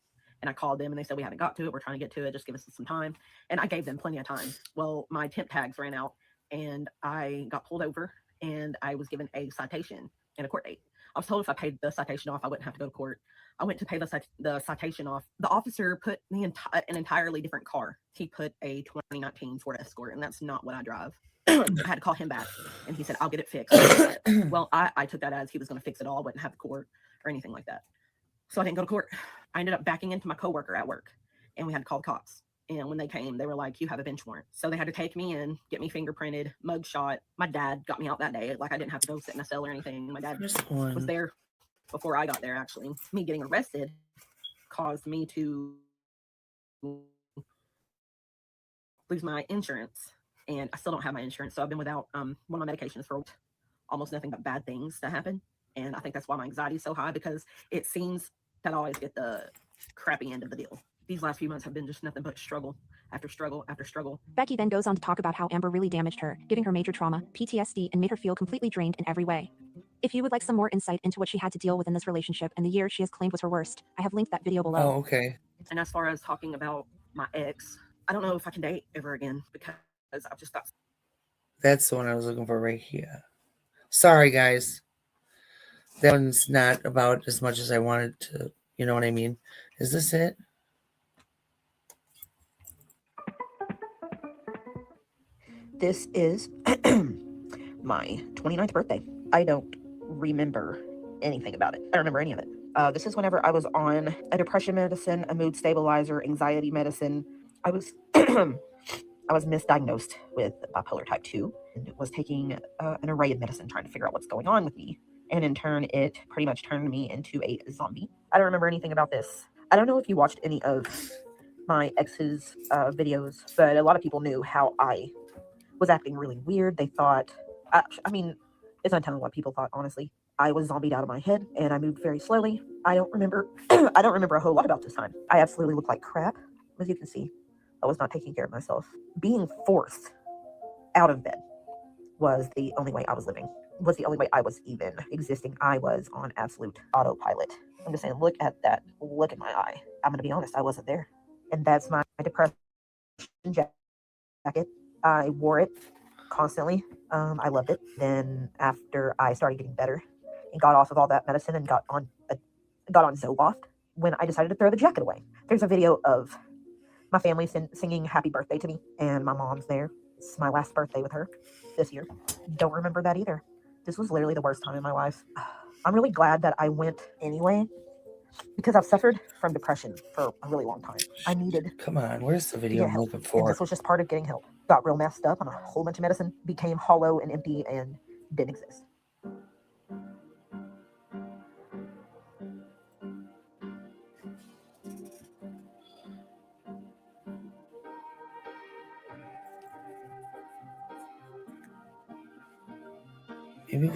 And I called them and they said, we haven't got to it. We're trying to get to it. Just give us some time. And I gave them plenty of time. Well, my temp tags ran out and I got pulled over and I was given a citation and a court date. I was told if I paid the citation off, I wouldn't have to go to court. I went to pay the citation off. The officer put an entirely different car. He put a 2019 Ford Escort, and that's not what I drive. I had to call him back, and he said, I'll get it fixed. Well, I took that as he was going to fix it all. I wouldn't have the court or anything like that. So I didn't go to court. I ended up backing into my coworker at work, and we had to call the cops. And when they came, they were like, you have a bench warrant. So they had to take me in, get me fingerprinted, mug shot. My dad got me out that day. Like, I didn't have to go sit in a cell or anything. My dad was there before I got there, actually. Me getting arrested caused me to lose my insurance. And I still don't have my insurance. So I've been without one of my medications for almost nothing but bad things to happen. And I think that's why my anxiety is so high, because it seems that I always get the crappy end of the deal. These last few months have been just nothing but struggle after struggle after struggle. Becky then goes on to talk about how Amber really damaged her, giving her major trauma, PTSD, and made her feel completely drained in every way. If you would like some more insight into what she had to deal with in this relationship and the year she has claimed was her worst, I have linked that video below. Oh, okay. And as far as talking about my ex, I don't know if I can date ever again because I've just got... That's the one I was looking for right here. Sorry, guys. That one's not about as much as I wanted to. You know what I mean? Is this it? This is my 29th birthday. I don't remember anything about it. I don't remember any of it. This is whenever I was on a depression medicine, a mood stabilizer, anxiety medicine. I was I was misdiagnosed with bipolar type 2 and was taking an array of medicine trying to figure out what's going on with me. And in turn, it pretty much turned me into a zombie. I don't remember anything about this. I don't know if you watched any of my ex's videos, but a lot of people knew how I was acting really weird. They thought, I mean, it's not telling what people thought, honestly. I was zombied out of my head and I moved very slowly. I don't remember, I don't remember a whole lot about this time. I absolutely looked like crap, as you can see. I was not taking care of myself. Being forced out of bed was the only way I was living, was the only way I was even existing. I was on absolute autopilot. I'm just saying, look at that, look at my eye. I'm gonna be honest, I wasn't there. And that's my depression jacket. I wore it constantly. I loved it. Then after I started getting better and got off of all that medicine and got on Zoloft, when I decided to throw the jacket away. There's a video of my family singing happy birthday to me, and my mom's there. It's my last birthday with her this year. Don't remember that either. This was literally the worst time in my life. I'm really glad that I went anyway, because I've suffered from depression for a really long time. I needed... Come on, where's the video I'm looking for? And this was just part of getting help. Got real messed up on a whole bunch of medicine, became hollow and empty and didn't exist. Maybe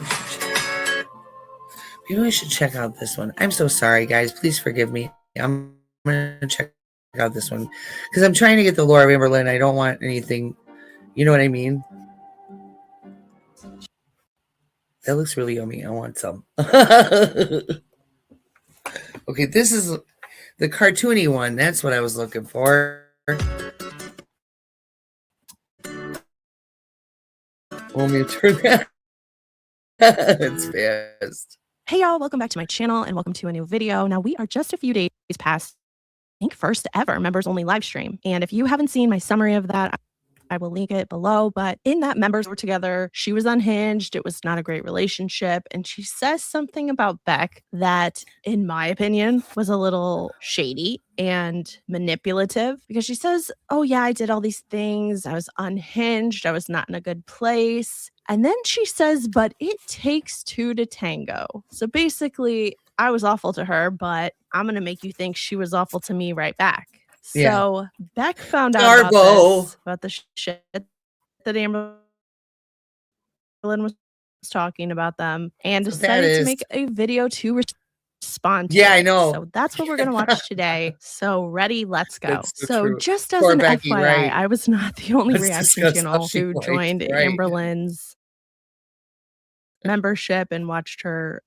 we should check out this one. I'm so sorry, guys. Please forgive me. I'm going to check out this one because I'm trying to get the lore of Amberlynn. I don't want anything. You know what I mean? That looks really yummy. I want some. Okay, this is the cartoony one. That's what I was looking for. Want me to turn that? It's fast. Hey y'all, welcome back to my channel and welcome to a new video. Now we are just a few days past, I think, first ever members only live stream. And if you haven't seen my summary of that, I will link it below. But in that, members were together. She was unhinged. It was not a great relationship. And she says something about Beck that, in my opinion, was a little shady and manipulative, because she says, oh yeah, I did all these things. I was unhinged. I was not in a good place. And then she says, but it takes two to tango. So basically, I was awful to her, but I'm going to make you think she was awful to me right back. Yeah. So Beck found out about the shit that Amberlynn was talking about them and decided to make a video to respond to. Yeah, it. I know. So that's what we're going to watch today. So ready, let's go. That's So true. just as Poor an Becky, FYI, right. I was not the only Let's reaction discuss how channel she who liked, joined right. Amberlynn's membership and watched her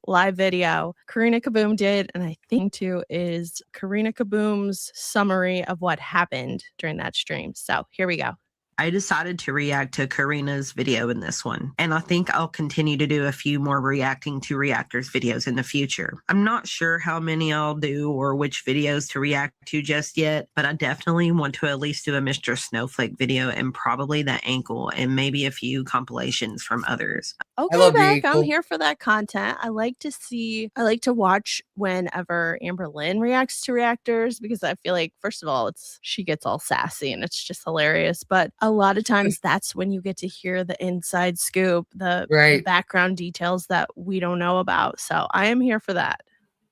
live video. Karina Kaboom did, and I think too is Karina Kaboom's summary of what happened during that stream. So here we go. I decided to react to Karina's video in this one, and I think I'll continue to do a few more reacting to reactors videos in the future. I'm not sure how many I'll do or which videos to react to just yet, but I definitely want to at least do a Mr. Snowflake video and probably the ankle and maybe a few compilations from others. Okay, Beck, I'm here for that content. I like to watch whenever Amberlynn reacts to reactors, because I feel like, first of all, she gets all sassy and it's just hilarious. But a lot of times that's when you get to hear the inside scoop, the background details that we don't know about. So I am here for that.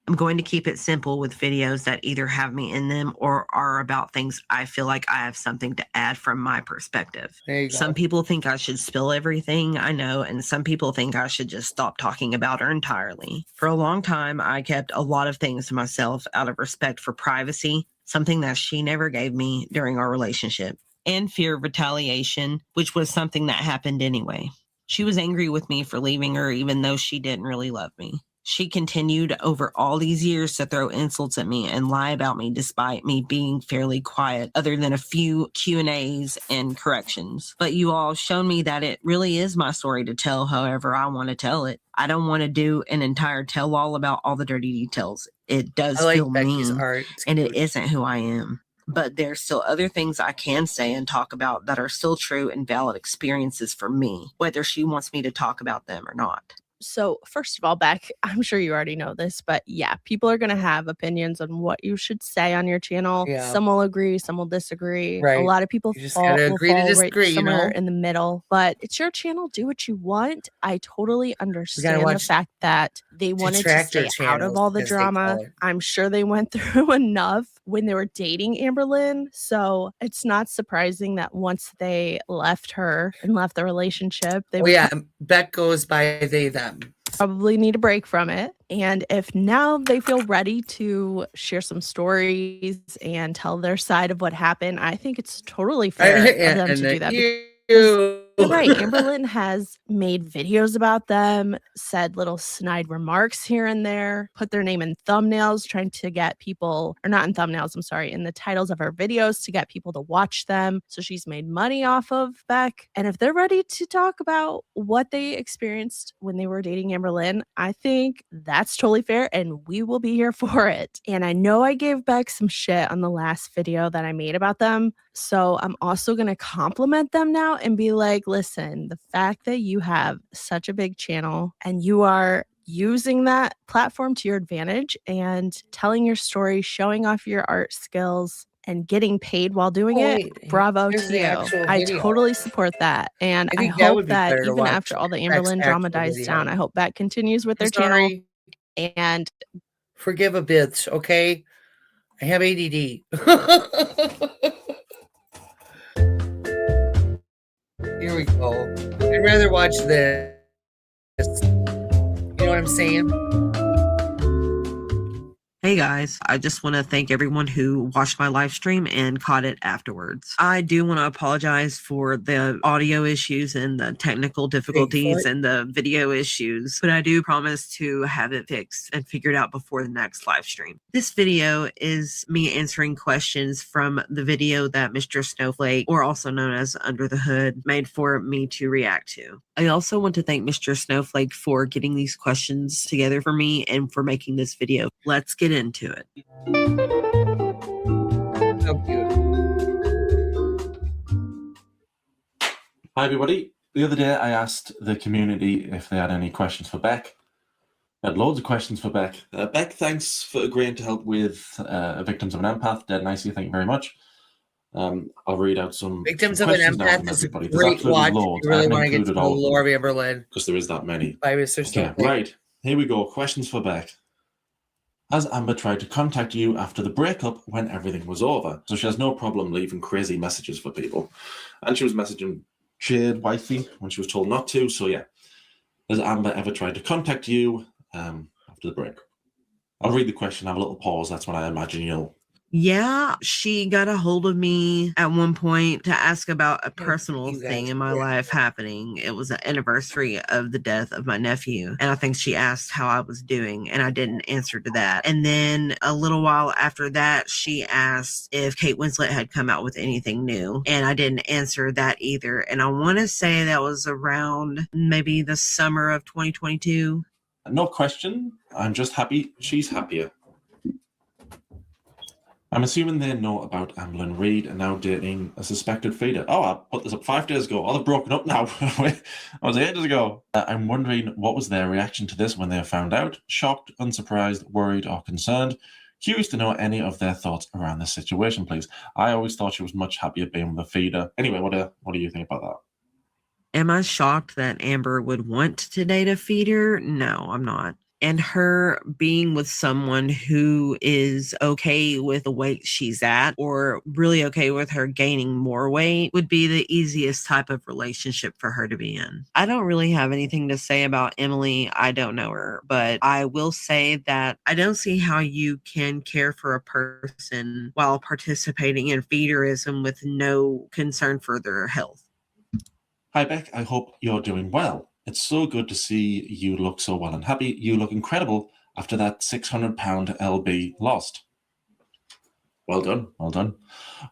I'm going to keep it simple with videos that either have me in them or are about things I feel like I have something to add from my perspective. Some people think I should spill everything I know, and some people think I should just stop talking about her entirely. For a long time, I kept a lot of things to myself out of respect for privacy, something that she never gave me during our relationship, and fear of retaliation, which was something that happened anyway. She was angry with me for leaving her even though she didn't really love me. She continued over all these years to throw insults at me and lie about me despite me being fairly quiet, other than a few Q&As and corrections. But you all shown me that it really is my story to tell however I want to tell it. I don't want to do an entire tell-all about all the dirty details. It does feel mean, and it isn't who I am. But there's still other things I can say and talk about that are still true and valid experiences for me, whether she wants me to talk about them or not. So first of all, Beck, I'm sure you already know this, but yeah, people are going to have opinions on what you should say on your channel. Yeah. Some will agree, some will disagree. Right. A lot of people You just will gotta agree to fall disagree, right you somewhere know? in the middle, but it's your channel. Do what you want. I totally understand the watch fact that they wanted to detractor stay out of channels, all the as they call drama. it. I'm sure they went through enough when they were dating Amberlynn. So it's not surprising that once they left her and left the relationship, they would Beck goes by they, them. probably need a break from it. And if now they feel ready to share some stories and tell their side of what happened, I think it's totally fair of them to do that. You're right. Amberlynn has made videos about them, said little snide remarks here and there, put their name in thumbnails, trying to get people, or not in thumbnails, I'm sorry, in the titles of her videos to get people to watch them. So she's made money off of Beck. And if they're ready to talk about what they experienced when they were dating Amberlynn, I think that's totally fair and we will be here for it. And I know I gave Beck some shit on the last video that I made about them. So I'm also going to compliment them now and be like, listen, the fact that you have such a big channel and you are using that platform to your advantage and telling your story, showing off your art skills and getting paid while doing it, bravo to you. I totally support that. And I hope that even after all the Amberlynn drama dies down, I hope Beck continues with their channel. And forgive a bitch, okay? I have ADD. Here we go. I'd rather watch this. You know what I'm saying? Hey guys, I just want to thank everyone who watched my live stream and caught it afterwards. I do want to apologize for the audio issues and the technical difficulties and the video issues, but I do promise to have it fixed and figured out before the next live stream. This video is me answering questions from the video that Mr. Snowflake, or also known as Under the Hood, made for me to react to. I also want to thank Mr. Snowflake for getting these questions together for me and for making this video. Let's get into it. So cute. Hi everybody. The other day I asked the community if they had any questions for Beck. I had loads of questions for Beck. Beck, thanks for agreeing to help with Victims of an Empath. Dead nicely, thank you very much. I'll read out some Victims some of an questions now from Empath is a everybody. great watch. Loads. You really I haven't want to get to included the all of them, lore of Amberlynn because there is that many. by Mr. Okay, Snowflake. right. Here we go. Questions for Beck. Has Amber tried to contact you after the breakup when everything was over? So she has no problem leaving crazy messages for people. And she was messaging Jade wifey when she was told not to. So yeah. Has Amber ever tried to contact you after the breakup? I'll read the question, have a little pause. That's when I imagine you'll... Yeah, she got a hold of me at one point to ask about a personal thing in my life happening. It was an anniversary of the death of my nephew. And I think she asked how I was doing, and I didn't answer to that. And then a little while after that, she asked if Kate Winslet had come out with anything new. And I didn't answer that either. And I want to say that was around maybe the summer of 2022. No question. I'm just happy she's happier. I'm assuming they know about Amberlynn and Reid and now dating a suspected feeder. Oh, I put this up 5 days ago. Oh, they've broken up now. That was ages ago. I'm wondering what was their reaction to this when they found out? Shocked, unsurprised, worried, or concerned? Curious to know any of their thoughts around this situation, please. I always thought she was much happier being with a feeder. Anyway, what do you think about that? Am I shocked that Amber would want to date a feeder? No, I'm not. And her being with someone who is okay with the weight she's at, or really okay with her gaining more weight, would be the easiest type of relationship for her to be in. I don't really have anything to say about Emily. I don't know her, but I will say that I don't see how you can care for a person while participating in feederism with no concern for their health. Hi, Beck. I hope you're doing well. It's so good to see you look so well and happy. You look incredible after that 600-pound LB lost. Well done, well done.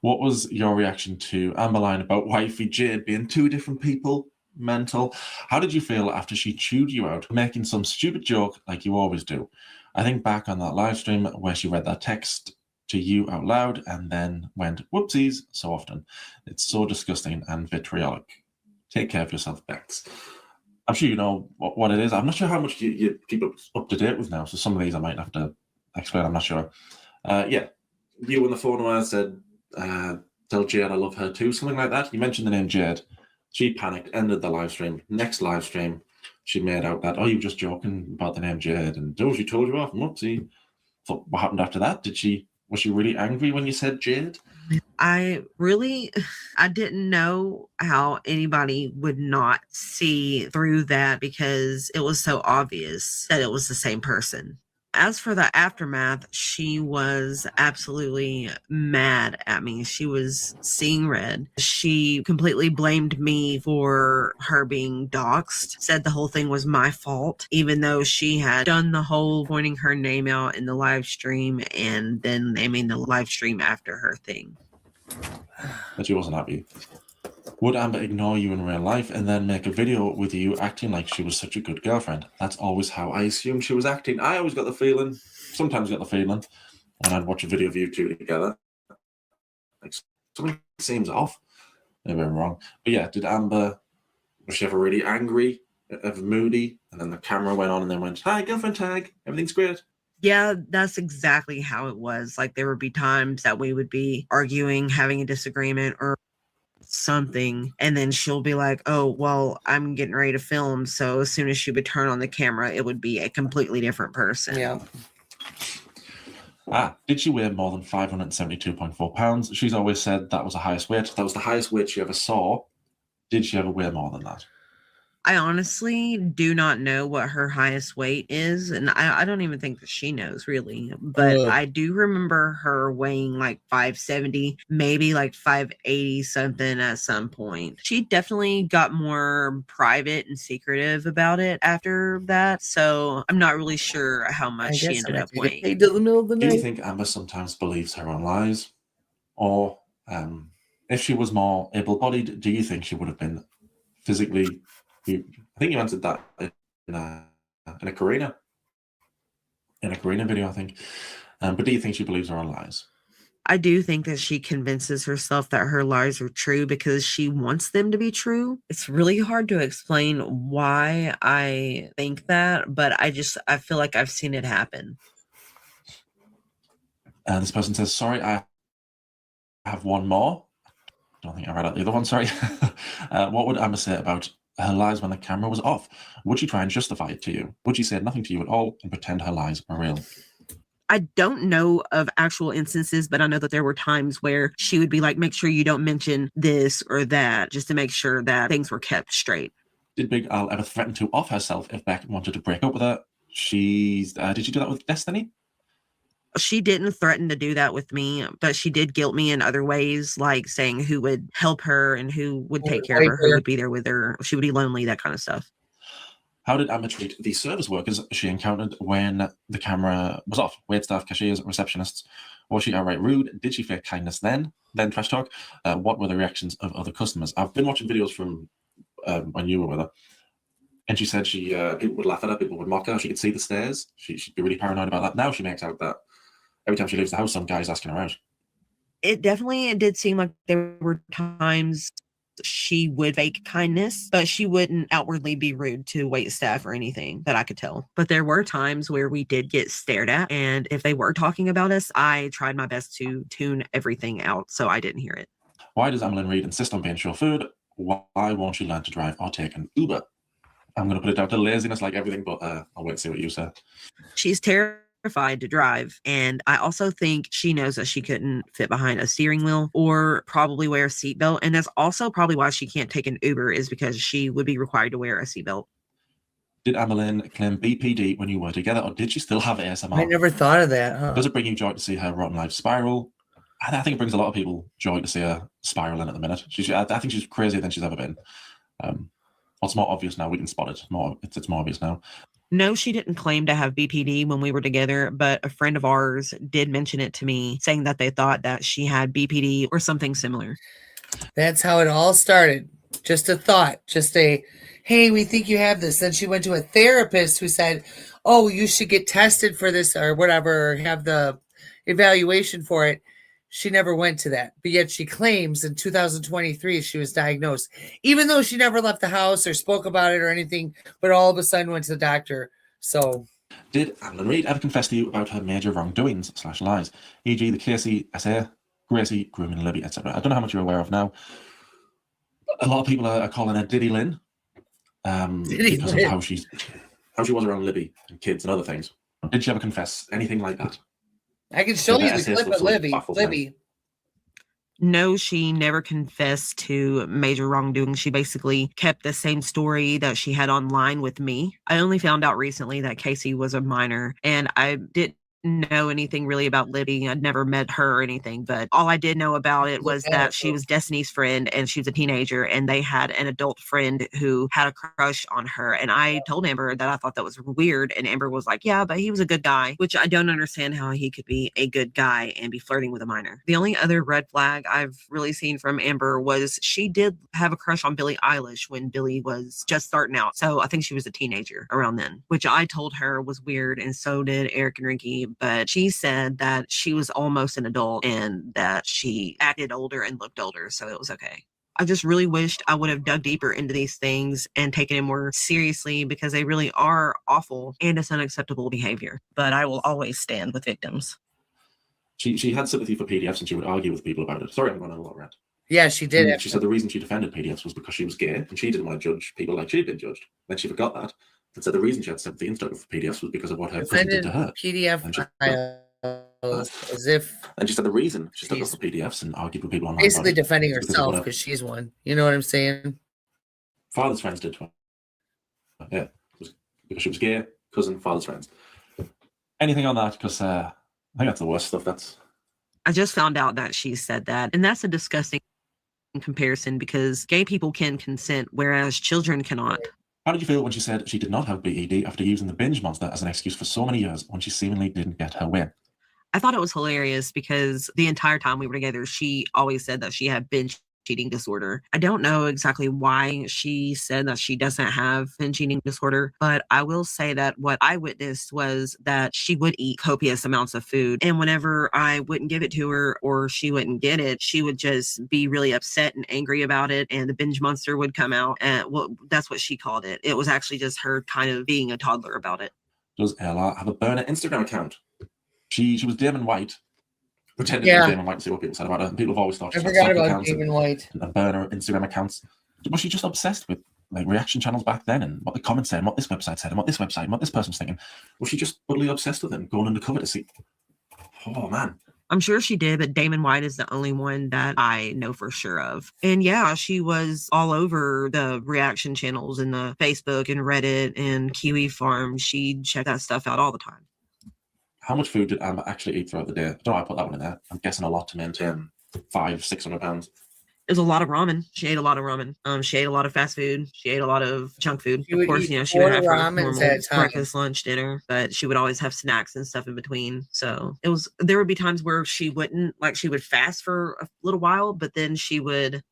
What was your reaction to Amberlynn about wifey Jade being 2 different people? Mental. How did you feel after she chewed you out, making some stupid joke like you always do? I think back on that live stream where she read that text to you out loud and then went whoopsies so often. It's so disgusting and vitriolic. Take care of yourself, Bex. I'm sure you know what it is. I'm not sure how much you keep up to date with now, so some of these I might have to explain. I'm not sure. Yeah, you on the phone where I said, tell Jade I love her too, something like that. You mentioned the name Jade. She panicked, ended the live stream. Next live stream, she made out that, oh, you were just joking about the name Jade, and oh, she told you off, and whoopsie. So what happened after that? Was she really angry when you said Jade? I didn't know how anybody would not see through that because it was so obvious that it was the same person. As for the aftermath, she was absolutely mad at me. She was seeing red. She completely blamed me for her being doxxed, said the whole thing was my fault, even though she had done the whole pointing her name out in the live stream and then naming the live stream after her thing. But she wasn't happy. Would Amber ignore you in real life and then make a video with you acting like she was such a good girlfriend? That's always how I assumed she was acting. I always got the feeling, sometimes got the feeling, when I'd watch a video of you two together, like something seems off. Maybe I'm wrong. But yeah, was she ever really angry, ever moody? And then the camera went on and then went, hi, girlfriend tag, everything's great. Yeah, that's exactly how it was. Like there would be times that we would be arguing, having a disagreement or something, and then she'll be like, oh, well, I'm getting ready to film, so as soon as she would turn on the camera, it would be a completely different person. Yeah. Did she weigh more than 572.4 pounds? She's always said that was the highest weight. That was the highest weight she ever saw. Did she ever weigh more than that? I honestly do not know what her highest weight is, and I don't even think that she knows really. But I do remember her weighing like 570, maybe like 580 something at some point. She definitely got more private and secretive about it after that, so I'm not really sure how much she ended up weighing. To the middle of the Do night. you think Amber sometimes believes her own lies? Or if she was more able-bodied, do you think she would have been physically... I think you answered that in a Karina video, I think. But do you think she believes her own lies? I do think that she convinces herself that her lies are true because she wants them to be true. It's really hard to explain why I think that, but I feel like I've seen it happen. This person says, sorry, I have one more. I don't think I read out the other one, sorry. What would Amber say about her lies when the camera was off? Would she try and justify it to you? Would she say nothing to you at all and pretend her lies are real? I don't know of actual instances, but I know that there were times where she would be like, make sure you don't mention this or that, just to make sure that things were kept straight. Did Big Al ever threaten to off herself if Beck wanted to break up with her? Did she do that with Destiny? She didn't threaten to do that with me, but she did guilt me in other ways, like saying who would help her and who would take care of her, who would be there with her, she would be lonely, that kind of stuff. How did Amber treat the service workers she encountered when the camera was off? Waitstaff, cashiers, receptionists. Was she outright rude? Did she fake kindness then trash talk? What were the reactions of other customers? I've been watching videos from when you were with her, and she said people would laugh at her, people would mock her, she could see the stares. She'd be really paranoid about that. Now she makes out that every time she leaves the house, some guy's asking her out. It did seem like there were times she would fake kindness, but she wouldn't outwardly be rude to wait staff or anything that I could tell. But there were times where we did get stared at, and if they were talking about us, I tried my best to tune everything out so I didn't hear it. Why does Amberlynn Reid insist on being chauffeured? Why won't she learn to drive or take an Uber? I'm going to put it down to laziness like everything, but I'll wait and see what you say. She's terrified to drive, and I also think she knows that she couldn't fit behind a steering wheel or probably wear a seatbelt, and that's also probably why she can't take an Uber, is because she would be required to wear a seatbelt. Did Amberlynn claim BPD when you were together, or did she still have ASMR? I never thought of that, huh? Does it bring you joy to see her rotten life spiral? I think it brings a lot of people joy to see her spiraling at the minute. I think she's crazier than she's ever been. What's more obvious now, we can spot it. It's more obvious now. No, she didn't claim to have BPD when we were together, but a friend of ours did mention it to me, saying that they thought that she had BPD or something similar. That's how it all started. Just a thought, hey, we think you have this. Then she went to a therapist who said, oh, you should get tested for this or whatever, or have the evaluation for it. She never went to that, but yet she claims in 2023 she was diagnosed, even though she never left the house or spoke about it or anything, but all of a sudden went to the doctor. So, did Amberlynn Reid ever confess to you about her major wrongdoings / lies, e.g. the Casey SA, Gracie, grooming Libby, etc.? I don't know how much you're aware of now. A lot of people are calling her Diddy Lynn because of how she was around Libby and kids and other things. Did she ever confess anything like that? I can show you the clip of Libby. No, she never confessed to major wrongdoing. She basically kept the same story that she had online with me. I only found out recently that Casey was a minor, and I didn't know anything really about Libby. I'd never met her or anything, but all I did know about it was that she was Destiny's friend and she was a teenager, and they had an adult friend who had a crush on her. And I told Amber that I thought that was weird, and Amber was like, yeah, but he was a good guy, which I don't understand how he could be a good guy and be flirting with a minor. The only other red flag I've really seen from Amber was she did have a crush on Billie Eilish when Billie was just starting out. So I think she was a teenager around then, which I told her was weird, and so did Eric and Ricky. But she said that she was almost an adult and that she acted older and looked older, so it was okay. I just really wished I would have dug deeper into these things and taken it more seriously, because they really are awful and it's unacceptable behavior. But I will always stand with victims. She had sympathy for PDFs and she would argue with people about it. Sorry, I'm going on a lot of rant. Yeah, she did. She said the reason she defended PDFs was because she was gay and she didn't want to judge people like she'd been judged. Then she forgot that. And said the reason she had sympathy and stuck for PDFs was because of what her cousin did to her. PDF as if. And she said the reason she stuck up for PDFs and argued with people online. Basically defending herself because she's one. You know what I'm saying? Father's friends did to her. Yeah, because she was gay, cousin, father's friends. Anything on that? Because I think that's the worst stuff. I just found out that she said that, and that's a disgusting comparison because gay people can consent, whereas children cannot. How did you feel when she said she did not have BED after using the binge monster as an excuse for so many years when she seemingly didn't get her way? I thought it was hilarious because the entire time we were together, she always said that she had binge eating disorder. I don't know exactly why she said that she doesn't have binge eating disorder, but I will say that what I witnessed was that she would eat copious amounts of food. And whenever I wouldn't give it to her or she wouldn't get it, she would just be really upset and angry about it. And the binge monster would come out. And well, that's what she called it. It was actually just her kind of being a toddler about it. Does Ella have a burner Instagram account? She was Damon White, pretending to be Damon White to see what people said about her. And people have always thought she forgot about Damon White. And burner Instagram accounts. Was she just obsessed with like reaction channels back then and what the comments said and what this website said and what this website and what this person's thinking? Was she just utterly obsessed with it, going undercover to see? Oh man. I'm sure she did, but Damon White is the only one that I know for sure of. And yeah, she was all over the reaction channels and the Facebook and Reddit and Kiwi Farm. She'd check that stuff out all the time. How much food did Amber actually eat throughout the day? I don't know why I put that one in there. I'm guessing a lot to maintain 500-600 pounds. It was a lot of ramen. She ate a lot of ramen. She ate a lot of fast food. She ate a lot of junk food. Of course, you know, she would have her normal breakfast, lunch, dinner, but she would always have snacks and stuff in between. So there would be times where she wouldn't, like she would fast for a little while, but then she would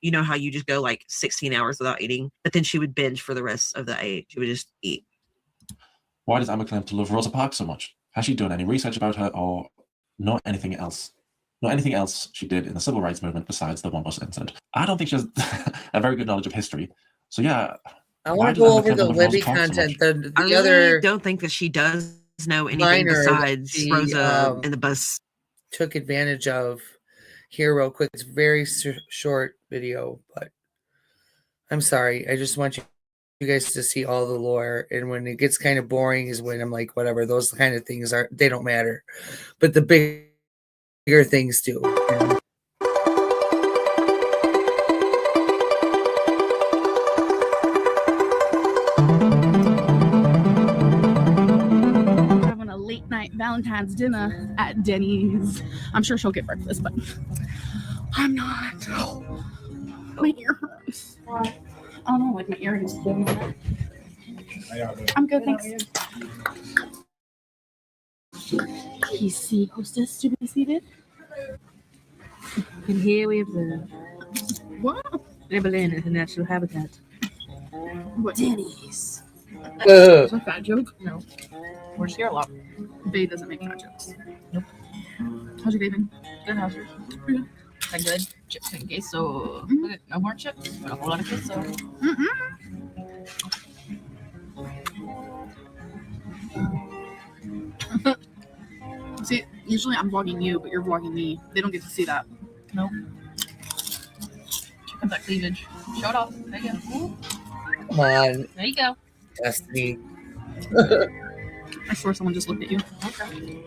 you know how you just go like 16 hours without eating, but then she would binge for the rest of the 8. She would just eat. Why does Amber claim to love Rosa Parks so much? Has she done any research about her or not anything else? Not anything else she did in the civil rights movement besides the one bus incident. I don't think she has a very good knowledge of history. So yeah. I want to go over the Libby content. I really don't think that she does know anything besides Rosa and the bus. Took advantage of here real quick. It's a very short video, but I'm sorry. I just want you guys to see all the lore, and when it gets kind of boring is when I'm like, whatever, those kind of things they don't matter, but the bigger things do. Having a late night Valentine's dinner at Denny's. I'm sure she'll get breakfast, but I'm not. My ear hurts. I don't know, like my earrings. I'm good, thanks. PC hostess to be seated. And here we observe What? Amberlynn is a natural habitat. What? Denny's. Is that a fat joke? No. We're just here a lot. Bae doesn't make fat jokes. Nope. How's your day been? Good, how's yours? Pretty good. Is that good? Chips and queso. Look at no more chips, but a whole lot of queso. See, usually I'm vlogging you, but you're vlogging me. They don't get to see that. Nope. Here comes that cleavage. Show it off. There you go. Come on. There you go. Destiny. I swear someone just looked at you. Okay.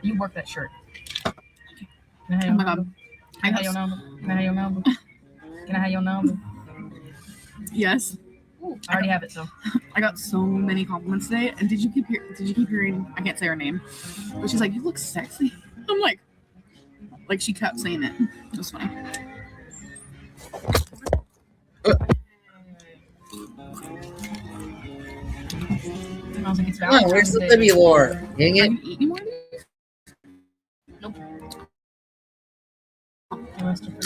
You work that shirt. Oh my god. Can I have your number? Can I have your number? Can I have your number? Yes. Ooh, I already have it, so. I got so many compliments today. And did you keep hearing? I can't say her name, but she's like, "You look sexy." I'm like she kept saying it. It was funny. I was like, it's Yeah, where's the Libby lore? Dang it. Eat any more of these? Nope. The rest of them.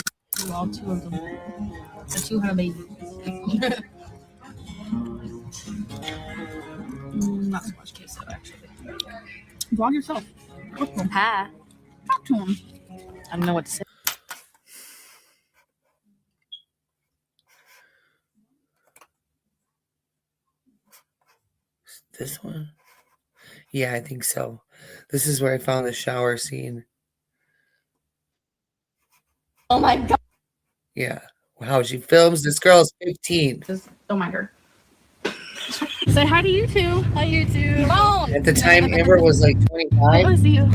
All 2 of them. The 200 babies. Not so much queso, actually. Vlog yourself. Talk to him. Hi. Talk to him. I don't know what to say. This one? Yeah, I think so. This is where I found the shower scene. Oh my god. Yeah. Wow, she films. This girl's 15. Just don't mind her. Say hi to you two. Hi, you two. Come on. At the time, Amber was like 25. I want to see you.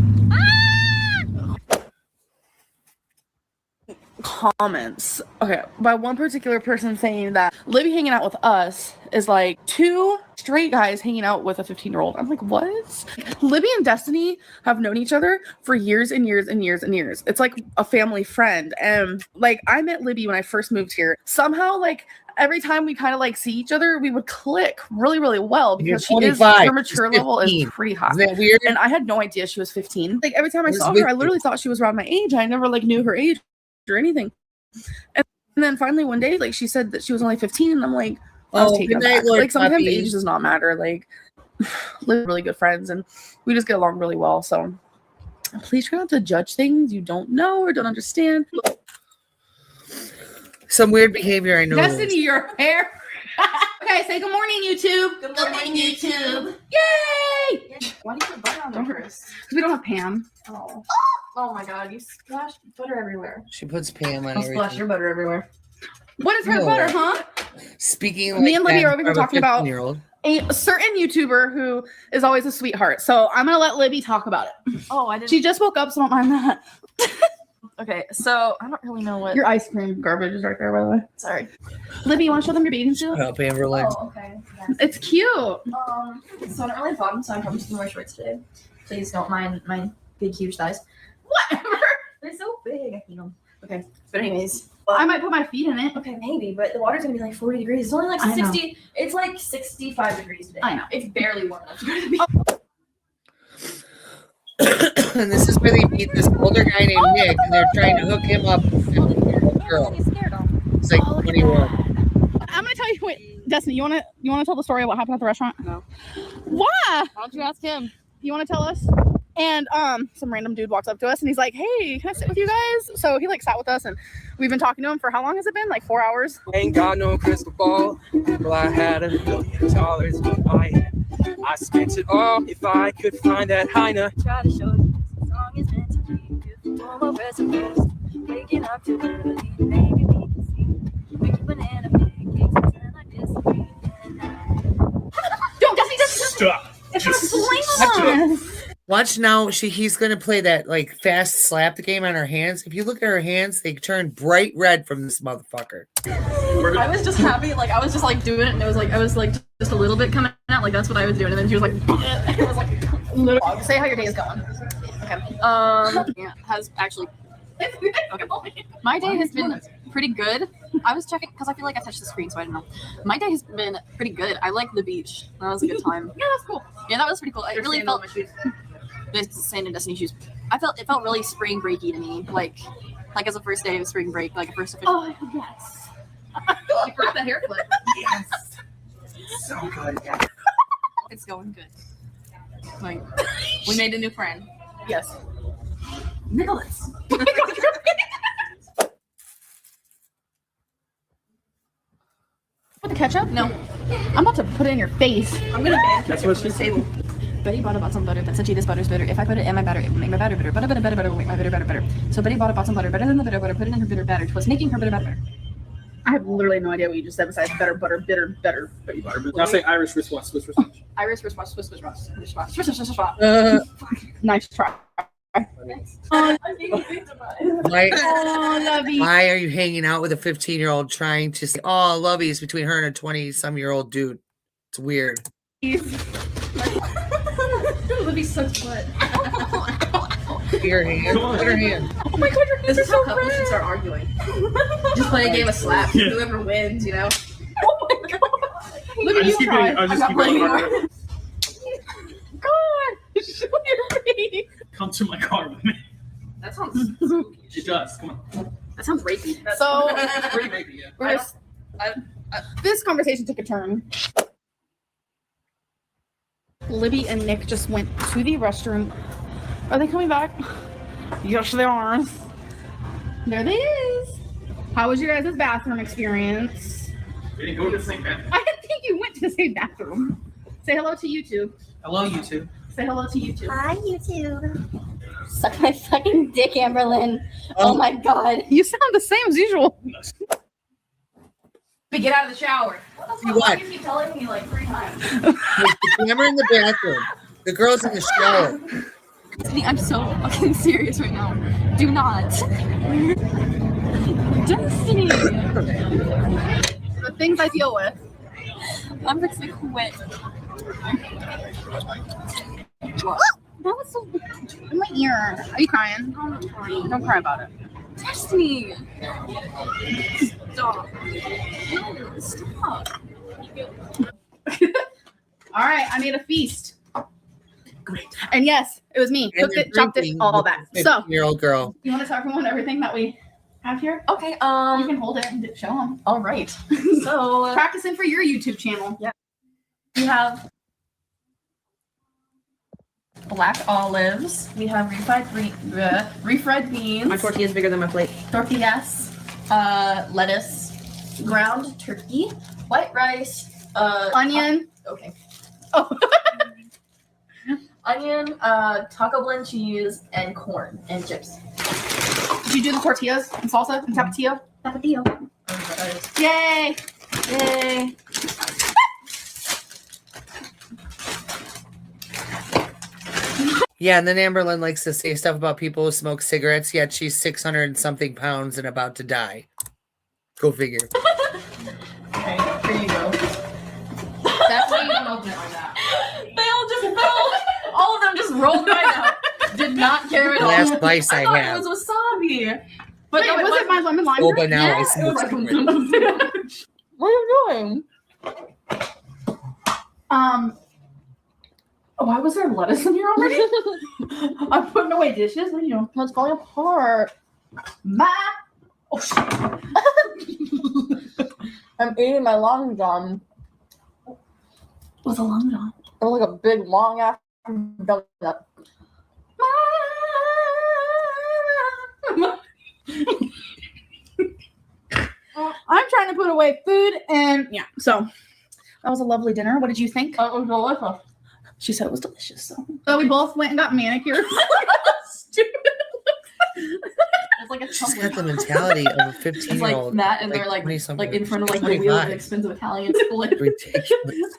comments. Okay, by one particular person saying that Libby hanging out with us is like 2 straight guys hanging out with a 15-year-old. I'm like, what? Libby and Destiny have known each other for years and years and years and years. It's like a family friend. And like, I met Libby when I first moved here. Somehow, like, every time we kind of like see each other, we would click really, really well because her mature level is pretty high. Isn't that weird? And I had no idea she was 15. Like, every time I saw her, I literally thought she was around my age. I never like knew her age or anything. And then finally one day, like, she said that she was only 15, and I'm like, Oh, taken good night, aback. Lord Like, sometimes Puppy. age does not matter. Like, we're really good friends and we just get along really well. So please try not to judge things you don't know or don't understand. Some weird behavior I know. Destiny, your hair. Okay, say good morning, YouTube. Good morning, YouTube. Yay! Why do you put butter on there first? Because we don't have Pam. Oh. Oh my god, you splashed butter everywhere. She puts Pam on I'll splash everything. your butter everywhere. What is her No. butter, huh? Speaking like Me and Libby that are over here of a talking about 15-year-old. a certain YouTuber who is always a sweetheart. So I'm gonna let Libby talk about it. Oh, I didn't. She just woke up, so don't mind that. Okay, so I don't really know what. Your ice cream garbage is right there, by the way. Sorry. Libby, you want to show them your bathing suit? Help Amberlynn. Oh, okay. It's cute. So I don't really bottom, so I'm probably just gonna wear shorts today. Please don't mind my big, huge thighs. Whatever. They're so big. I hate them. Okay, but anyways. I might put my feet in it. Okay, maybe, but the water's gonna be like 40 degrees. It's only like I know. 60. It's like 65 degrees today. I know. It's barely warm enough to go to the beach. And this is where they meet this older guy named Nick, and they're trying to hook him up with a 15-year-old girl. It's like 21. I'm gonna tell you what, Destiny. You wanna tell the story of what happened at the restaurant? No. Why? Why don't you ask him? You wanna tell us? And some random dude walks up to us and he's like, "Hey, can I sit with you guys?" So he like sat with us and we've been talking to him for how long has it been? Like 4 hours. Ain't got no crystal ball. Well, I had $1 billion in my hand. I spent it all if I could find that high note. Try to show you this song is meant to be. No more recipes. Waking up too early. Maybe we can see. Making banana pancakes and I disagree. Don't, Destiny, Stop. It's Just not Watch now. He's gonna play that like fast slap the game on her hands. If you look at her hands, they turn bright red from this motherfucker. I was just happy, like I was just like doing it, and it was like I was like just a little bit coming out, like that's what I was doing, and then she was like, it was like little. Say how your day is going. Okay. Yeah, has actually. Okay. My day has been pretty good. I was checking because I feel like I touched the screen, so I don't know. My day has been pretty good. I like the beach. That was a good time. Yeah, that's cool. Yeah, that was pretty cool. I really felt. This sand and Destiny shoes. It felt really spring breaky to me, like as a first day of spring break, like a first official. Oh yes. You forgot that hair clip. Yes. So good. It's going good. Like we made a new friend. Yes. Nicholas. With the ketchup? No. I'm about to put it in your face. I'm gonna ban That's what she said. Betty bought some butter, but said this butter's better. If I put it in my batter, it will make my batter better. Butter will make my batter better. So Betty bought some butter better than the bitter butter, put it in her bitter batter. What's making her bitter batter? I have literally no idea what you just said besides better, butter, bitter, better. Now say Irish wristwatch, Swiss wristwatch. Iris response, Swiss response, Swiss. Nice try. Why are you hanging out with a 15-year-old trying to say, "Oh, loveys" between her and a 20-some-year-old dude? It's weird. Libby sucks butt. Your hand. Put her hand. Oh my god, your hands This are is how so couples should red. start arguing. Just play a game of slap. Yeah. Whoever wins, you know. Oh my god. Libby, you try. I'll just not keep playing going. anymore. God, show your face. Come to my car with me. That sounds spooky. It does. Come on. That sounds rapey. So Pretty maybe, yeah. we're just, this conversation took a turn. Libby and Nick just went to the restroom. Are they coming back? Yes, they are. There they is. How was your guys' bathroom experience? We didn't go to the same bathroom. I didn't think you went to the same bathroom. Say hello to YouTube. Hello, YouTube. Say hello to YouTube. Hi, YouTube. Suck my fucking dick, Amberlynn. Oh my god. You sound the same as usual. But get out of the shower. See what? You keep telling me like 3 times. There's the camera in the bathroom. The girl's in the shower. I'm so fucking serious right now. Do not. Destiny. The things I deal with. I'm fixing to quit. That was so in my ear. Are you crying? Don't cry about it. Destiny. Stop. No, stop. All right, I made a feast. Great. And yes, it was me. And Cooked you're it, chopped it, drinking all with that. a So, 15-year-old girl. you want to talk about everything that we have here? Okay. You can hold it and show them. All right. So practicing for your YouTube channel. Yeah. We have black olives. We have refried beans. My tortilla is bigger than my plate. Tortillas. Lettuce. Ground turkey. White rice. Onion. Okay. Oh. Onion, taco blend cheese, and corn and chips. Did you do the tortillas and salsa and tapatio? Tapatio. Yay! Yay! Yeah, and then Amberlynn likes to say stuff about people who smoke cigarettes, yet she's 600 and something pounds and about to die. Go figure. Okay, here you go. That's why you don't open it like that. They all just fell. All of them just rolled right out. Did not care at all. Last slice I thought have. It was wasabi. But Wait, no, was it my lemon lime? Oh, but now Yeah, I it smoke was like, cigarettes. what are you doing? Why was there lettuce in here already? I'm putting away dishes. What are you doing? It's falling apart. Oh, shit. I'm eating my long john. What's a long john? It was like a big long ass donut. I'm trying to put away food, and yeah, so that was a lovely dinner. What did you think? It was delicious. She said it was delicious. So we both went and got manicures. Stupid. It's like a She's got the mentality of a It's 15-year-old. like that, and they're like in front of like the wheel of an expensive Italian split. Ridiculous.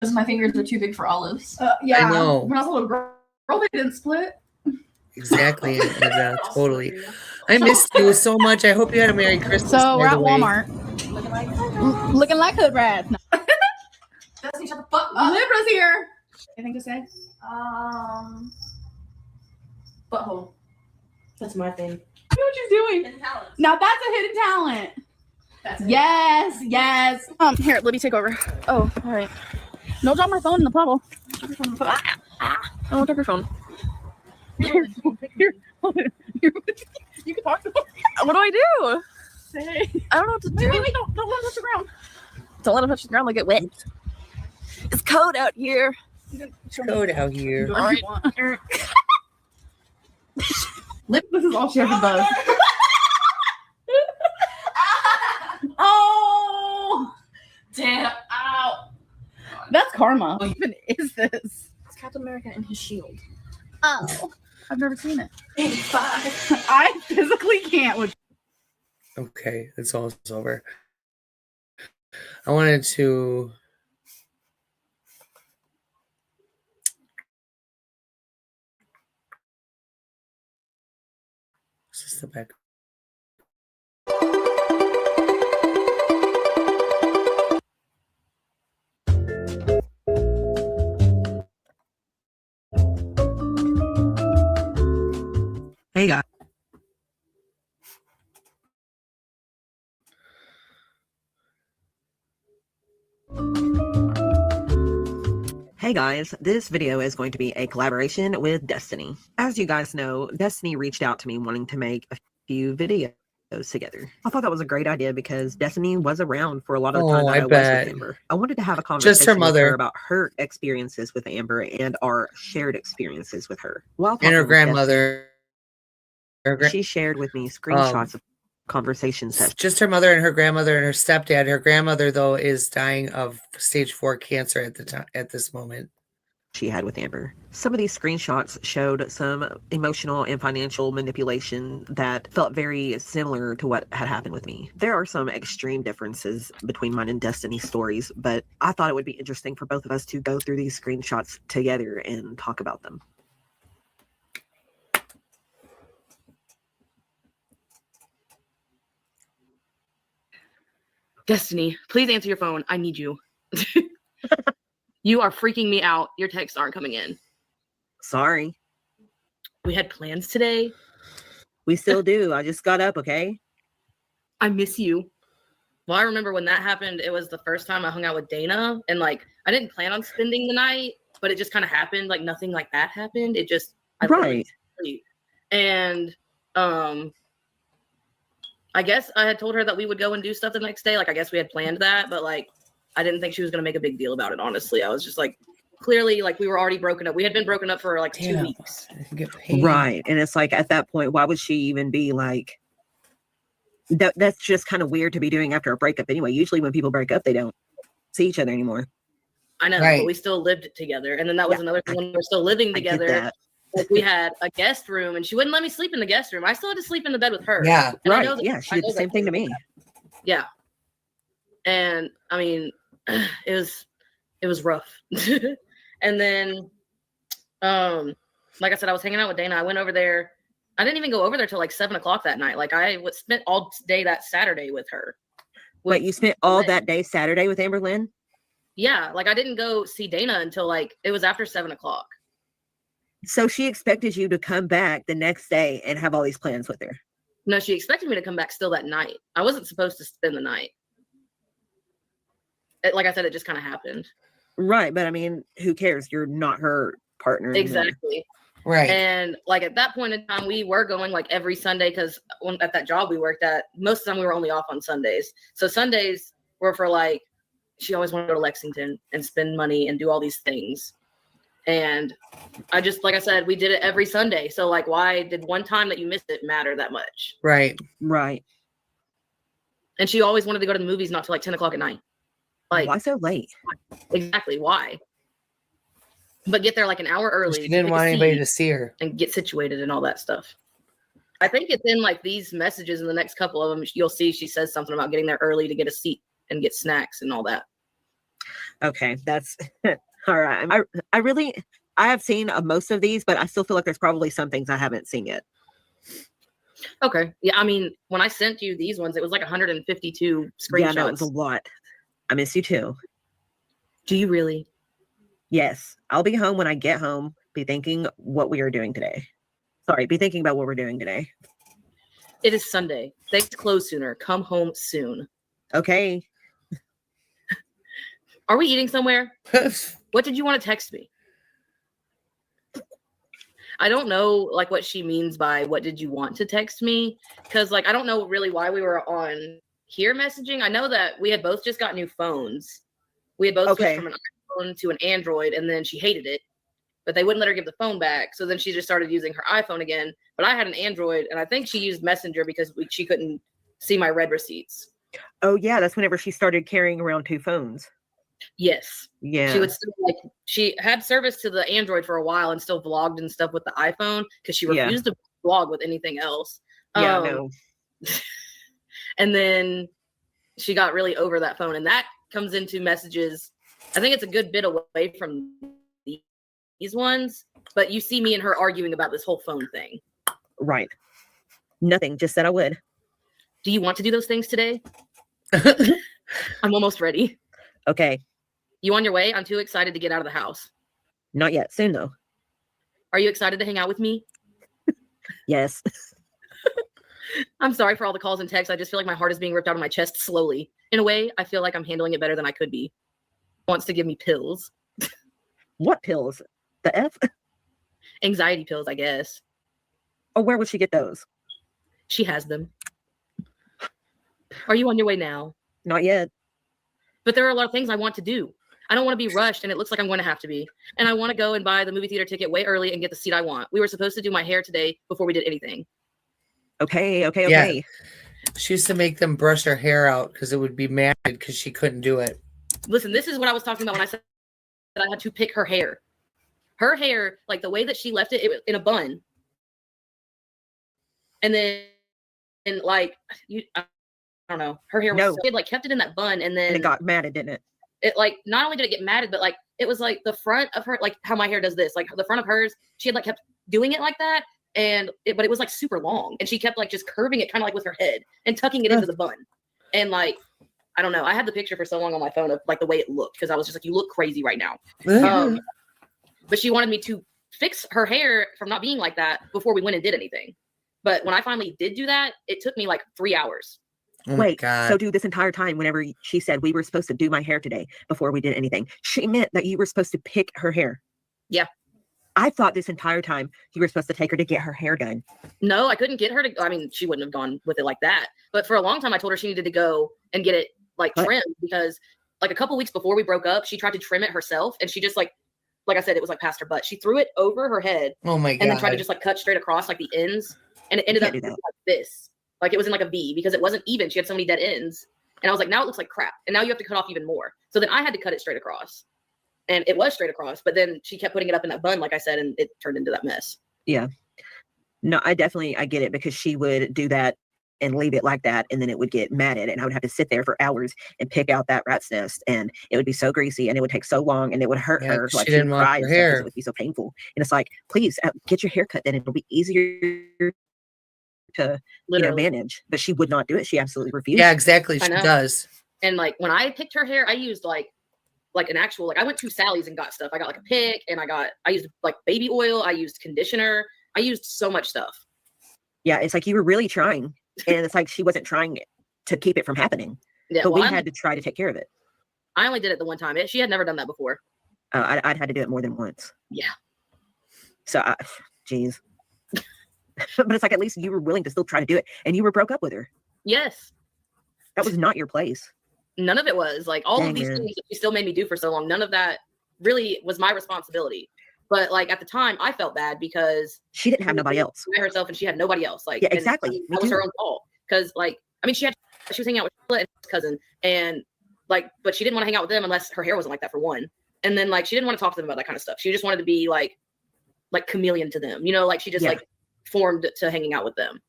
Because my fingers are too big for olives. Yeah, I know. When I was a little girl, they didn't split. Exactly. And, totally. I missed you so much. I hope you had a Merry Christmas. So we're by at the way. Walmart. Looking like hood rats. Destiny, shut the fuck up. Libra's here. Anything to say? Butthole. That's my thing. Look what she's doing. Now that's a hidden talent. Yes, yes. Here, let me take over. Oh, all right. No, drop my phone in the puddle. Oh, drop your phone. Here, you can talk to them. What do I do? Say. I don't know what to do. Wait, don't let them touch the ground. Don't let them touch the ground. They'll get wet. It's cold out here. Code out here. All right. This is all she ever does. Oh, Damn. ow. That's karma. What even is this? It's Captain America and his shield. Oh, I've never seen it. 85. I physically can't. Okay, it's all over. I wanted to. This is the back. Hey guys. Hey guys, this video is going to be a collaboration with Destiny. As you guys know, Destiny reached out to me wanting to make a few videos together. I thought that was a great idea because Destiny was around for a lot of the time that I was with Amber. I wanted to have a conversation Just her with mother. her about her experiences with Amber and our shared experiences with her. While And talking her with grandmother. Destiny, she shared with me screenshots of conversation sessions. Just her mother and her grandmother and her stepdad. Her grandmother, though, is dying of stage 4 cancer at the time. At this moment, she had with Amber. Some of these screenshots showed some emotional and financial manipulation that felt very similar to what had happened with me. There are some extreme differences between mine and Destiny's stories, but I thought it would be interesting for both of us to go through these screenshots together and talk about them. Destiny, please answer your phone. I need you. You are freaking me out. Your texts aren't coming in. Sorry. We had plans today. We still do. I just got up, okay? I miss you. Well, I remember when that happened, it was the first time I hung out with Dana. And like, I didn't plan on spending the night, but it just kind of happened. Like nothing like that happened. It just, Right. And I guess I had told her that we would go and do stuff the next day. Like, I guess we had planned that, but like, I didn't think she was going to make a big deal about it. Honestly, I was just like, clearly, like we were already broken up. We had been broken up for like 2 weeks. Right. And it's like, at that point, why would she even be like, that's just kind of weird to be doing after a breakup anyway. Usually when people break up, they don't see each other anymore. I know, but we still lived together. And then that was another thing when we were still living together. Like we had a guest room and she wouldn't let me sleep in the guest room. I still had to sleep in the bed with her. Yeah. And I Right. know that- Yeah. She I did know the same that- thing to me. Yeah. And I mean, it was rough. And then, like I said, I was hanging out with Dana. I went over there. I didn't even go over there till like 7 o'clock that night. Like I spent all day that Saturday with her. Wait, you spent all that day Saturday with Amberlynn? Yeah. Like I didn't go see Dana until like, it was after 7 o'clock. So she expected you to come back the next day and have all these plans with her. No, she expected me to come back still that night. I wasn't supposed to spend the night. Like I said, it just kind of happened. Right. But I mean, who cares? You're not her partner anymore. Exactly. Right. And like at that point in time, we were going like every Sunday because at that job we worked at, most of the time we were only off on Sundays. So Sundays were for like, she always wanted to go to Lexington and spend money and do all these things. And I just, like I said, we did it every Sunday. So like, why did one time that you missed it matter that much? Right. Right. And she always wanted to go to the movies not till like 10 o'clock at night. Like, why so late? Exactly. Why? But get there like an hour early. She didn't want anybody to see her. And get situated and all that stuff. I think it's in like these messages in the next couple of them. You'll see she says something about getting there early to get a seat and get snacks and all that. Okay. That's all right. I have seen most of these, but I still feel like there's probably some things I haven't seen yet. Okay. Yeah. I mean, when I sent you these ones, it was like 152 screenshots. Yeah, no, it was a lot. I miss you too. Do you really? Yes. I'll be home when I get home. Be thinking what we are doing today. Sorry, be thinking about what we're doing today. It is Sunday. Things close sooner. Come home soon. Okay. Are we eating somewhere? What did you want to text me? I don't know like what she means by what did you want to text me? Because like I don't know really why we were on here messaging. I know that we had both just got new phones. We had both switched from an iPhone to an Android, and then she hated it, but they wouldn't let her give the phone back. So then she just started using her iPhone again. But I had an Android, and I think she used Messenger because she couldn't see my red receipts. Oh yeah, that's whenever she started carrying around 2 phones. Yes. Yeah. She would still like she had service to the Android for a while and still vlogged and stuff with the iPhone because she refused to vlog with anything else. Yeah, no. And then she got really over that phone, and that comes into messages. I think it's a good bit away from these ones, but you see me and her arguing about this whole phone thing. Right. Nothing. Just said I would. Do you want to do those things today? I'm almost ready. Okay. You on your way? I'm too excited to get out of the house. Not yet. Soon though. Are you excited to hang out with me? Yes. I'm sorry for all the calls and texts. I just feel like my heart is being ripped out of my chest slowly. In a way, I feel like I'm handling it better than I could be. Wants to give me pills. What pills? The F? Anxiety pills, I guess. Oh, where would she get those? She has them. Are you on your way now? Not yet. But there are a lot of things I want to do. I don't want to be rushed, and it looks like I'm going to have to be. And I want to go and buy the movie theater ticket way early and get the seat I want. We were supposed to do my hair today before we did anything. Okay. Yeah. She used to make them brush her hair out because it would be matted because she couldn't do it. Listen, this is what I was talking about when I said that I had to pick her hair. Her hair, like the way that she left it in a bun. And then, I don't know, her hair was she had like kept it in that bun, and then it got matted, didn't it? It like not only did it get matted, but like it was like the front of her, like how my hair does this, like the front of hers, she had like kept doing it like that, but it was like super long, and she kept like just curving it kind of like with her head and tucking it into the bun, and like I don't know. I had the picture for so long on my phone of like the way it looked because I was just like, you look crazy right now. But she wanted me to fix her hair from not being like that before we went and did anything. But when I finally did do that, it took me like 3 hours. Wait, so dude, this entire time, whenever she said we were supposed to do my hair today before we did anything, she meant that you were supposed to pick her hair. Yeah. I thought this entire time you were supposed to take her to get her hair done. No, I couldn't get her to. I mean, she wouldn't have gone with it like that. But for a long time, I told her she needed to go and get it like trimmed because like a couple weeks before we broke up, she tried to trim it herself. And she just like I said, it was like past her butt. She threw it over her head. Oh my God. And then tried to just like cut straight across like the ends. And it ended up like this. Like it was in like a V because it wasn't even. She had so many dead ends. And I was like, now it looks like crap. And now you have to cut off even more. So then I had to cut it straight across. And it was straight across. But then she kept putting it up in that bun, like I said, and it turned into that mess. Yeah. No, I get it because she would do that and leave it like that. And then it would get matted and I would have to sit there for hours and pick out that rat's nest. And it would be so greasy and it would take so long and it would hurt her. She Like didn't she'd want cry her and stuff 'cause hair. it would be so painful. And it's like, please get your hair cut then. It'll be easier to manage. But she would not do it. She absolutely refused. Yeah, exactly. I She know. does. And like when I picked her hair, I used like an actual, like I went to Sally's and got stuff. I got like a pick and I used like baby oil. I used conditioner. I used so much stuff. Yeah, it's like you were really trying. And it's like she wasn't trying to keep it from happening. Yeah, but well, we had to try to take care of it. I only did it the one time. She had never done that before. I'd had to do it more than once. Yeah. So, geez. But it's like at least you were willing to still try to do it, and you were broke up with her. Yes. That was not your place. None of it was like all Dang, of these man. things that she still made me do for so long. None of that really was my responsibility. But like at the time, I felt bad because she didn't have nobody else. By herself, and she had nobody else. Like Yeah, and exactly. That Me was her too. own fault. Because like I mean, she was hanging out with Sheila and his cousin, and like, but she didn't want to hang out with them unless her hair wasn't like that for one. And then like she didn't want to talk to them about that kind of stuff. She just wanted to be like chameleon to them. You know, like she just like formed to hanging out with them.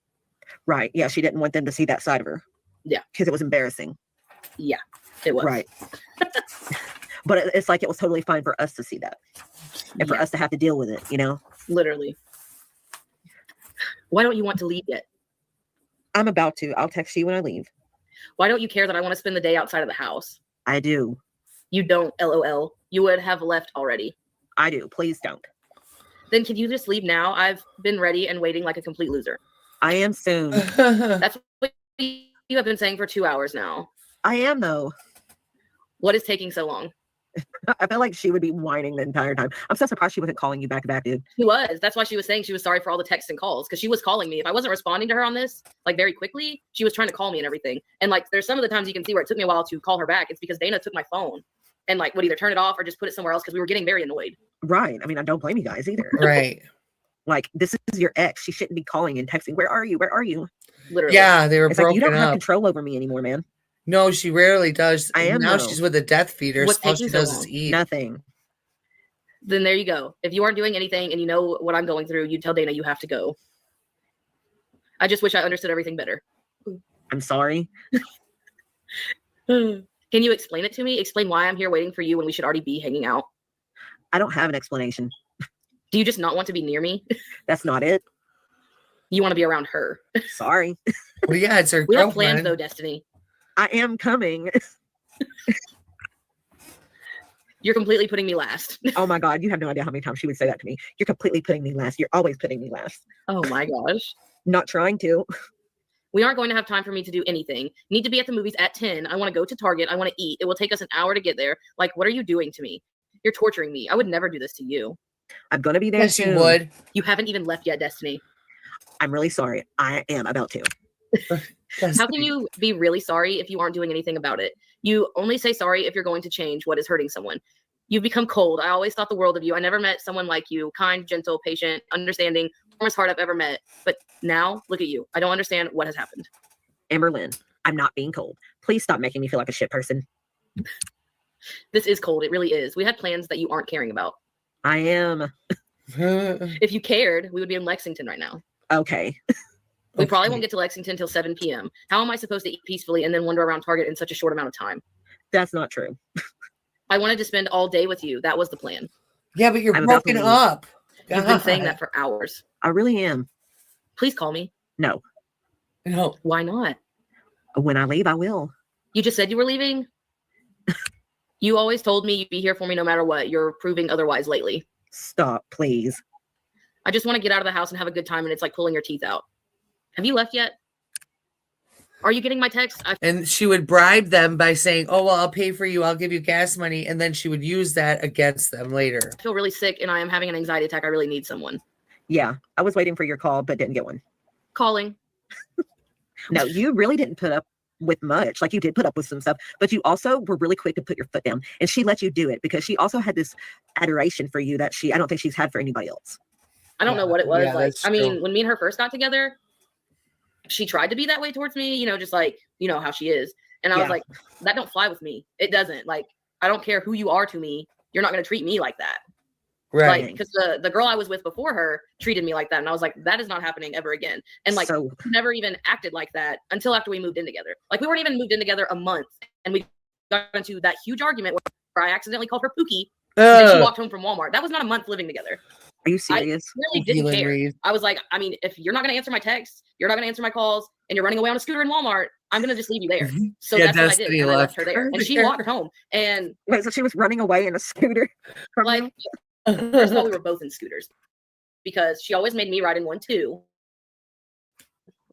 Right. Yeah, she didn't want them to see that side of her. Yeah. Because it was embarrassing. Yeah, it was. Right. But it's like it was totally fine for us to see that. And for us to have to deal with it, you know? Literally. Why don't you want to leave yet? I'm about to. I'll text you when I leave. Why don't you care that I want to spend the day outside of the house? I do. You don't, LOL. You would have left already. I do. Please don't. Then can you just leave now? I've been ready and waiting like a complete loser. I am soon. That's what you have been saying for 2 hours now. I am, though. What is taking so long? I felt like she would be whining the entire time. I'm so surprised she wasn't calling you back to back, dude. She was. That's why she was saying she was sorry for all the texts and calls because she was calling me. If I wasn't responding to her on this, like very quickly, she was trying to call me and everything. And like, there's some of the times you can see where it took me a while to call her back. It's because Dana took my phone and like would either turn it off or just put it somewhere else because we were getting very annoyed. Right. I mean, I don't blame you guys either. Right. Like, this is your ex. She shouldn't be calling and texting. Where are you? Where are you? Literally. Yeah, they were It's like, you broken don't have up. control over me anymore, man. No, she rarely does. I am Now though. she's with a death feeder. What's So all taking she so does long? is eat. Nothing. Then there you go. If you aren't doing anything and you know what I'm going through, you tell Dana you have to go. I just wish I understood everything better. I'm sorry. Can you explain it to me? Explain why I'm here waiting for you when we should already be hanging out. I don't have an explanation. Do you just not want to be near me? That's not it. You want to be around her. Sorry. Well, yeah, it's her We have plans girlfriend. though, Destiny. I am coming. You're completely putting me last. Oh my God. You have no idea how many times she would say that to me. You're completely putting me last. You're always putting me last. Oh my gosh. Not trying to. We aren't going to have time for me to do anything. Need to be at the movies at 10. I want to go to Target. I want to eat. It will take us an hour to get there. Like, what are you doing to me? You're torturing me. I would never do this to you. I'm going to be there Yes, you soon. would. You haven't even left yet, Destiny. I'm really sorry. I am about to. How can you be really sorry if you aren't doing anything about it? You only say sorry if you're going to change what is hurting someone. You've become cold. I always thought the world of you. I never met someone like you. Kind, gentle, patient, understanding, warmest heart I've ever met. But now, look at you. I don't understand what has happened. Amberlynn, I'm not being cold. Please stop making me feel like a shit person. This is cold. It really is. We had plans that you aren't caring about. I am. If you cared, we would be in Lexington right now. Okay. We probably won't get to Lexington until 7 p.m. How am I supposed to eat peacefully and then wander around Target in such a short amount of time? That's not true. I wanted to spend all day with you. That was the plan. Yeah, but you're I'm about to broken leave. up. You've been saying that for hours. I really am. Please call me. No. No. Why not? When I leave, I will. You just said you were leaving. You always told me you'd be here for me no matter what. You're proving otherwise lately. Stop, please. I just want to get out of the house and have a good time, and it's like pulling your teeth out. Have you left yet? Are you getting my text? And she would bribe them by saying, oh, well, I'll pay for you. I'll give you gas money. And then she would use that against them later. I feel really sick, and I am having an anxiety attack. I really need someone. Yeah, I was waiting for your call, but didn't get one. Calling. No, you really didn't put up with much. Like, you did put up with some stuff, but you also were really quick to put your foot down. And she let you do it because she also had this adoration for you that I don't think she's had for anybody else. I don't know what it was. Yeah, like, that's I mean, true. when me and her first got together, she tried to be that way towards me, you know, just like, you know how she is. And I was like, that don't fly with me. It doesn't. Like, I don't care who you are to me. You're not going to treat me like that. Right. Like, because the girl I was with before her treated me like that. And I was like, that is not happening ever again. And like, she never even acted like that until after we moved in together. Like, we weren't even moved in together a month. And we got into that huge argument where I accidentally called her Pookie. And she walked home from Walmart. That was not a month living together. Are you serious? I really didn't care. Reid. I was like, I mean, if you're not going to answer my texts, you're not going to answer my calls, and you're running away on a scooter in Walmart, I'm going to just leave you there. So Yeah, that's what I did. Destiny And I left left her there. And she her walked home. And Wait, so she was running away in a scooter? like, first of all, we were both in scooters because she always made me ride in one too.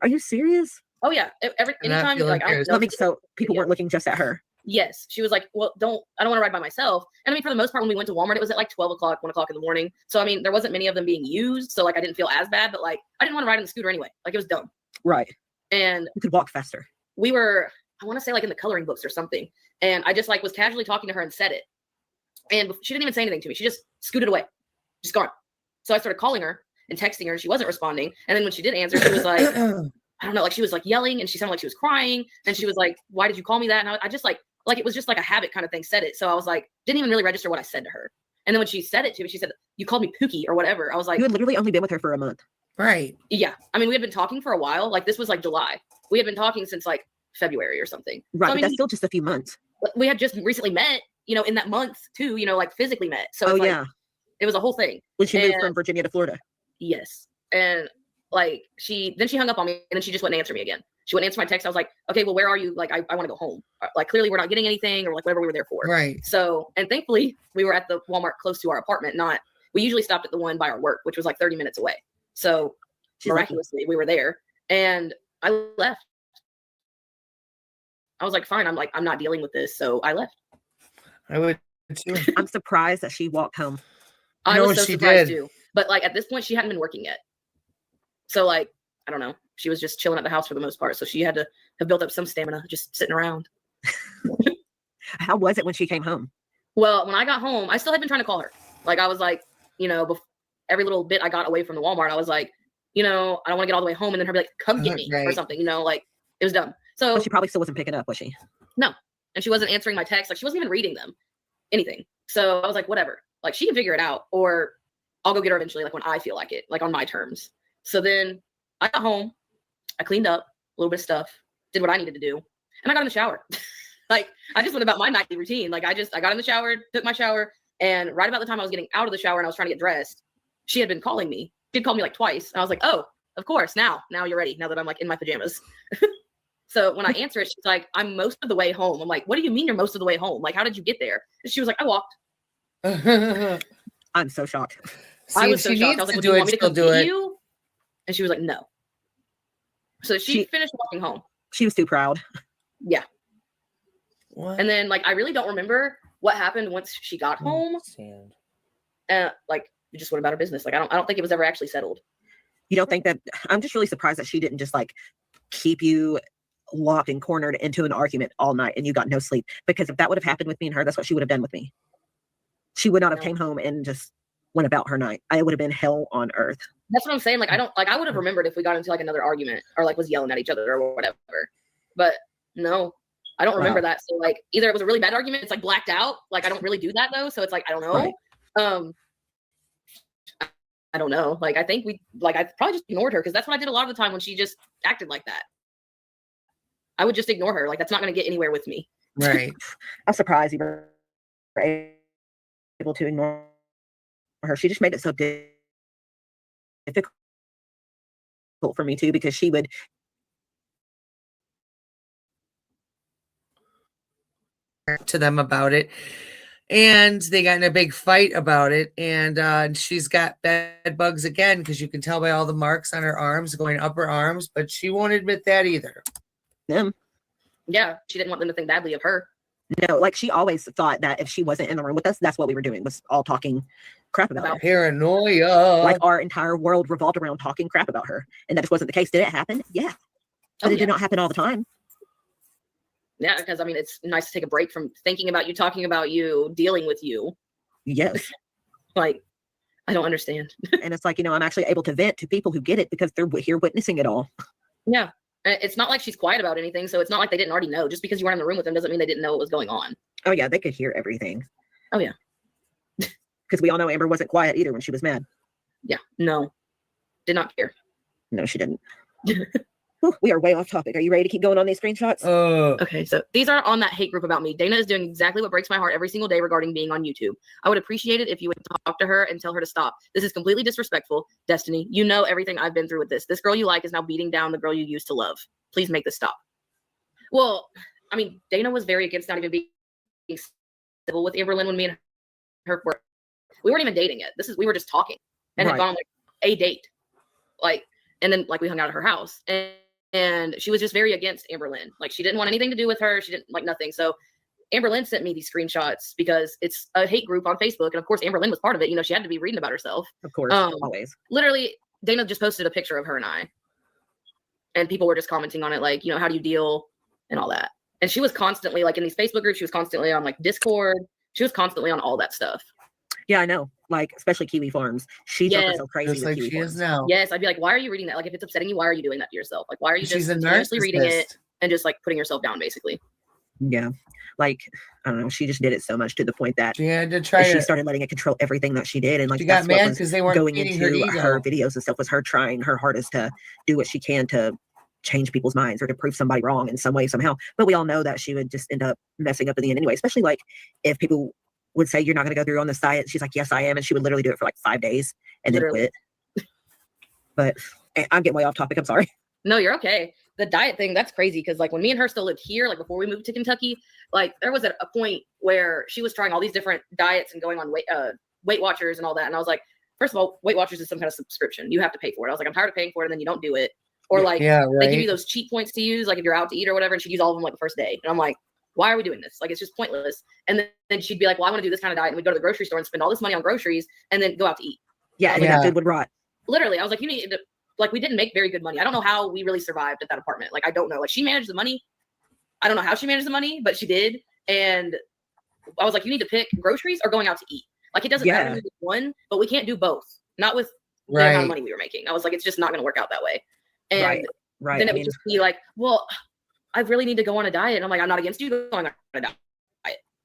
Are you serious? Oh yeah, anytime like I don't know. So people weren't looking just at her. Yes, she was like, well, I don't want to ride by myself. And I mean, for the most part, when we went to Walmart, it was at like 12 o'clock, 1 o'clock in the morning. So I mean, there wasn't many of them being used, so like I didn't feel as bad. But like, I didn't want to ride on the scooter anyway. Like, it was dumb. Right. And you could walk faster. We were, I want to say, like in the coloring books or something. And I just like was casually talking to her and said it. And she didn't even say anything to me. She just scooted away, just gone. So I started calling her and texting her, and she wasn't responding. And then when she did answer, she was like, I don't know, like she was like yelling, and she sounded like she was crying. And she was like, why did you call me that? And I just like it was just like a habit kind of thing, said it. So I was like, didn't even really register what I said to her. And then when she said it to me, she said, you called me Pookie or whatever. I was like, you had literally only been with her for a month. Right. Yeah. I mean, we had been talking for a while. Like, this was like July. We had been talking since like February or something. Right. So, But that's still just a few months. We had just recently met, you know, in that month too, you know, like physically met. So it's like, it was a whole thing. When she moved from Virginia to Florida. Yes. And like she hung up on me, and then she just wouldn't answer me again. She wouldn't answer my text. I was like, okay, well, where are you? Like, I want to go home. Like, clearly we're not getting anything, or like whatever we were there for. Right. So, and thankfully we were at the Walmart close to our apartment. We usually stopped at the one by our work, which was like 30 minutes away. So miraculously we were there, and I left. I was like, fine. I'm not dealing with this. So I left. I would too. I'm surprised that she walked home. I was so surprised too. But like at this point, she hadn't been working yet. So like, I don't know. She was just chilling at the house for the most part. So she had to have built up some stamina just sitting around. How was it when she came home? Well, when I got home, I still had been trying to call her. Like, I was like, you know, every little bit I got away from the Walmart, I was like, you know, I don't want to get all the way home, and then her be like, come get me or something, you know, like it was dumb. So she probably still wasn't picking up, was she? No. And she wasn't answering my texts. Like, she wasn't even reading them, anything. So I was like, whatever, like she can figure it out, or I'll go get her eventually, like when I feel like it, like on my terms. So then I got home, I cleaned up a little bit of stuff, did what I needed to do, and I got in the shower. Like, I just went about my nightly routine. Like, I got in the shower, took my shower, and right about the time I was getting out of the shower and I was trying to get dressed, she had been calling me. She'd called me like twice. And I was like, oh, of course, now you're ready, now that I'm like in my pajamas. So when I answer it, she's like, I'm most of the way home. I'm like, what do you mean you're most of the way home? Like, how did you get there? And she was like, I walked. I'm so shocked. I was so shocked. I was like, well, do you want me to come get you? And she was like, no. So she finished walking home. She was too proud. Yeah. What? And then like I really don't remember what happened once she got home. Like, we just went about her business. Like, I don't think it was ever actually settled. You don't think that? I'm just really surprised that she didn't just like keep you locked and cornered into an argument all night and you got no sleep. Because if that would have happened with me and her, that's what she would have done with me. She would not have came home and just went about her night. I would have been hell on earth. That's what I'm saying. Like, I would have remembered if we got into like another argument or like was yelling at each other or whatever. But no, I don't remember that. So like, either it was a really bad argument, it's like blacked out. Like, I don't really do that though. So it's like, I don't know. Right. I don't know. Like, I think I probably just ignored her, because that's what I did a lot of the time when she just acted like that. I would just ignore her. Like, that's not going to get anywhere with me. Right. I'm surprised you were able to ignore her. She just made it so difficult for me too, because she would. to them about it. And they got in a big fight about it. And she's got bed bugs again because you can tell by all the marks on her arms going up her arms, but she won't admit that either. Them. Yeah, she didn't want them to think badly of her. No, like she always thought that if she wasn't in the room with us, that's what we were doing, was all talking crap about her. Paranoia. Like our entire world revolved around talking crap about her. And that just wasn't the case. Did it happen? Yeah. But it did not happen all the time. Yeah, because I mean, it's nice to take a break from thinking about you, talking about you, dealing with you. Yes. Like, I don't understand. And it's like, I'm actually able to vent to people who get it because they're here witnessing it all. Yeah. It's not like she's quiet about anything, so it's not like they didn't already know. Just because you weren't in the room with them doesn't mean they didn't know what was going on. Oh, yeah, they could hear everything. Oh, yeah. Because we all know Amber wasn't quiet either when she was mad. Yeah, no. Did not care. No, she didn't. Whew, we are way off topic. Are you ready to keep going on these screenshots? Okay, so these are on that hate group about me. Dana is doing exactly what breaks my heart every single day regarding being on YouTube. I would appreciate it if you would talk to her and tell her to stop. This is completely disrespectful. Destiny, you know everything I've been through with this. This girl you like is now beating down the girl you used to love. Please make this stop. Well, I mean, Dana was very against not even being civil with Amberlynn when me and her were. We weren't even dating yet. We were just talking and had gone on like a date. Like, and then like we hung out at her house. And she was just very against Amberlynn. Like she didn't want anything to do with her. She didn't like nothing. So Amberlynn sent me these screenshots because it's a hate group on Facebook. And of course, Amberlynn was part of it. She had to be reading about herself. Of course, always. Literally, Dana just posted a picture of her and I. And people were just commenting on it like, how do you deal and all that. And she was constantly like in these Facebook groups. She was constantly on like Discord. She was constantly on all that stuff. Yeah, I know. Like, especially Kiwi Farms. She drove herself crazy just with like Kiwi she Farms. is now. Yes, I'd be like, why are you reading that? Like, if it's upsetting you, why are you doing that to yourself? Like, why are you She's just a continuously reading it narcissist. and just like putting yourself down, basically? Yeah. Like, I don't know. She just did it so much to the point that she had to try she to. started letting it control everything that she did. And like, She got that's what mad was because they weren't going feeding into her her ego. videos and stuff, was her trying her hardest to do what she can to change people's minds or to prove somebody wrong in some way, somehow. But we all know that she would just end up messing up in the end anyway, especially like if people would say, you're not going to go through on this diet. She's like, yes, I am. And she would literally do it for like 5 days and then quit. But I'm getting way off topic. I'm sorry. No, you're okay. The diet thing, that's crazy. Because like when me and her still lived here, like before we moved to Kentucky, like there was a point where she was trying all these different diets and going on Weight Watchers and all that. And I was like, first of all, Weight Watchers is some kind of subscription. You have to pay for it. I was like, I'm tired of paying for it. And then you don't do it. Or like they give you those cheat points to use, like if you're out to eat or whatever, and she'd use all of them like the first day. And I'm like, why are we doing this? Like, it's just pointless. And then she'd be like, well, I want to do this kind of diet. And we'd go to the grocery store and spend all this money on groceries and then go out to eat. Yeah, and that food would rot. Literally, I was like, you need to, like, we didn't make very good money. I don't know how we really survived at that apartment. Like, I don't know. Like, she managed the money. I don't know how she managed the money, but she did. And I was like, you need to pick groceries or going out to eat. Like, it doesn't matter to do one, but we can't do both. Not with the amount of money we were making. I was like, it's just not going to work out that way. And then it would just be like, well, I really need to go on a diet. And I'm like, I'm not against you going on a diet.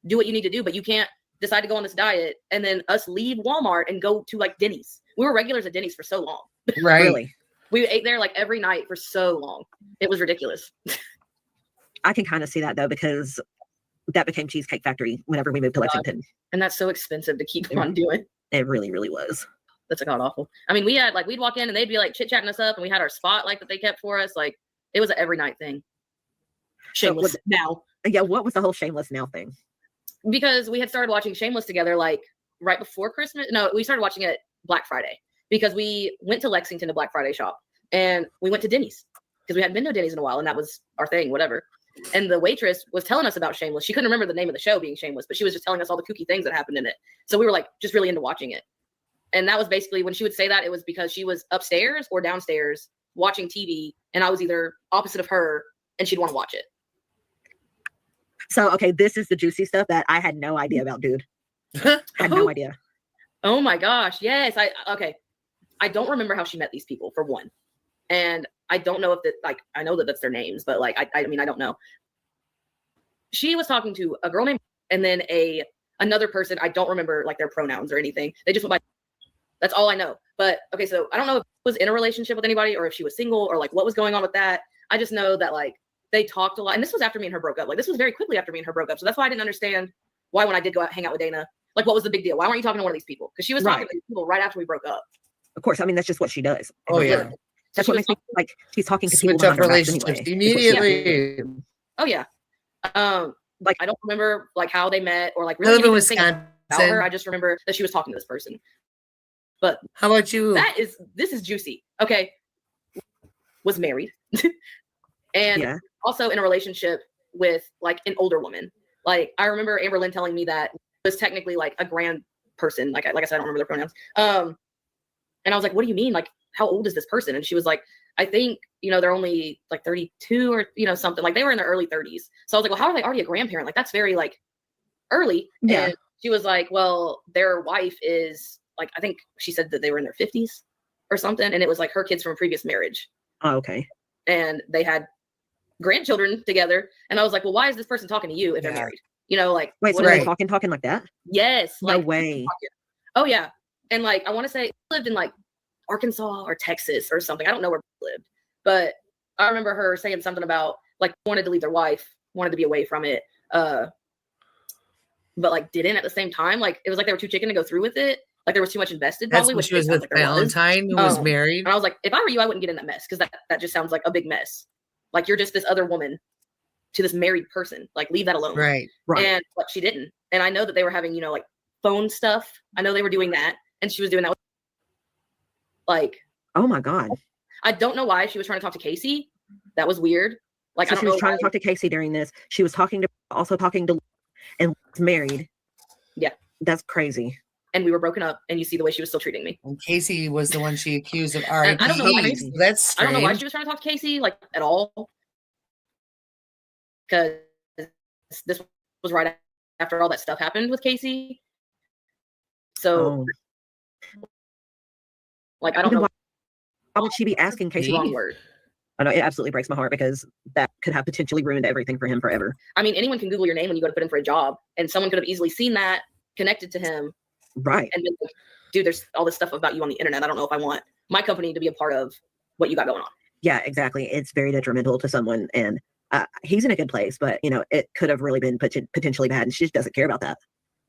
Do what you need to do, but you can't decide to go on this diet and then us leave Walmart and go to like Denny's. We were regulars at Denny's for so long. Right. Really? We ate there like every night for so long. It was ridiculous. I can kind of see that though, because that became Cheesecake Factory whenever we moved to Lexington. And that's so expensive to keep on doing. It really, really was. That's god awful. I mean, we had like, we'd walk in and they'd be like chit-chatting us up and we had our spot like that they kept for us. Like it was an every night thing. Shameless now. Yeah, what was the whole Shameless now thing? Because we had started watching Shameless together like right before Christmas. No, we started watching it Black Friday because we went to Lexington to Black Friday shop and we went to Denny's because we hadn't been to Denny's in a while and that was our thing, whatever. And the waitress was telling us about Shameless. She couldn't remember the name of the show being Shameless, but she was just telling us all the kooky things that happened in it. So we were like just really into watching it. And that was basically when she would say that, it was because she was upstairs or downstairs watching TV and I was either opposite of her and she'd want to watch it. So, okay, this is the juicy stuff that I had no idea about, dude. I had no idea. Oh my gosh. Yes. I don't remember how she met these people for one. And I don't know if that, like, I know that that's their names, but like, I mean, I don't know. She was talking to a girl named, and then another person. I don't remember like their pronouns or anything. They just went by, that's all I know. But okay. So I don't know if she was in a relationship with anybody or if she was single or like what was going on with that. I just know that like, they talked a lot. And this was after me and her broke up. Like this was very quickly after me and her broke up. So that's why I didn't understand why when I did go out hang out with Dana, like what was the big deal? Why weren't you talking to one of these people? Because she was talking to these people right after we broke up. Of course. I mean, that's just what she does. Oh yeah. That's what makes me like she's talking to switch people up relationships immediately. Oh yeah. like I don't remember like how they met or like I live really in anything about Wisconsin. her. I just remember that she was talking to this person. But how about you? This is juicy. Okay. Was married and also in a relationship with like an older woman. Like I remember Amberlynn telling me that was technically like a grand person. Like I said, I don't remember their pronouns. And I was like, what do you mean? Like, how old is this person? And she was like, I think, they're only like 32 or, something. Like they were in their early 30s. So I was like, well, how are they already a grandparent? Like that's very like early. Yeah. And she was like, well, their wife is like, I think she said that they were in their 50s or something. And it was like her kids from a previous marriage. Oh, okay. And they had grandchildren together. And I was like, well, why is this person talking to you if they're married? Like, wait, so they're talking like that? Yes. No like, way. Oh yeah. And like, I want to say he lived in like Arkansas or Texas or something. I don't know where he lived, but I remember her saying something about like wanted to leave their wife, wanted to be away from it. But like didn't at the same time. Like it was like they were too chicken to go through with it. Like there was too much invested. That's Probably when she was with Valentine, who was married. And I was like, if I were you, I wouldn't get in that mess because that just sounds like a big mess. Like you're just this other woman to this married person. Like leave that alone. Right. And but she didn't. And I know that they were having, like phone stuff. I know they were doing that, and she was doing that. Like, oh my God. I don't know why she was trying to talk to Casey. That was weird. Like, so I don't she was know trying why. to talk to Casey during this. She was talking to and was married. Yeah. That's crazy. And we were broken up, and you see the way she was still treating me. And Casey was the one she accused of And RIP. I don't know why. That's strange. I don't know why she was trying to talk to Casey, like, at all. Because this was right after all that stuff happened with Casey. So, like, I don't know. Why would she be asking Casey? Wrong word. I know it absolutely breaks my heart because that could have potentially ruined everything for him forever. I mean, anyone can Google your name when you go to put in for a job, and someone could have easily seen that, connected to him, right? And been like, dude, there's all this stuff about you on the internet. I don't know if I want my company to be a part of what you got going on. Yeah, exactly. It's very detrimental to someone, and he's in a good place, but it could have really been potentially bad, and she just doesn't care about that.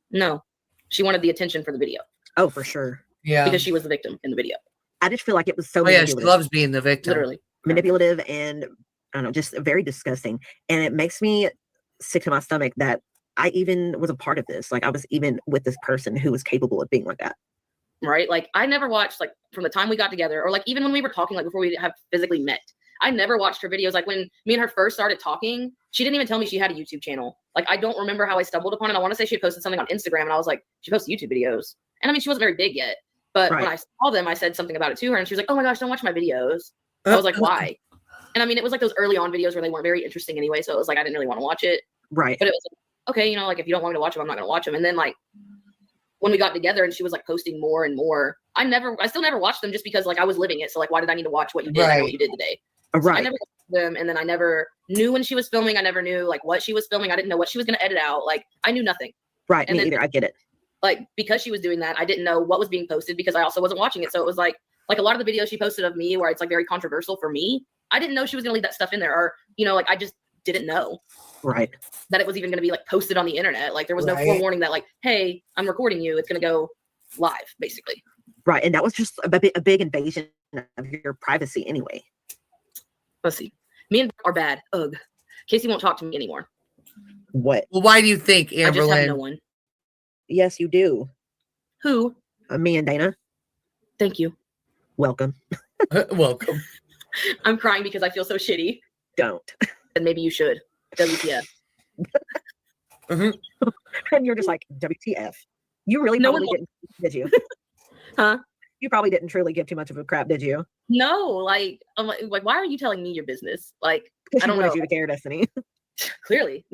No, she wanted the attention for the video. Oh, for sure. Yeah, because she was the victim in the video. I just feel like it was so. Oh yeah, she loves being the victim. Literally manipulative and I don't know, just very disgusting. And it makes me sick to my stomach that I even was a part of this. Like I was even with this person who was capable of being like that. Right. Like I never watched like from the time we got together or like even when we were talking, like before we have physically met, I never watched her videos. Like when me and her first started talking, she didn't even tell me she had a YouTube channel. Like I don't remember how I stumbled upon it. I want to say she had posted something on Instagram and I was like, she posts YouTube videos. And I mean, she wasn't very big yet, but when I saw them, I said something about it to her and she was like, oh my gosh, don't watch my videos. I was like, why? And I mean, it was like those early on videos where they weren't very interesting anyway. So it was like, I didn't really want to watch it. Right. But it was like, okay, like if you don't want me to watch them, I'm not going to watch them. And then like when we got together and she was like posting more and more, I still never watched them just because like I was living it. So like, why did I need to watch what you did? I know what you did today. Right. I never watched them. And then I never knew when she was filming. I never knew like what she was filming. I didn't know what she was going to edit out. Like I knew nothing. Right. And me either. I get it. Like because she was doing that, I didn't know what was being posted because I also wasn't watching it. So it was like a lot of the videos she posted of me where it's like very controversial for me. I didn't know she was going to leave that stuff in there or, like I just didn't know. Right. That it was even going to be like posted on the internet. Like there was no forewarning that like, hey, I'm recording you. It's going to go live basically. Right. And that was just a big invasion of your privacy anyway. Let's see. Me and are bad. Ugh. Casey won't talk to me anymore. What? Well, why do you think, Amberlynn? I just have no one. Yes, you do. Who? Me and Dana. Thank you. Welcome. Welcome. I'm crying because I feel so shitty. Don't. And maybe you should. WTF. And you're just like, WTF. You really probably didn't, did you? Huh? You probably didn't truly give too much of a crap, did you? No, like, I'm like, why are you telling me your business? Like, because I don't wanted know. You to care, Destiny. Clearly.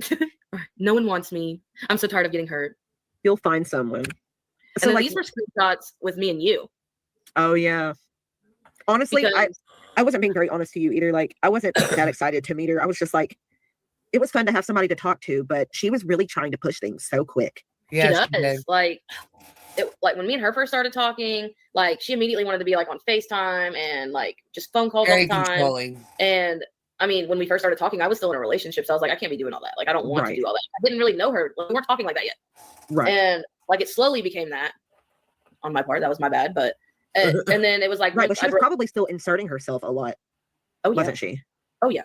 No one wants me. I'm so tired of getting hurt. You'll find someone. And so then like, these were screenshots with me and you. Oh, yeah. Honestly, Because I wasn't being very honest to you either. Like, I wasn't that excited to meet her. I was just like, it was fun to have somebody to talk to, but she was really trying to push things so quick. Yeah, she does. Like when me and her first started talking, like she immediately wanted to be like on FaceTime and like just phone calls all the time. Controlling. And I mean, when we first started talking, I was still in a relationship, so I was like, I can't be doing all that. Like, I don't want to do all that. I didn't really know her. Like, we weren't talking like that yet. Right. And like it slowly became that on my part. That was my bad, but and then it was like right, but she was probably still inserting herself a lot. Oh yeah. Wasn't she? Oh yeah.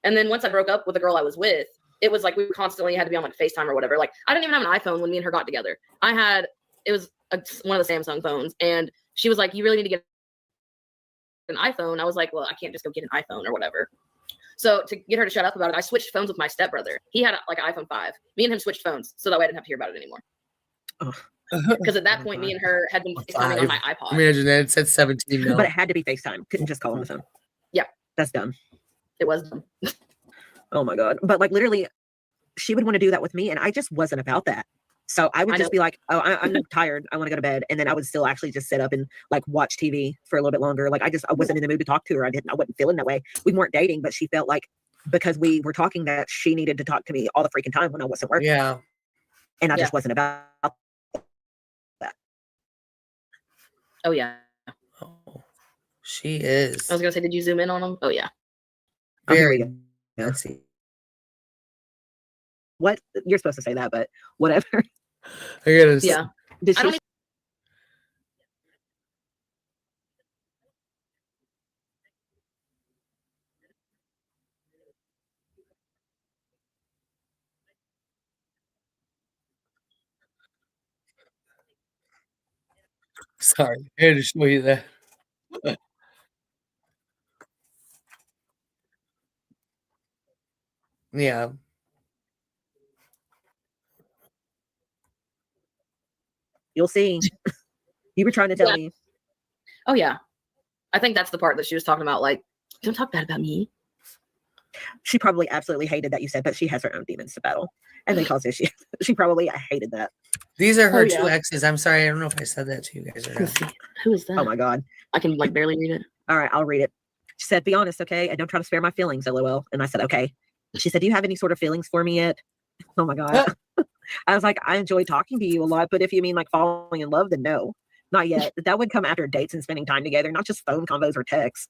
And then once I broke up with the girl I was with, it was like we constantly had to be on like FaceTime or whatever. Like I didn't even have an iPhone when me and her got together. It was one of the Samsung phones, and she was like, "You really need to get an iPhone." I was like, "Well, I can't just go get an iPhone or whatever." So to get her to shut up about it, I switched phones with my stepbrother. He had like an iPhone 5. Me and him switched phones so that way I didn't have to hear about it anymore. Because at that point, me and her had been FaceTiming on my iPod. Imagine that. It said 17 mil. But it had to be FaceTime. Couldn't just call on the phone. Yeah. That's dumb. It was dumb. Oh my God. But like literally, she would want to do that with me, and I just wasn't about that. So I would just be like, "Oh, I'm tired. I want to go to bed," and then I would still actually just sit up and like watch TV for a little bit longer. Like I wasn't in the mood to talk to her. I wasn't feeling that way. We weren't dating, but she felt like because we were talking that she needed to talk to me all the freaking time when I wasn't working. Yeah. And I just wasn't about that. Oh yeah. Oh, she is. I was gonna say, did you zoom in on them? Oh yeah. Very fancy. What you're supposed to say that, but whatever. I gotta. Yeah. Did I she? don't Sorry, I had to show you that. Yeah. You'll see. You were trying to tell me. Oh yeah. I think that's the part that she was talking about. Like, don't talk bad about me. She probably absolutely hated that you said that she has her own demons to battle and they cause issues. She probably hated that. These are her Oh, two yeah. exes. I'm sorry. I don't know if I said that to you guys or not. Who is that? Oh my God. I can like barely read it. All right, I'll read it. She said, "Be honest, okay? And don't try to spare my feelings, LOL." And I said, "Okay." She said, "Do you have any sort of feelings for me yet?" Oh my God. I was like, "I enjoy talking to you a lot, but if you mean like falling in love, then no, not yet. That would come after dates and spending time together, not just phone convos or texts."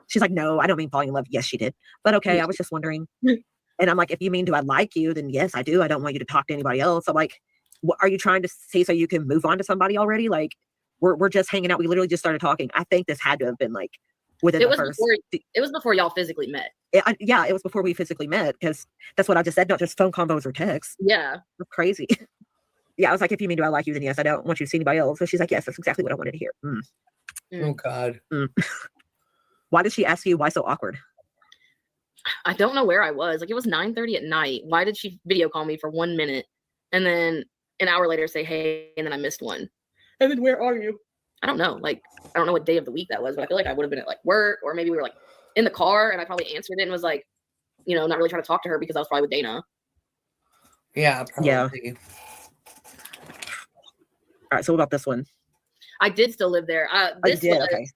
She's like, "No, I don't mean falling in love." Yes, she did. But okay, I was just wondering. And I'm like, "If you mean, do I like you? Then yes, I do. I don't want you to talk to anybody else." I'm like, "What are you trying to say so you can move on to somebody already? Like, we're just hanging out. We literally just started talking." I think this had to have been like within It the was first. before y'all physically met. Yeah, it was before we physically met because that's what I just said, not just phone combos or texts. Yeah. That's crazy. Yeah, I was like, "If you mean, do I like you? Then yes, I don't want you to see anybody else." So she's like, "Yes, that's exactly what I wanted to hear." Oh God. Why did she ask you why so awkward? I don't know where I was. Like it was 9:30 at night. Why did she video call me for 1 minute and then an hour later say, "Hey," and then I missed one? And then where are you? I don't know. Like I don't know what day of the week that was, but I feel like I would have been at like work or maybe we were like in the car and I probably answered it and was like, you know, not really trying to talk to her because I was probably with Dana. Yeah, probably. Yeah. All right, so what about this one? I did still live there. You did? Okay.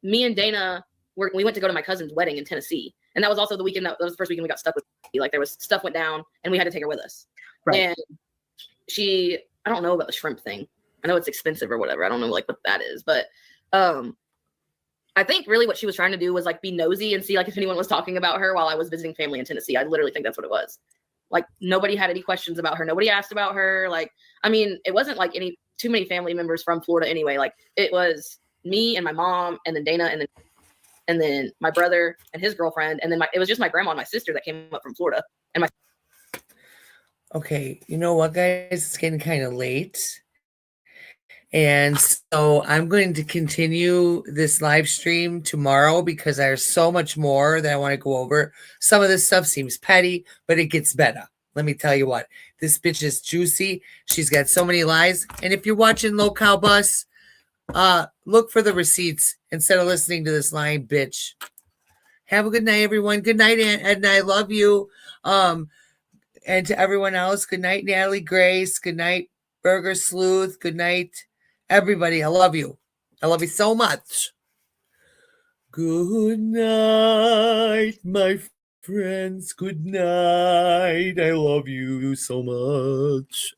Me and Dana we went to go to my cousin's wedding in Tennessee. And that was also the weekend that was the first weekend we got stuck with. Like there was stuff went down and we had to take her with us. Right. And I don't know about the shrimp thing. I know it's expensive or whatever. I don't know like what that is, but I think really what she was trying to do was like be nosy and see like if anyone was talking about her while I was visiting family in Tennessee. I literally think that's what it was. Like nobody had any questions about her. Nobody asked about her. Like, I mean, it wasn't like too many family members from Florida anyway. Like it was me and my mom and then Dana and then my brother and his girlfriend. And then it was just my grandma and my sister that came up from Florida and Okay, you know what, guys? It's getting kind of late. And so I'm going to continue this live stream tomorrow because there's so much more that I want to go over. Some of this stuff seems petty, but it gets better. Let me tell you what. This bitch is juicy. She's got so many lies. And if you're watching Low Cow Bus, look for the receipts instead of listening to this lying bitch. Have a good night, everyone. Good night, Edna. I love you. And to everyone else, good night, Natalie Grace. Good night, Burger Sleuth. Good night, everybody. I love you. I love you so much. Good night, my friends. Good night. I love you so much.